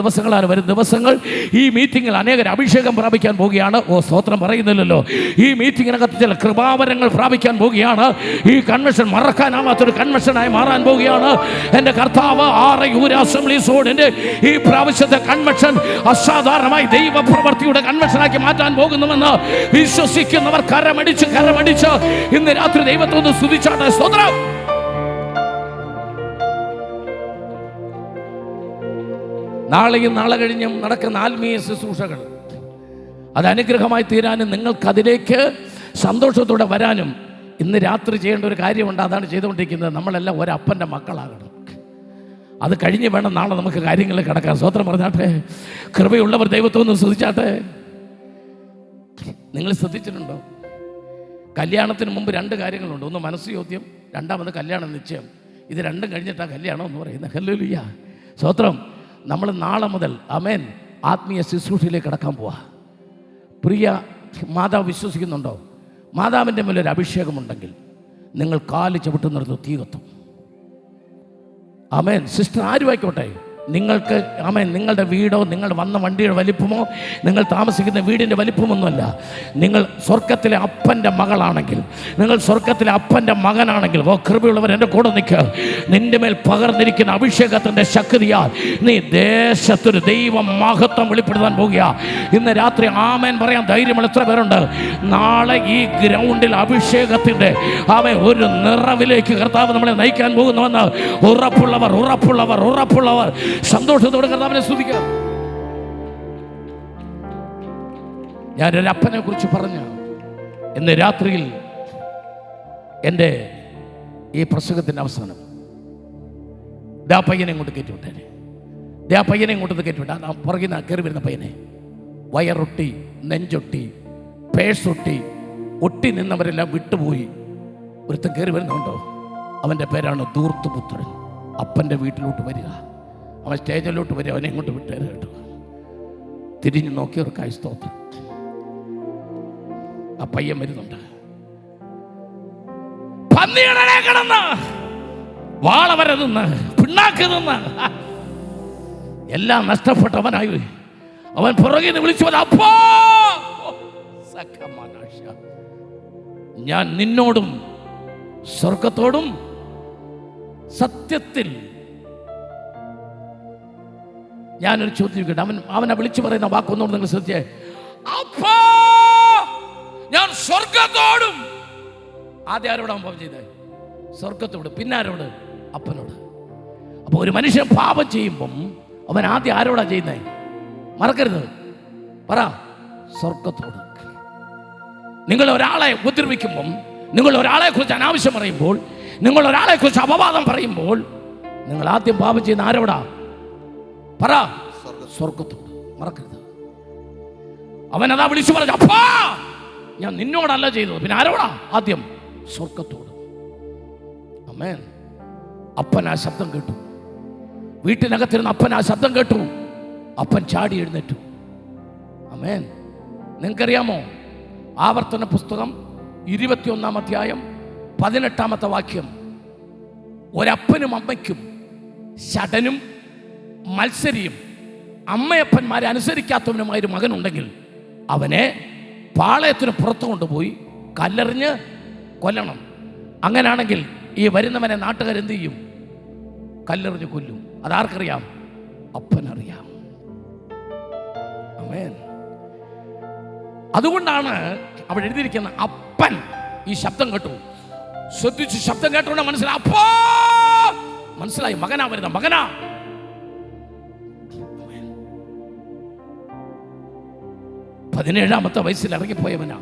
ദിവസങ്ങൾ ഈ മീറ്റിങ്ങിൽ അനേകർ അഭിഷേകം പ്രാപിക്കാൻ പോവുകയാണ്. സ്തോത്രം പറയുന്നില്ലല്ലോ. ഈ മീറ്റിങ്ങിനകത്ത് ചില കൃപാവരങ്ങൾ പ്രാപിക്കാൻ പോവുകയാണ്. ഈ കൺവെൻഷൻ മറക്കാനാവാത്തൊരു കൺവെൻഷനായി മാറാൻ പോവുകയാണ്. എൻ്റെ കർത്താവ് ആറയൂർ അസംബ്ലീസോടിൻ്റെ ഈ പ്രാവശ്യത്തെ കൺവെൻഷൻ അസാധാരണമായി ദൈവപ്രവൃത്തിയുടെ കൺവെൻഷനാക്കി മാറ്റാൻ പോകുന്നുവെന്ന് വിശ്വസിക്കുന്നവർ കരമടിച്ച് ഇന്ന് രാത്രി ദൈവത്തെ ഒന്ന് സ്തുതിച്ചാട്ടെ. സ്തോത്രം. നാളെയും നാളെ കഴിഞ്ഞും നടക്കുന്ന ആത്മീയ ശുശ്രൂഷകൾ അത് അനുഗ്രഹമായി തീരാനും നിങ്ങൾക്കതിലേക്ക് സന്തോഷത്തോടെ വരാനും ഇന്ന് രാത്രി ചെയ്യേണ്ട ഒരു കാര്യമുണ്ട്. അതാണ് ചെയ്തുകൊണ്ടിരിക്കുന്നത്. നമ്മളെല്ലാം ഒരപ്പൻ്റെ മക്കളാകണം. അത് കഴിഞ്ഞ് വേണം നാളെ നമുക്ക് കാര്യങ്ങളിൽ കിടക്കാൻ. സ്വത്രം പറഞ്ഞാട്ടെ. കൃപയുള്ളവർ ദൈവത്തെ ഒന്ന് ശ്രദ്ധിച്ചാട്ടെ. നിങ്ങൾ ശ്രദ്ധിച്ചിട്ടുണ്ടോ? കല്യാണത്തിന് മുമ്പ് 2 കാര്യങ്ങളുണ്ട്. ഒന്ന് മനസ്സ് ചോദ്യം, രണ്ടാമത് കല്യാണ നിശ്ചയം. ഇത് രണ്ടും കഴിഞ്ഞിട്ടാണ് കല്യാണം എന്ന് പറയുന്നത്. ഹല്ലേലൂയ. സ്വത്രം. നമ്മൾ നാളെ മുതൽ ആത്മീയ ശുശ്രൂഷയിലേക്ക് കടക്കാൻ പോവാ. പ്രിയ മാതാവ് വിശ്വസിക്കുന്നുണ്ടോ? മാതാവിൻ്റെ മേലൊരു അഭിഷേകമുണ്ടെങ്കിൽ നിങ്ങൾ കാല് ചവിട്ടുന്നിടത്ത് തീ കത്തും. സിസ്റ്റർ ആരുമായിക്കോട്ടെ, നിങ്ങൾക്ക് നിങ്ങളുടെ വീടോ നിങ്ങൾ വന്ന വണ്ടിയുടെ വലിപ്പമോ നിങ്ങൾ താമസിക്കുന്ന വീടിൻ്റെ വലിപ്പമൊന്നുമല്ല. നിങ്ങൾ സ്വർഗത്തിലെ അപ്പൻ്റെ മകളാണെങ്കിൽ, നിങ്ങൾ സ്വർഗത്തിലെ അപ്പൻ്റെ മകനാണെങ്കിൽ, കൃപയുള്ളവർ എൻ്റെ കൂടെ നിൽക്കുക. നിന്റെ മേൽ പകർന്നിരിക്കുന്ന അഭിഷേകത്തിൻ്റെ ശക്തിയാൽ നീ ദേശത്തൊരു ദൈവ മഹത്വം വെളിപ്പെടുത്താൻ പോകുക. ഇന്ന് രാത്രി ആമേൻ പറയാൻ ധൈര്യമുള്ള എത്ര പേരുണ്ട്? നാളെ ഈ ഗ്രൗണ്ടിൽ അഭിഷേകത്തിൻ്റെ ഒരു നിറവിലേക്ക് കർത്താവ് നമ്മളെ നയിക്കാൻ പോകുന്നുവെന്ന് ഉറപ്പുള്ളവർ സന്തോഷത്തോടെ കർത്താവിനെ സ്തുതിക്കാം. ഞാനൊരപ്പനെ കുറിച്ച് പറഞ്ഞു. ഇന്ന് രാത്രിയിൽ എൻ്റെ ഈ പ്രസംഗത്തിൻ്റെ അവസാനം ആ പയ്യനെ ഇങ്ങോട്ട് കയറ്റി വിട്ടേനെ. ആ പയ്യനെ ഇങ്ങോട്ടൊന്ന് കയറ്റി വിട്ട. ആ പുറകിൽ നിന്ന് കയറി വരുന്ന പയ്യനെ വയറൊട്ടി, നെഞ്ചൊട്ടി, പേഴ്സൊട്ടി, ഒട്ടി നിന്നവരെല്ലാം വിട്ടുപോയി. ഒരുത്തൻ കയറി വരുന്നുണ്ടോ? അവൻ്റെ പേരാണ് ധൂർത്തുപുത്രൻ. അപ്പൻ്റെ വീട്ടിലോട്ട് വരിക. അവൻ സ്റ്റേജിലോട്ട് വരിക. അവനെ ഇങ്ങോട്ട് വിട്ടേര് കേട്ടോ. തിരിഞ്ഞു നോക്കിയവർക്കായി സ്തോത്രം. ആ പയ്യൻ വരുന്നുണ്ട്. പന്നിയുടെ കിടന്ന് വാളവരെ നിന്ന് പിണ്ണാക്ക് നിന്ന് എല്ലാം നഷ്ടപ്പെട്ടവനായി അവൻ പുറകിൽ നിന്ന് വിളിച്ചു വന്ന അപ്പോ ഞാൻ നിന്നോടും സ്വർഗത്തോടും സത്യത്തിൽ ഞാനൊരു ചോദ്യം കേട്ടു. അവനെ വിളിച്ചു പറയുന്ന വാക്കൊന്നുകൂടെ നിങ്ങൾ ശ്രദ്ധിച്ചേ. അപ്പോ ഞാൻ സ്വർഗത്തോടും. ആദ്യം ആരോട് അവൻ പാപം ചെയ്തേ? സ്വർഗത്തോട്. പിന്നെ ആരോട്? അപ്പനോട്. അപ്പൊ ഒരു മനുഷ്യൻ പാപം ചെയ്യുമ്പം അവൻ ആദ്യം ആരോടാ ചെയ്യുന്നത്? മറക്കരുത്, പറ. സ്വർഗത്തോട്. നിങ്ങൾ ഒരാളെ ഉപദ്രവിക്കുമ്പം, നിങ്ങൾ ഒരാളെ കുറിച്ച് അനാവശ്യം പറയുമ്പോൾ, നിങ്ങൾ ഒരാളെ കുറിച്ച് അപവാദം പറയുമ്പോൾ, നിങ്ങൾ ആദ്യം പാപം ചെയ്യുന്ന ആരോടാ? പറ. സ്വർഗത്തോട്. മറക്കരുത്. അവൻ അതാ വിളിച്ചു പറഞ്ഞു, അപ്പാ ഞാൻ നിന്നോടല്ല ചെയ്തത്. പിന്നെ ആരോടാ? ആദ്യം സ്വർഗത്തോട്. ആമേൻ. അപ്പൻ ആ ശബ്ദം കേട്ടു. വീട്ടിനകത്തിരുന്ന അപ്പൻ ആ ശബ്ദം കേട്ടു. അപ്പൻ ചാടി എഴുന്നേറ്റു. ആമേൻ. നിങ്ങൾക്കറിയാമോ, ആവർത്തന പുസ്തകം 21-ാം അധ്യായം 18-ാമത്തെ വാക്യം, ഒരപ്പനും അമ്മയ്ക്കും ശടനും മത്സരിയും അമ്മയപ്പന്മാരെ അനുസരിക്കാത്തവനുമായൊരു മകനുണ്ടെങ്കിൽ അവനെ പാളയത്തിന് പുറത്തു കൊണ്ടുപോയി കല്ലെറിഞ്ഞ് കൊല്ലണം. അങ്ങനെയാണെങ്കിൽ ഈ വരുന്നവനെ നാട്ടുകാരെന്ത് ചെയ്യും? കല്ലെറിഞ്ഞ് കൊല്ലും. അതാർക്കറിയാം? അപ്പനറിയാം. ആമേൻ. അതുകൊണ്ടാണ് അവിടെ എഴുതിയിരിക്കുന്ന അപ്പൻ ഈ ശബ്ദം കേട്ടു. ശ്രദ്ധിച്ചു ശബ്ദം കേട്ടുകൊണ്ട് മനസ്സിലായി. അപ്പോ മനസ്സിലായി, മകനാ വരുന്ന, മകനാ. 17-ാമത്തെ വയസ്സിൽ ഇറങ്ങിപ്പോയവനാ.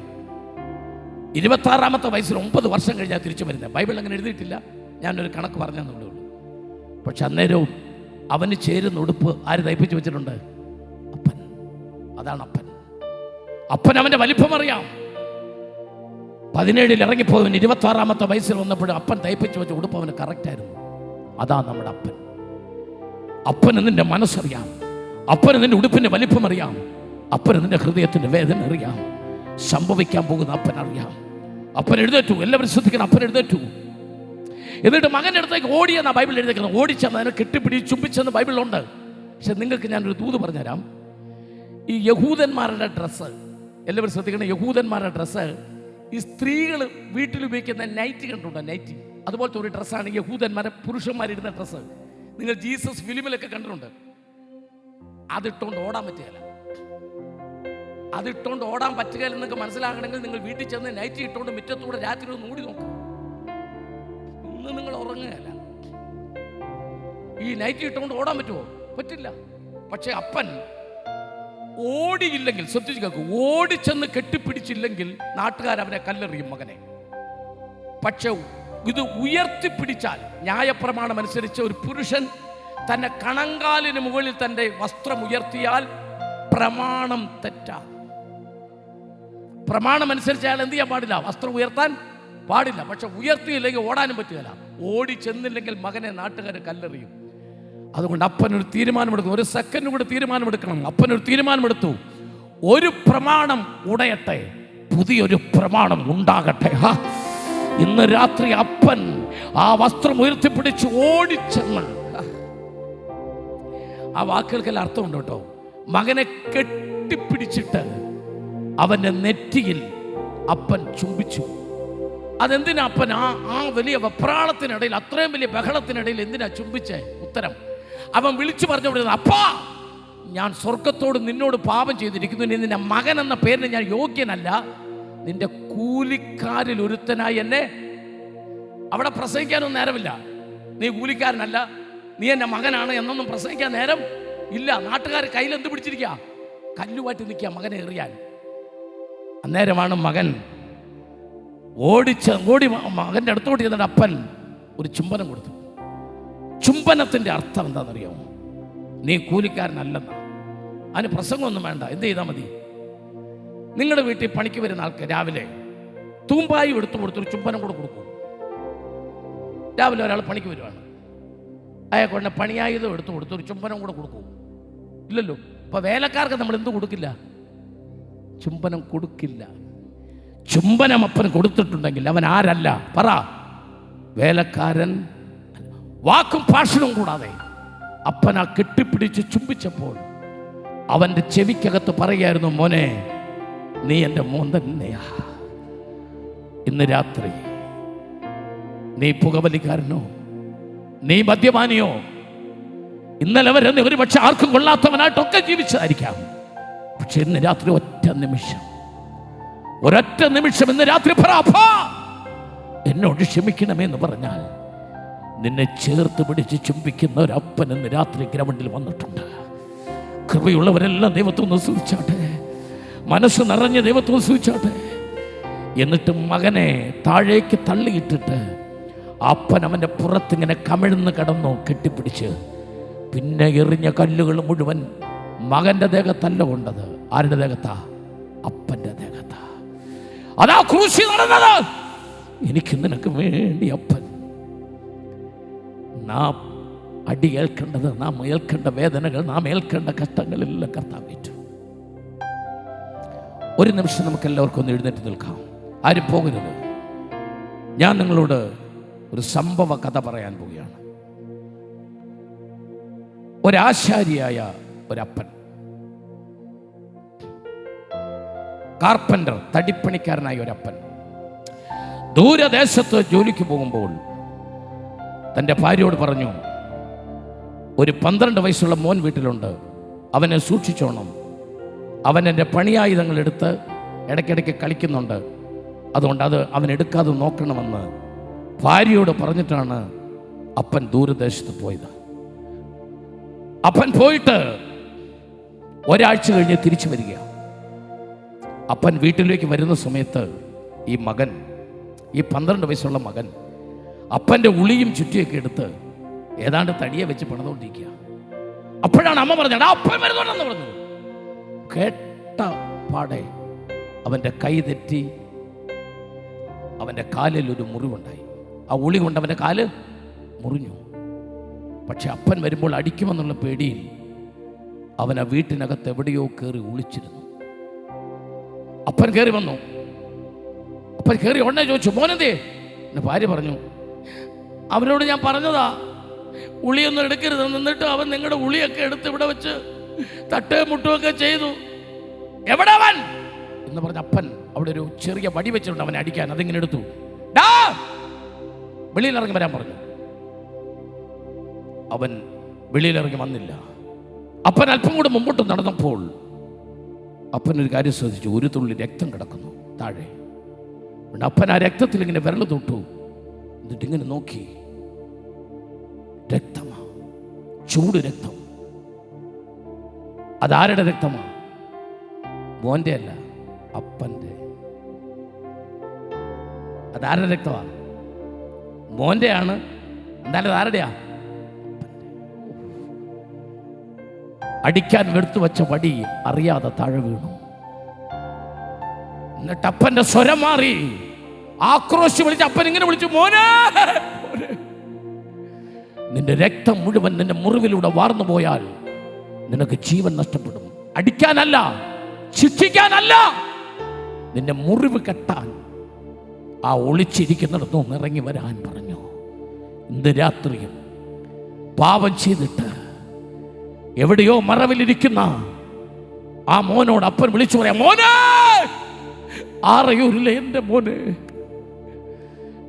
26-ാമത്തെ വയസ്സിൽ 9 വർഷം കഴിഞ്ഞാൽ തിരിച്ചു വരുന്നത്. ബൈബിൾ അങ്ങനെ എഴുതിയിട്ടില്ല, ഞാനൊരു കണക്ക് പറഞ്ഞെന്നുള്ളൂ. പക്ഷെ അന്നേരവും അവന് ചേരുന്ന ഉടുപ്പ് ആര് തയ്പ്പിച്ച് വെച്ചിട്ടുണ്ട്? അപ്പൻ. അതാണ് അപ്പൻ. അപ്പൻ അവന്റെ വലിപ്പം അറിയാം. 17-ൽ ഇറങ്ങിപ്പോയവൻ 26-ാമത്തെ വയസ്സിൽ വന്നപ്പോഴും അപ്പൻ തയ്പ്പിച്ച് വെച്ച ഉടുപ്പ് അവന് കറക്റ്റായിരുന്നു. അതാ നമ്മുടെ അപ്പൻ. അപ്പന് നിന്റെ മനസ്സറിയാം. അപ്പന് നിന്റെ ഉടുപ്പിന്റെ വലിപ്പം അറിയാം. അപ്പന് നിന്റെ ഹൃദയത്തിന്റെ വേദന അറിയാം. സംഭവിക്കാൻ പോകുന്ന അപ്പൻ അറിയാം. അപ്പൻ എഴുന്നേറ്റു. എല്ലാവരും ശ്രദ്ധിക്കണം. അപ്പൻ എഴുന്നേറ്റു. എന്നിട്ട് മകൻ്റെ അടുത്തേക്ക് ഓടിയെന്നാ ബൈബിൾ എഴുതിക്കുന്നത്. ഓടിച്ചെന്ന് അതിനെ കെട്ടിപ്പിടി ചുംബിച്ചെന്ന് ബൈബിളിലുണ്ട്. പക്ഷെ നിങ്ങൾക്ക് ഞാനൊരു ദൂത് പറഞ്ഞുതരാം. ഈ യഹൂദന്മാരുടെ ഡ്രസ്സ്, എല്ലാവരും ശ്രദ്ധിക്കണം, യഹൂദന്മാരുടെ ഡ്രസ്സ്, ഈ സ്ത്രീകൾ വീട്ടിൽ ഉപയോഗിക്കുന്ന നൈറ്റി കണ്ടുണ്ടോ? നൈറ്റി അതുപോലത്തെ ഒരു ഡ്രസ്സാണ് യഹൂദന്മാരെ പുരുഷന്മാരിടുന്ന ഡ്രസ്സ്. നിങ്ങൾ ജീസസ് ഫിലിമിലൊക്കെ കണ്ടിട്ടുണ്ട്. അതിട്ടുകൊണ്ട് ഓടാൻ പറ്റുകയില്ല. അതിട്ടുകൊണ്ട് ഓടാൻ പറ്റുകയില്ല എന്നൊക്കെ മനസ്സിലാകണമെങ്കിൽ നിങ്ങൾ വീട്ടിൽ ചെന്ന് നൈറ്റി ഇട്ടുകൊണ്ട് മുറ്റത്തൂടെ രാത്രി ഒന്ന് ഓടി നോക്കും. ഇന്ന് നിങ്ങൾ ഉറങ്ങുകയല്ല. ഈ നൈറ്റി ഇട്ടുകൊണ്ട് ഓടാൻ പറ്റുമോ? പറ്റില്ല. പക്ഷെ അപ്പൻ ഓടിയില്ലെങ്കിൽ, ശ്രദ്ധിച്ചു കേൾക്കും, ഓടിച്ചെന്ന് കെട്ടിപ്പിടിച്ചില്ലെങ്കിൽ നാട്ടുകാരവനെ കല്ലെറിയും മകനെ. പക്ഷെ ഇത് ഉയർത്തിപ്പിടിച്ചാൽ, ന്യായപ്രമാണം അനുസരിച്ച് ഒരു പുരുഷൻ തന്റെ കണങ്കാലിന് മുകളിൽ തന്റെ വസ്ത്രം ഉയർത്തിയാൽ പ്രമാണം തെറ്റാ. പ്രമാണം അനുസരിച്ച് അയാൾ എന്ത് ചെയ്യാൻ പാടില്ല? വസ്ത്രം ഉയർത്താൻ പാടില്ല. പക്ഷെ ഉയർത്തിയില്ലെങ്കിൽ ഓടാനും പറ്റുകയില്ല. ഓടി ചെന്നില്ലെങ്കിൽ മകനെ നാട്ടുകാർ കല്ലെറിയും. അതുകൊണ്ട് അപ്പനൊരു തീരുമാനമെടുക്കും. ഒരു സെക്കൻഡ് കൂടെ തീരുമാനമെടുക്കണം. അപ്പനൊരു തീരുമാനമെടുത്തു. ഒരു പ്രമാണം ഉടയട്ടെ, പുതിയൊരു പ്രമാണം ഉണ്ടാകട്ടെ. ഇന്ന് രാത്രി അപ്പൻ ആ വസ്ത്രം ഉയർത്തിപ്പിടിച്ച് ഓടിച്ചെന്ന്, ആ വാക്കുകൾക്കെല്ലാം അർത്ഥമുണ്ട് കേട്ടോ. മകനെ കെട്ടിപ്പിടിച്ചിട്ട് അവന്റെ നെറ്റിയിൽ അപ്പൻ ചുംബിച്ചു. അതെന്തിനാ അപ്പൻ ആ വലിയ വെപ്രാളത്തിനിടയിൽ, അത്രയും വലിയ ബഹളത്തിനിടയിൽ എന്തിനാ ചുംബിച്ചേ? ഉത്തരം, അവൻ വിളിച്ചു പറഞ്ഞുകൊണ്ടിരുന്നത്, അപ്പാ ഞാൻ സ്വർഗത്തോട് നിന്നോട് പാപം ചെയ്തിരിക്കുന്നു. നിന്റെ മകൻ എന്ന പേരിന് ഞാൻ യോഗ്യനല്ല. നിന്റെ കൂലിക്കാരിൽ ഒരുത്തനായി എന്നെ. അവിടെ പ്രസംഗിക്കാനൊന്നും നേരമില്ല. നീ കൂലിക്കാരനല്ല, നീ എൻ്റെ മകനാണ് എന്നൊന്നും പ്രസംഗിക്കാൻ നേരം ഇല്ല. നാട്ടുകാർ കയ്യിൽ എന്ത് പിടിച്ചിരിക്കുക? കല്ലുമാറ്റി നിൽക്കുക മകനെ എറിയാൻ. അന്നേരമാണ് മകൻ ഓടി മകൻ്റെ അടുത്തോട്ട് ചെന്നിട്ട് അപ്പൻ ഒരു ചുംബനം കൊടുത്തു. ചുംബനത്തിൻ്റെ അർത്ഥം എന്താണെന്നറിയാമോ? നീ കൂലിക്കാരനല്ലെന്ന്. അതിന് പ്രസംഗമൊന്നും വേണ്ട. എന്ത് ചെയ്താൽ മതി? നിങ്ങളുടെ വീട്ടിൽ പണിക്ക് വരുന്ന ആൾക്ക് രാവിലെ തൂമ്പായി എടുത്തു കൊടുത്തൊരു ചുംബനം കൂടെ കൊടുക്കും. രാവിലെ ഒരാൾ പണിക്ക് വരുവാണ്, അയാൾക്കൊണ്ട് പണിയായുധം എടുത്തു കൊടുത്തൊരു ചുംബനം കൂടെ കൊടുക്കും. ഇല്ലല്ലോ. അപ്പൊ വേലക്കാർക്ക് നമ്മൾ എന്ത് കൊടുക്കില്ല? ചുംബനം കൊടുക്കില്ല. ചുംബനം അപ്പൻ കൊടുത്തിട്ടുണ്ടെങ്കിൽ അവൻ ആരല്ല? പറ. വേലക്കാരൻ. വാക്കും ഭാഷണവും കൂടാതെ അപ്പൻ ആ കെട്ടിപ്പിടിച്ച് ചുംബിച്ചപ്പോൾ അവന്റെ ചെവിക്കകത്ത് പറയായിരുന്നു, മോനെ നീ എൻ്റെ മോൻ തന്നെയാ. ഇന്ന് രാത്രി നീ പുകവലിക്കാരനോ, നീ മദ്യപാനിയോ, ഇന്നലെ വരെ നീ ഒരു പക്ഷെ ആർക്കും കൊള്ളാത്തവനായിട്ടൊക്കെ ജീവിച്ചതായിരിക്കാം. പക്ഷെ ഇന്ന് രാത്രി ഒരൊറ്റ നിമിഷം ഇന്ന് രാത്രി പറ, അപ്പാ എന്നോട് ക്ഷമിക്കണമെന്ന് പറഞ്ഞാൽ നിന്നെ ചേർത്ത് പിടിച്ച് ചുംബിക്കുന്ന ഒരു അപ്പൻ ഇന്ന് രാത്രി ഗ്രൗണ്ടിൽ വന്നിട്ടുണ്ട്. കൃപയുള്ളവരെല്ലാം ദൈവത്വം സൂചിച്ചാട്ടെ, മനസ്സ് നിറഞ്ഞ ദൈവത്വം സൂചിച്ചാട്ടെ. എന്നിട്ട് മകനെ താഴേക്ക് തള്ളിയിട്ടിട്ട് അപ്പൻ അവൻ്റെ പുറത്തിങ്ങനെ കമിഴ്ന്ന് കിടന്നു കെട്ടിപ്പിടിച്ച്. പിന്നെ എറിഞ്ഞ കല്ലുകൾ മുഴുവൻ മകൻ്റെ ദേഹത്തല്ല കൊണ്ടത്. ആരുടെ ദേഹത്താ? അപ്പൻ്റെ ദേഹത്താ. അതാ ക്രൂശി നടന്നത്. എനിക്ക് നിനക്ക് വേണ്ടി അപ്പൻ നാം അടി ഏൽക്കേണ്ടത്, നാം ഏൽക്കേണ്ട വേദനകൾ, നാം ഏൽക്കേണ്ട കഷ്ടങ്ങളെല്ലാം കർത്താവേറ്റു. ഒരു നിമിഷം നമുക്ക് എല്ലാവർക്കും ഒന്ന് എഴുന്നേറ്റ് നിൽക്കാം. ആരും പോകരുത്. ഞാൻ നിങ്ങളോട് ഒരു സംഭവ കഥ പറയാൻ പോവുകയാണ്. ഒരാശാരിയായ ഒരപ്പൻ, കാർപ്പൻ്റർ, തടിപ്പണിക്കാരനായ ഒരപ്പൻ ദൂരദേശത്ത് ജോലിക്ക് പോകുമ്പോൾ തൻ്റെ ഭാര്യയോട് പറഞ്ഞു, ഒരു 12 വയസ്സുള്ള മോൻ വീട്ടിലുണ്ട്, അവനെ സൂക്ഷിച്ചോണം. അവൻ എൻ്റെ പണിയായുധങ്ങൾ എടുത്ത് ഇടയ്ക്കിടയ്ക്ക് കളിക്കുന്നുണ്ട്, അതുകൊണ്ട് അത് അവൻ എടുക്കാതെ നോക്കണമെന്ന് ഭാര്യയോട് പറഞ്ഞിട്ടാണ് അപ്പൻ ദൂരദേശത്ത് പോയത്. അപ്പൻ പോയിട്ട് ഒരാഴ്ച കഴിഞ്ഞ് തിരിച്ചു വരിക. അപ്പൻ വീട്ടിലേക്ക് വരുന്ന സമയത്ത് ഈ മകൻ, ഈ 12 വയസ്സുള്ള മകൻ അപ്പൻ്റെ ഉളിയും ചുറ്റിയൊക്കെ എടുത്ത് ഏതാണ്ട് തടിയെ വെച്ച് പണിതുകൊണ്ടിരിക്കുക. അപ്പോഴാണ് അമ്മ പറഞ്ഞത്, അപ്പൻ വരുന്നുണ്ടെന്ന് പറഞ്ഞു. കേട്ട പാടെ അവൻ്റെ കൈ തെറ്റി അവൻ്റെ കാലിൽ ഒരു മുറിവുണ്ടായി. ആ ഉളി കൊണ്ട് അവൻ്റെ കാല് മുറിഞ്ഞു. പക്ഷെ അപ്പൻ വരുമ്പോൾ അടിക്കുമെന്നുള്ള പേടിയിൽ അവൻ ആ വീട്ടിനകത്ത് എവിടെയോ കയറി ഒളിച്ചിരുന്നു. അപ്പൻ കയറി വന്നു. അപ്പൻ കയറി ഉടനെ ചോദിച്ചു, മോനെന്തേ? എൻ്റെ ഭാര്യ പറഞ്ഞു, അവനോട് ഞാൻ പറഞ്ഞതാ ഉളിയൊന്നും എടുക്കരുത്, എന്നിട്ട് അവൻ നിങ്ങളുടെ ഉളിയൊക്കെ എടുത്ത് ഇവിടെ വെച്ച് തട്ടുകയും മുട്ടുകയൊക്കെ ചെയ്തു. എവിടെ അവൻ എന്ന് പറഞ്ഞ അപ്പൻ അവിടെ ഒരു ചെറിയ വടി വെച്ചിട്ടുണ്ട് അവനെ അടിക്കാൻ. അതിങ്ങനെ എടുത്തു, വെളിയിലിറങ്ങി വരാൻ പറഞ്ഞു. അവൻ വെളിയിലിറങ്ങി വന്നില്ല. അപ്പൻ അല്പം കൂടെ മുമ്പോട്ട് നടന്നപ്പോൾ അപ്പൻ ഒരു കാര്യം ശ്രദ്ധിച്ചു, ഒരു തുള്ളി രക്തം കിടക്കുന്നു താഴെ. അപ്പൻ ആ രക്തത്തിൽ ഇങ്ങനെ വിരൽ തൊട്ടു, എന്നിട്ട് ഇങ്ങനെ നോക്കി. രക്തമാ, ചൂട് രക്തം. അതാരുടെ രക്തമാ? മോന്റെ അല്ല, അപ്പൻ്റെ. അതാരുടെ രക്തമാ? മോന്റെ ആണ്. എന്തായാലും ആരുടെയാ? അടിക്കാൻ എടുത്തു വെച്ച വടി അറിയാതെ താഴെ വീണു. എന്നിട്ട് അപ്പന്റെ സ്വരം മാറി, ആക്രോശിച്ച് വിളിച്ച് അപ്പൻ ഇങ്ങനെ വിളിച്ചു, മോനെ, നിന്റെ രക്തം മുഴുവൻ നിന്റെ മുറിവിലൂടെ വാർന്നു പോയാൽ നിനക്ക് ജീവൻ നഷ്ടപ്പെടും. അടിക്കാനല്ല, ശിക്ഷിക്കാനല്ല, നിന്റെ മുറിവ് കെട്ടാൻ, ആ ഒളിച്ചിരിക്കുന്നിടത്തും ഇറങ്ങി വരാൻ പറഞ്ഞു. ഇന്ന് രാത്രിയും പാപം ചെയ്തിട്ട് എവിടെയോ മറവിലിരിക്കുന്ന ആ മോനോട് അപ്പൻ വിളിച്ചു പറയാം, മോനെ, ആറയൂരിലെ എൻ്റെ മോനെ,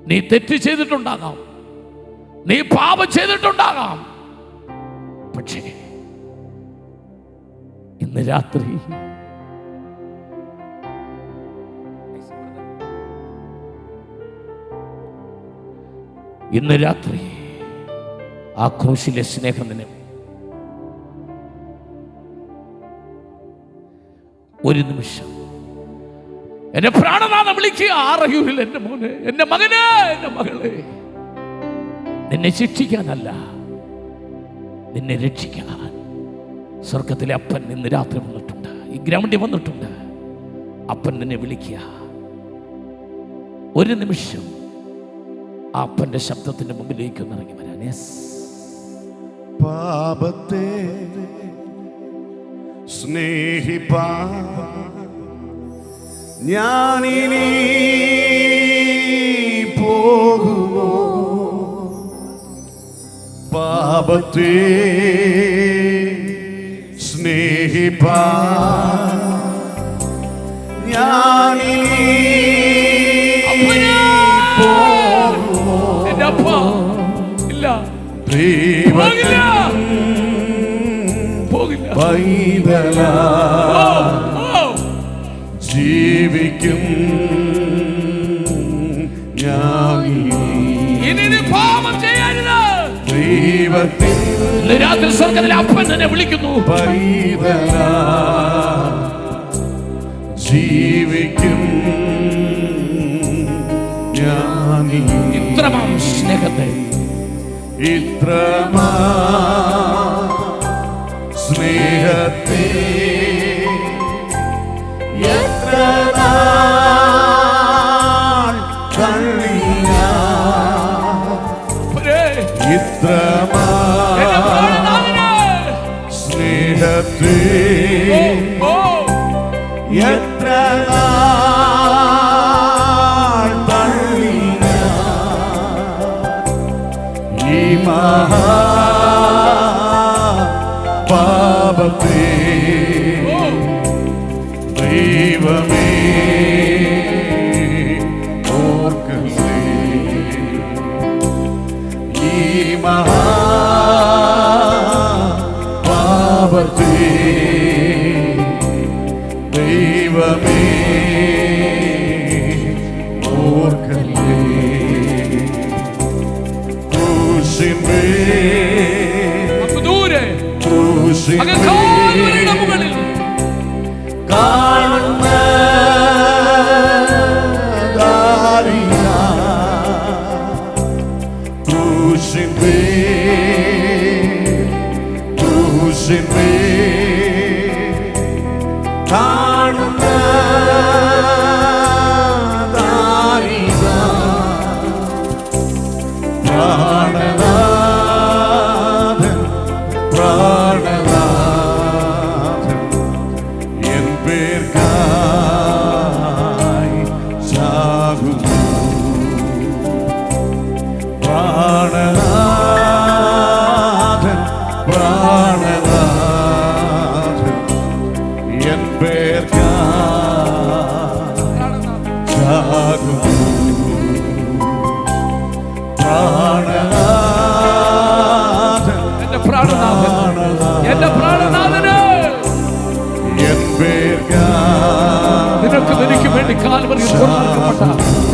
നീ തെറ്റ് ചെയ്തിട്ടുണ്ടാകാം, നീ പാപം ചെയ്തിട്ടുണ്ടാകാം, പക്ഷേ ഇന്ന് രാത്രി ആ ക്രൂശിലെ സ്നേഹം നിന്നെ ഒരു നിമിഷം എന്റെ പ്രാണനാഥം വിളിക്കുക, ആറയൂരിൽ എൻ്റെ മോനെ, എൻ്റെ മകനെ, എൻ്റെ മകളെ, നിന്നെ ശിക്ഷിക്കാനല്ല, നിന്നെ രക്ഷിക്കാൻ സ്വർഗത്തിലെ അപ്പൻ ഇന്ന് രാത്രി വന്നിട്ടുണ്ട്, ഈ ഗ്രൗണ്ടിൽ വന്നിട്ടുണ്ട്. അപ്പൻ നിന്നെ വിളിക്കുക. ഒരു നിമിഷം ആ അപ്പൻ്റെ ശബ്ദത്തിൻ്റെ മുമ്പിലേക്ക് ഒന്ന് ഇറങ്ങി വരാൻ. പാപത്തെ സ്നേഹിപ്പാൻ ഞാനിനി പോകുമോ? പാപത്തെ സ്നേഹിപ്പാൻ ഞാനിനി പോകുമോ? പൈതല ജീവിക്കും ഞാൻ. ദൈവത്തിൽ രാത്രി സ്വർഗ്ഗത്തിലെ അപ്പൻ എന്നെ വിളിക്കുന്നു. പൈതല ജീവിക്കും ഞാൻ. ഇത്രമാം സ്നേഹത്തെ, ഇത്രമാ സ്നേഹത്തെ എത്ര നാൾ തള്ളിയ ഇത്രമാ സ്നേഹത്തെ എത്ര നാൾ തള്ളിയ ഈ മഹാ പാപത്തെ ദൈവമേ ഓർക്കലേ. ഈ മഹാ പാപത്തെ ദൈവമേ ഓർക്കലേ. കാണുന്ന കാണുന്ന പ്രാണനാഥൻ പ്രാണനാഥൻ എൻ പേർക്കായി ചാകുന്നു. പ്രാണനാഥൻ പ്രാണനാഥൻ എൻ പേർക്കായി ചാകുന്നു. പ്രാണനാഥൻ എന്റെ പ്രാണനാഥൻ, എന്റെ പ്രാണനാഥന് എൻ പേർക്കായി നിനക്കും എനിക്ക് വേണ്ടി കാൽവരിയിൽ കൊടുക്കപ്പെട്ട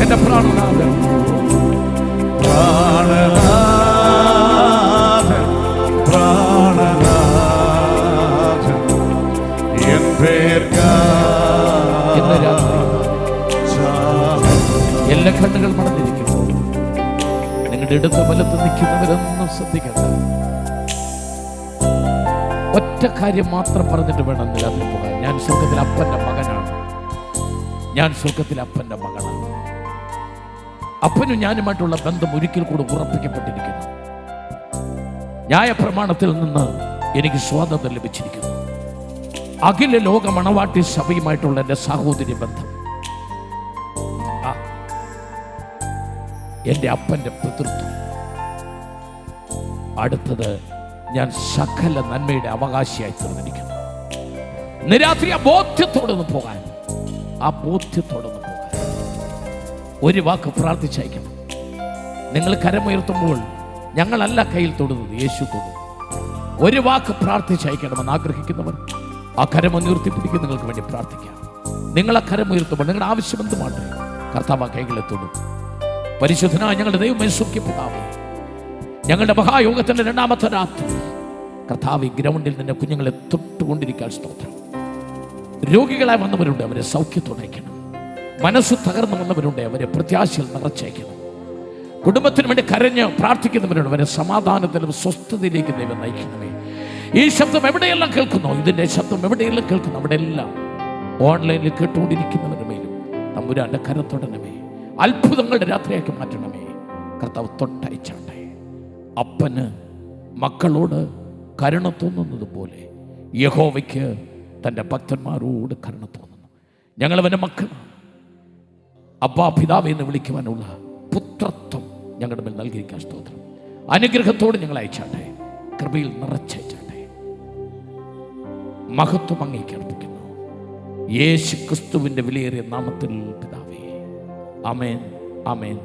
എന്റെ പ്രാണനാഥൻ. പ്രാണനാഥൻ പ്രാണനാഥൻ എൻ പേർക്കായി ഇന്ന് രാത്രി എല്ലാ കണ്ണുകൾ മടഞ്ഞിരിക്കുന്നു. നിങ്ങളുടെ ഇടത്ത് വലത്ത് നിൽക്കുന്നവരൊന്നും ശ്രദ്ധിക്കണ്ട. ഒറ്റ കാര്യം മാത്രം പറഞ്ഞിട്ട് വേണം ഇന്ന് രാത്രി പോകാൻ. ഞാൻ സ്വർഗത്തിലെ അപ്പൻ്റെ മകനാണ്. ഞാൻ സ്വർഗത്തിലെ അപ്പൻ്റെ മകളാണ്. അപ്പനും ഞാനുമായിട്ടുള്ള ബന്ധം ഒരിക്കൽ കൂടെ ഉറപ്പിക്കപ്പെട്ടിരിക്കുന്നു. ന്യായപ്രമാണത്തിൽ നിന്ന് എനിക്ക് സ്വാതന്ത്ര്യം ലഭിച്ചിരിക്കുന്നു. അഖില ലോക മണവാട്ടി സഭയുമായിട്ടുള്ള എൻ്റെ സാഹോദര്യ ബന്ധം, എൻ്റെ അപ്പൻ്റെ പിതൃത്വം. അടുത്തത്, ഞാൻ സകല നന്മയുടെ അവകാശിയായി തീർന്നിരിക്കുന്നു. ഇന്ന് രാത്രി ആ ബോധ്യത്തോടൊന്ന് പോകാൻ, ആ ബോധ്യത്തോടൊന്ന് പോകാൻ ഒരു വാക്ക് പ്രാർത്ഥിച്ചയക്കണം. നിങ്ങൾ കരമുയർത്തുമ്പോൾ ഞങ്ങളല്ല കയ്യിൽ തൊടുന്നത്, യേശു തൊടും. ഒരു വാക്ക് പ്രാർത്ഥിച്ചയക്കണമെന്ന് ആഗ്രഹിക്കുന്നവർ ആ കരമൊന്നുയർത്തി പിടിക്കും. നിങ്ങൾക്ക് വേണ്ടി പ്രാർത്ഥിക്കാം. നിങ്ങൾ ആ കരമുയർത്തുമ്പോൾ നിങ്ങളുടെ ആവശ്യം എന്തുമാണ് കർത്താവ് കൈകളെ തൊടും. പരിശുദ്ധനായ ഞങ്ങളുടെ ദൈവമേ, പിതാവേ, ഞങ്ങളുടെ മഹായോഗത്തിന്റെ രണ്ടാമത്തെ രാത്രി കർത്താവ് ഈ ഗ്രൗണ്ടിൽ നിന്റെ കുഞ്ഞുങ്ങളെ തൊട്ടുകൊണ്ടിരിക്കാൻ സ്തോത്രം. രോഗികളായി വന്നവരുണ്ട്, അവരെ സൗഖ്യത്തോടയക്കണം. മനസ്സ് തകർന്നു വന്നവരുണ്ട്, അവരെ പ്രത്യാശയിൽ നിറച്ചയക്കണം. കുടുംബത്തിന് വേണ്ടി കരഞ്ഞ് പ്രാർത്ഥിക്കുന്നവരോട് വരെ സമാധാനത്തിലും സ്വസ്ഥതയിലേക്ക് ദൈവം നയിക്കണമേ. ഈ ശബ്ദം എവിടെയെല്ലാം കേൾക്കുന്നു, ഇതിൻ്റെ ശബ്ദം എവിടെയെല്ലാം കേൾക്കുന്നു, അവിടെയെല്ലാം ഓൺലൈനിൽ കേട്ടുകൊണ്ടിരിക്കുന്നവരുടെ മേലും തമ്പുരാൻ്റെ കരത്തൊടണമേ. അത്ഭുതങ്ങളുടെ രാത്രിയാക്കി മാറ്റണമേ. കർത്താവ് തൊട്ടയച്ചാട്ടെ. അപ്പന് മക്കളോട് കരുണ തോന്നുന്നത് പോലെ യഹോവയ്ക്ക് തൻ്റെ ഭക്തന്മാരോട് കരുണ തോന്നുന്നു. ഞങ്ങളവൻ്റെ മക്കളാണ്. അബ്ബാ പിതാവേ എന്ന് വിളിക്കുവാനുള്ള പുത്രത്വം ഞങ്ങളുടെ മേൽ നൽകിയിരിക്കാൻ സ്തോത്രം. അനുഗ്രഹത്തോട് ഞങ്ങൾ അയച്ചാട്ടെ, കൃപയിൽ നിറച്ചയച്ചാട്ടെ. മഹത്വം അങ്ങേക്ക് അർപ്പിക്കുന്നു യേശു ക്രിസ്തുവിൻ്റെ വിലയേറിയ നാമത്തിൽ പിതാവേ. ആമേൻ, ആമേൻ.